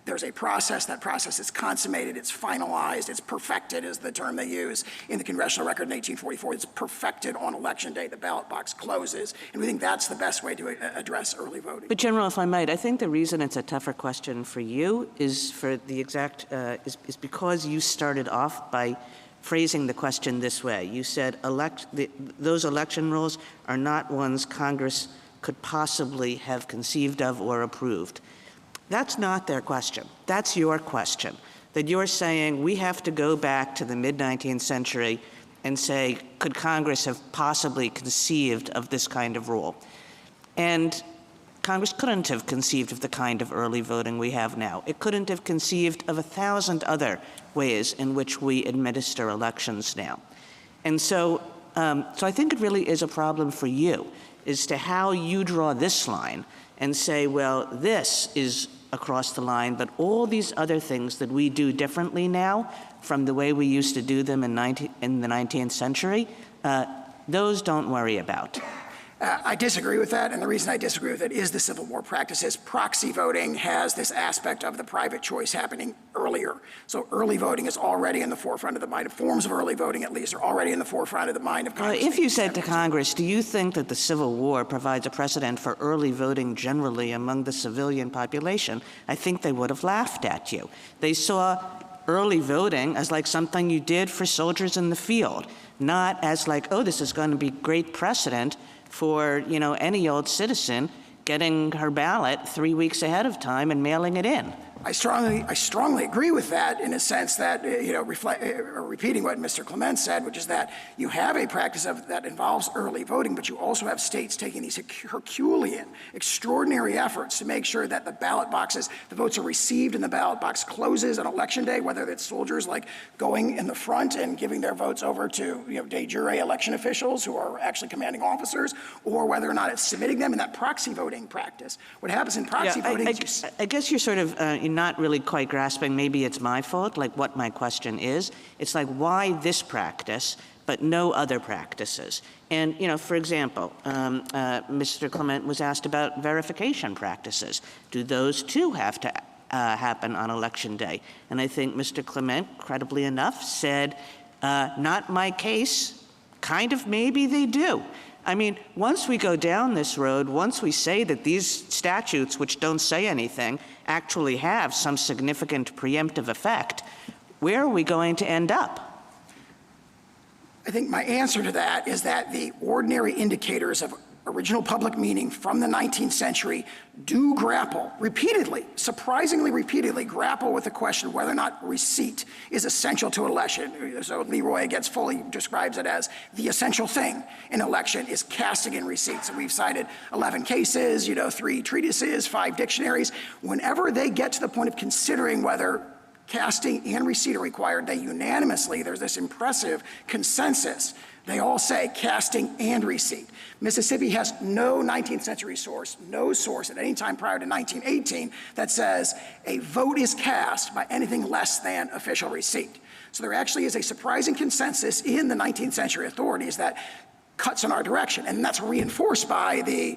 There's a process. That process is consummated. It's finalized. It's perfected is the term they use in the congressional record in 1844. It's perfected on election day. The ballot box closes. And we think that's the best way to address early voting. But General, if I might, I think the reason it's a tougher question for you is for the exact, is because you started off by phrasing the question this way. You said those election rules are not ones Congress could possibly have conceived of or approved. That's not their question. That's your question, that you're saying we have to go back to the mid-19th century and say, could Congress have possibly conceived of this kind of rule? And Congress couldn't have conceived of the kind of early voting we have now. It couldn't have conceived of 1,000 other ways in which we administer elections now. And so I think it really is a problem for you as to how you draw this line and say, well, this is across the line, but all these other things that we do differently now from the way we used to do them in the 19th century, those don't worry about. I disagree with that, and the reason I disagree with it is the Civil War practices. Proxy voting has this aspect of the private choice happening earlier. So early voting is already in the forefront of the mind. Forms of early voting, at least, are already in the forefront of the mind of Congress. If you said to Congress, do you think that the Civil War provides a precedent for early voting generally among the civilian population, I think they would have laughed at you. They saw early voting as like something you did for soldiers in the field, not as like, oh, this is going to be great precedent for, any old citizen getting her ballot 3 weeks ahead of time and mailing it in. I strongly agree with that in a sense that, repeating what Mr. Clement said, which is that you have a practice that involves early voting, but you also have states taking these Herculean, extraordinary efforts to make sure that the ballot boxes, the votes are received and the ballot box closes on election day, whether it's soldiers like going in the front and giving their votes over to, de jure election officials who are actually commanding officers, or whether or not it's submitting them in that proxy voting practice. What happens in proxy voting is I guess you're sort of not really quite grasping, maybe it's my fault, like what my question is. It's like, why this practice, but no other practices? And, for example, Mr. Clement was asked about verification practices. Do those too have to happen on election day? And I think Mr. Clement, credibly enough, said, not my case, kind of maybe they do. I mean, once we go down this road, once we say that these statutes, which don't say anything, actually have some significant preemptive effect, where are we going to end up? I think my answer to that is that the ordinary indicators of original public meaning from the 19th century do grapple repeatedly, surprisingly repeatedly grapple with the question of whether or not receipt is essential to election. So Leroy describes it as the essential thing in election is casting and receipt. So we've cited 11 cases, 3 treatises, 5 dictionaries. Whenever they get to the point of considering whether casting and receipt are required, there's this impressive consensus. They all say casting and receipt. Mississippi has no 19th century source, no source at any time prior to 1918 that says a vote is cast by anything less than official receipt. So there actually is a surprising consensus in the 19th century authorities that cuts in our direction, and that's reinforced by the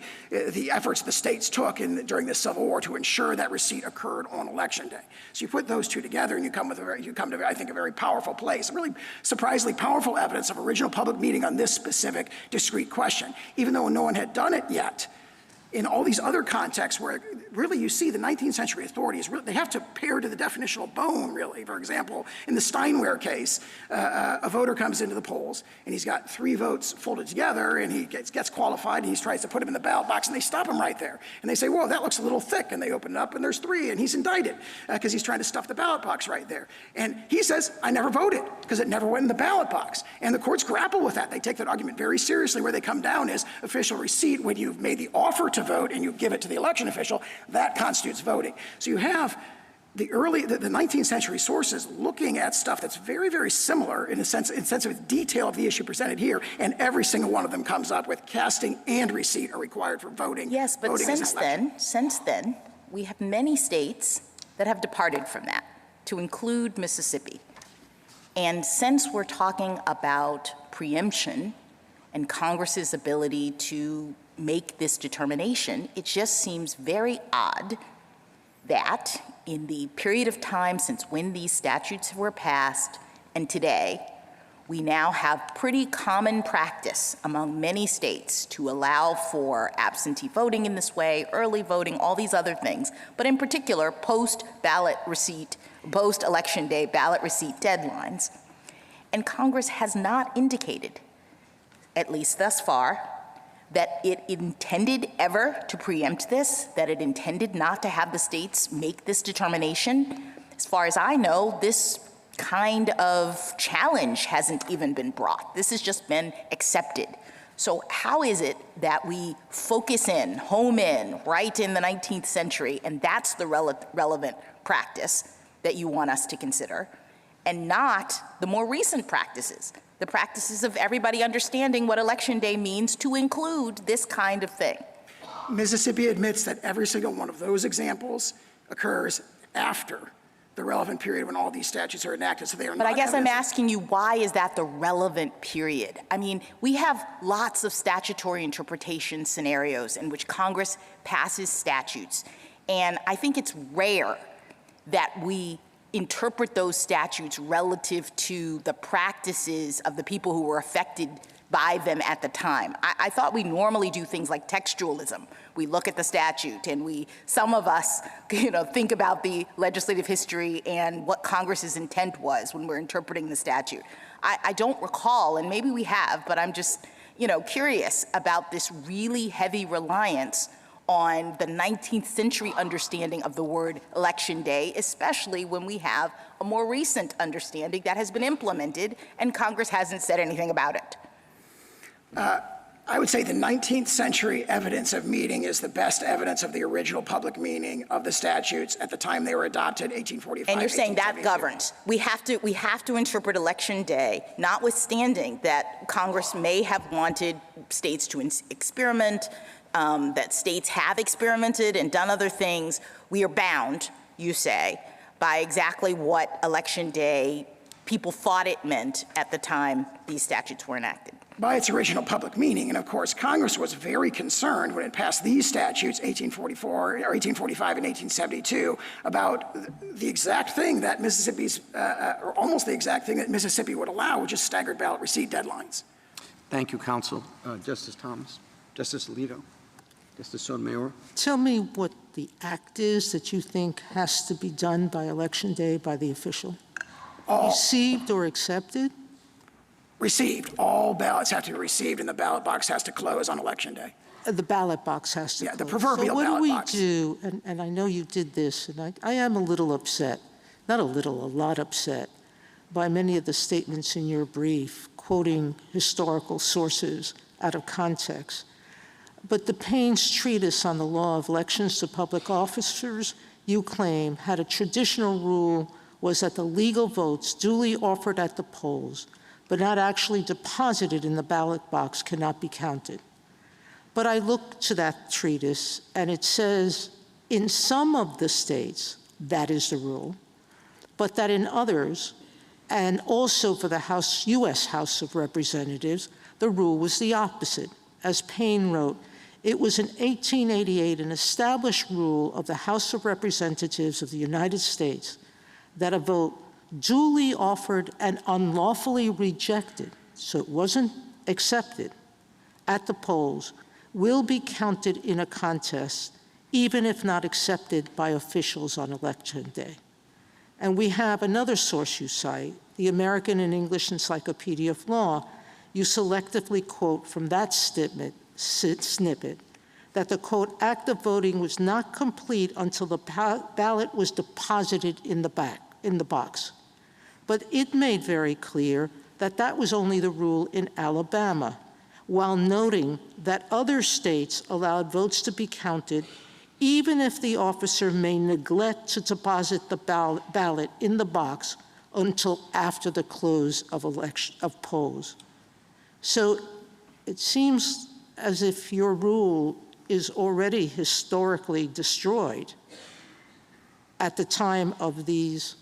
efforts the states took during the Civil War to ensure that receipt occurred on election day. So you put those two together, and you come to I think a very powerful place, really surprisingly powerful evidence of original public meaning on this specific discrete question, even though no one had done it yet. In all these other contexts where really you see the 19th century authorities, they have to pair to the definitional bone, really. For example, in the Steinware case, a voter comes into the polls and he's got 3 votes folded together and he gets qualified and he tries to put them in the ballot box and they stop him right there. And they say, whoa, that looks a little thick. And they open it up and there's 3 and he's indicted because he's trying to stuff the ballot box right there. And he says, I never voted because it never went in the ballot box. And the courts grapple with that. They take that argument very seriously. Where they come down is official receipt when you've made the offer to vote and you give it to the election official, that constitutes voting. So you have the 19th century sources looking at stuff that's very, very similar in sense of detail of the issue presented here, and every single one of them comes up with casting and receipt are required for voting. Yes, but since then, we have many states that have departed from that, to include Mississippi. And since we're talking about preemption and Congress's ability to make this determination, it just seems very odd that in the period of time since when these statutes were passed and today, we now have pretty common practice among many states to allow for absentee voting in this way, early voting, all these other things, but in particular, post-election day ballot receipt deadlines. And Congress has not indicated, at least thus far, that it intended ever to preempt this, that it intended not to have the states make this determination. As far as I know, this kind of challenge hasn't even been brought. This has just been accepted. So how is it that we focus in, home in, right in the 19th century, and that's the relevant practice that you want us to consider, and not the more recent practices, the practices of everybody understanding what Election Day means to include this kind of thing? Mississippi admits that every single one of those examples occurs after the relevant period when all these statutes are enacted, so they are not. But I guess I'm asking you, why is that the relevant period? I mean, we have lots of statutory interpretation scenarios in which Congress passes statutes, and I think it's rare that we interpret those statutes relative to the practices of the people who were affected by them at the time. I thought we normally do things like textualism. We look at the statute and some of us, think about the legislative history and what Congress's intent was when we're interpreting the statute. I don't recall, and maybe we have, but I'm just, curious about this really heavy reliance on the 19th century understanding of the word Election Day, especially when we have a more recent understanding that has been implemented and Congress hasn't said anything about it. I would say the 19th century evidence of meaning is the best evidence of the original public meaning of the statutes at the time they were adopted, 1845. And you're saying that governs. We have to interpret Election Day, notwithstanding that Congress may have wanted states to experiment, that states have experimented and done other things. We are bound, you say, by exactly what Election Day people thought it meant at the time these statutes were enacted. By its original public meaning. And of course, Congress was very concerned when it passed these statutes, 1844 or 1845 and 1872, about the exact thing that Mississippi's, or almost the exact thing that Mississippi would allow, which is staggered ballot receipt deadlines. Thank you, counsel. Justice Thomas, Justice Alito, Justice Sotomayor. Tell me what the act is that you think has to be done by Election Day by the official. Received or accepted? Received. All ballots have to be received, and the ballot box has to close on Election Day. The ballot box has to close. The proverbial ballot box. So what do we do, and I know you did this, and I am a little upset, not a little, a lot upset, by many of the statements in your brief, quoting historical sources out of context. But the Payne's Treatise on the Law of Elections to Public Officers, you claim, had a traditional rule was that the legal votes duly offered at the polls but not actually deposited in the ballot box cannot be counted. But I look to that treatise, and it says in some of the states that is the rule, but that in others, and also for the U.S. House of Representatives, the rule was the opposite. As Payne wrote, it was in 1888 an established rule of the House of Representatives of the United States that a vote duly offered and unlawfully rejected, so it wasn't accepted, at the polls, will be counted in a contest, even if not accepted by officials on Election Day. And we have another source you cite, the American and English Encyclopedia of Law. You selectively quote from that snippet that the, quote, act of voting was not complete until the ballot was deposited in the box. But it made very clear that that was only the rule in Alabama, while noting that other states allowed votes to be counted even if the officer may neglect to deposit the ballot in the box until after the close of polls. So it seems as if your rule is already historically destroyed at the time of these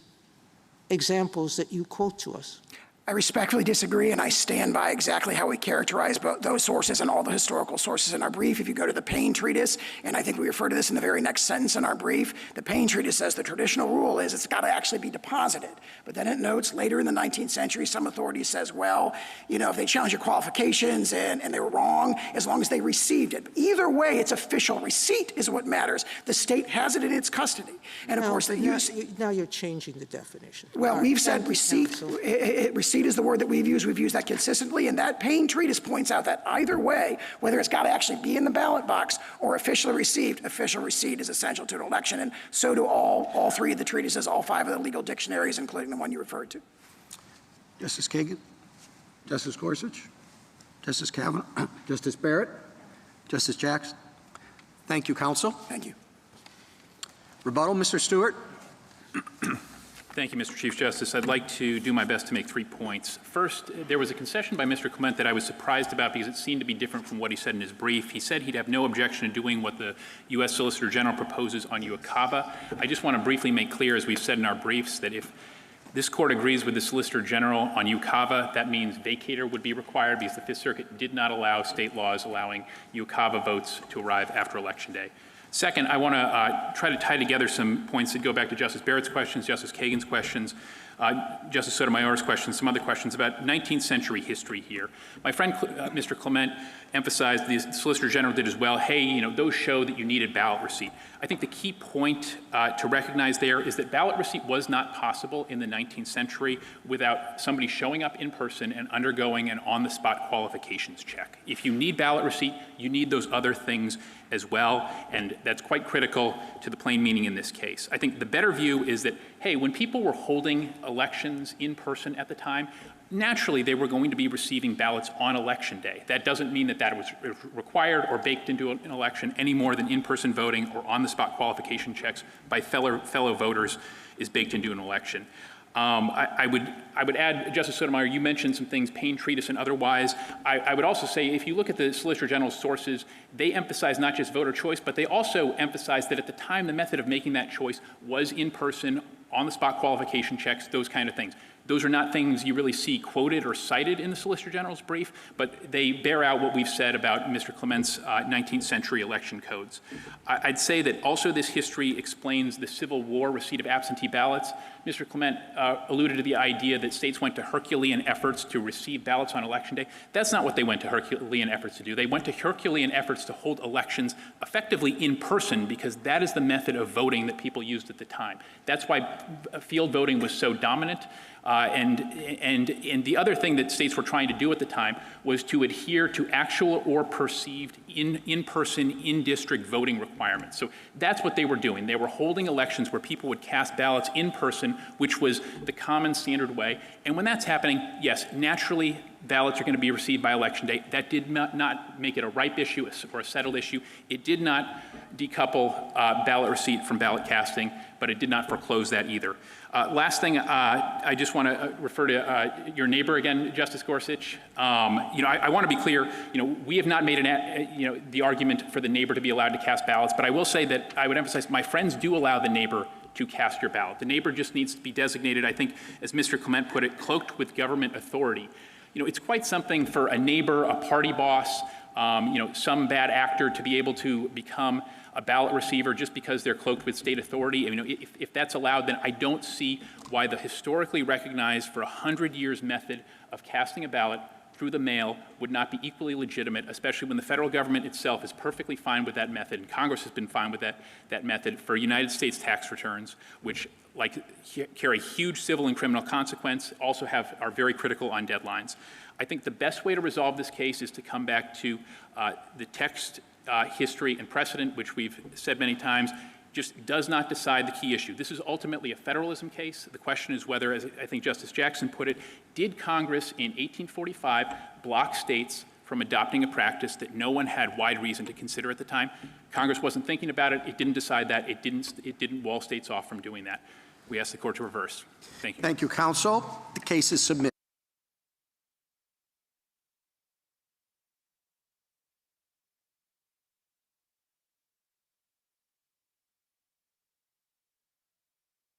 examples that you quote to us. I respectfully disagree, and I stand by exactly how we characterize both those sources and all the historical sources in our brief. If you go to the Payne Treatise, and I think we refer to this in the very next sentence in our brief, the Payne Treatise says the traditional rule is it's got to actually be deposited. But then it notes later in the 19th century, some authorities says, well, you know, if they challenge your qualifications and they were wrong, as long as they received it. Either way, it's official. Receipt is what matters. The state has it in its custody. And of course, now you're changing the definition. Well, we've said receipt. Receipt is the word that we've used. We've used that consistently, and that Payne Treatise points out that either way, whether it's got to actually be in the ballot box or officially received, official receipt is essential to an election, and so do all three of the treatises, all five of the legal dictionaries, including the one you referred to. Justice Kagan? Justice Gorsuch? Justice Kavanaugh? Justice Barrett? Justice Jackson? Thank you, counsel. Thank you. Rebuttal, Mr. Stewart? Thank you, Mr. Chief Justice. I'd like to do my best to make 3 points. First, there was a concession by Mr. Clement that I was surprised about because it seemed to be different from what he said in his brief. He said he'd have no objection to doing what the U.S. Solicitor General proposes on UOCAVA. I just want to briefly make clear, as we've said in our briefs, that if this court agrees with the Solicitor General on UOCAVA, that means vacator would be required because the Fifth Circuit did not allow state laws allowing UOCAVA votes to arrive after Election Day. Second, I want to try to tie together some points that go back to Justice Barrett's questions, Justice Kagan's questions, Justice Sotomayor's questions, some other questions about 19th century history here. My friend, Mr. Clement, emphasized, the Solicitor General did as well, hey, you know, those show that you needed ballot receipt. I think the key point to recognize there is that ballot receipt was not possible in the 19th century without somebody showing up in person and undergoing an on-the-spot qualifications check. If you need ballot receipt, you need those other things as well, and that's quite critical to the plain meaning in this case. I think the better view is that, hey, when people were holding elections in person at the time, naturally they were going to be receiving ballots on Election Day. That doesn't mean that that was required or baked into an election any more than in-person voting or on-the-spot qualification checks by fellow voters is baked into an election. I would add, Justice Sotomayor, you mentioned some things, Payne Treatise and otherwise. I would also say, if you look at the Solicitor General's sources, they emphasize not just voter choice, but they also emphasize that at the time the method of making that choice was in person, on-the-spot qualification checks, those kind of things. Those are not things you really see quoted or cited in the Solicitor General's brief, but they bear out what we've said about Mr. Clement's 19th century election codes. I'd say that also this history explains the Civil War receipt of absentee ballots. Mr. Clement alluded to the idea that states went to Herculean efforts to receive ballots on Election Day. That's not what they went to Herculean efforts to do. They went to Herculean efforts to hold elections effectively in person because that is the method of voting that people used at the time. That's why field voting was so dominant. And the other thing that states were trying to do at the time was to adhere to actual or perceived in-person, in-district voting requirements. So that's what they were doing. They were holding elections where people would cast ballots in person, which was the common standard way. And when that's happening, yes, naturally ballots are going to be received by Election Day. That did not make it a ripe issue or a settled issue. It did not decouple ballot receipt from ballot casting, but it did not foreclose that either. Last thing, I just want to refer to your neighbor again, Justice Gorsuch. I want to be clear. We have not made the argument for the neighbor to be allowed to cast ballots, but I will say that I would emphasize my friends do allow the neighbor to cast your ballot. The neighbor just needs to be designated, I think, as Mr. Clement put it, cloaked with government authority. It's quite something for a neighbor, a party boss, some bad actor to be able to become a ballot receiver just because they're cloaked with state authority. If that's allowed, then I don't see why the historically recognized for 100 years method of casting a ballot through the mail would not be equally legitimate, especially when the federal government itself is perfectly fine with that method, and Congress has been fine with that method for United States tax returns, which carry huge civil and criminal consequence, also are very critical on deadlines. I think the best way to resolve this case is to come back to the text, history, and precedent, which we've said many times, just does not decide the key issue. This is ultimately a federalism case. The question is whether, as I think Justice Jackson put it, did Congress in 1845 block states from adopting a practice that no one had wide reason to consider at the time? Congress wasn't thinking about it. It didn't decide that. It didn't wall states off from doing that. We ask the court to reverse. Thank you. Thank you, counsel. The case is submitted.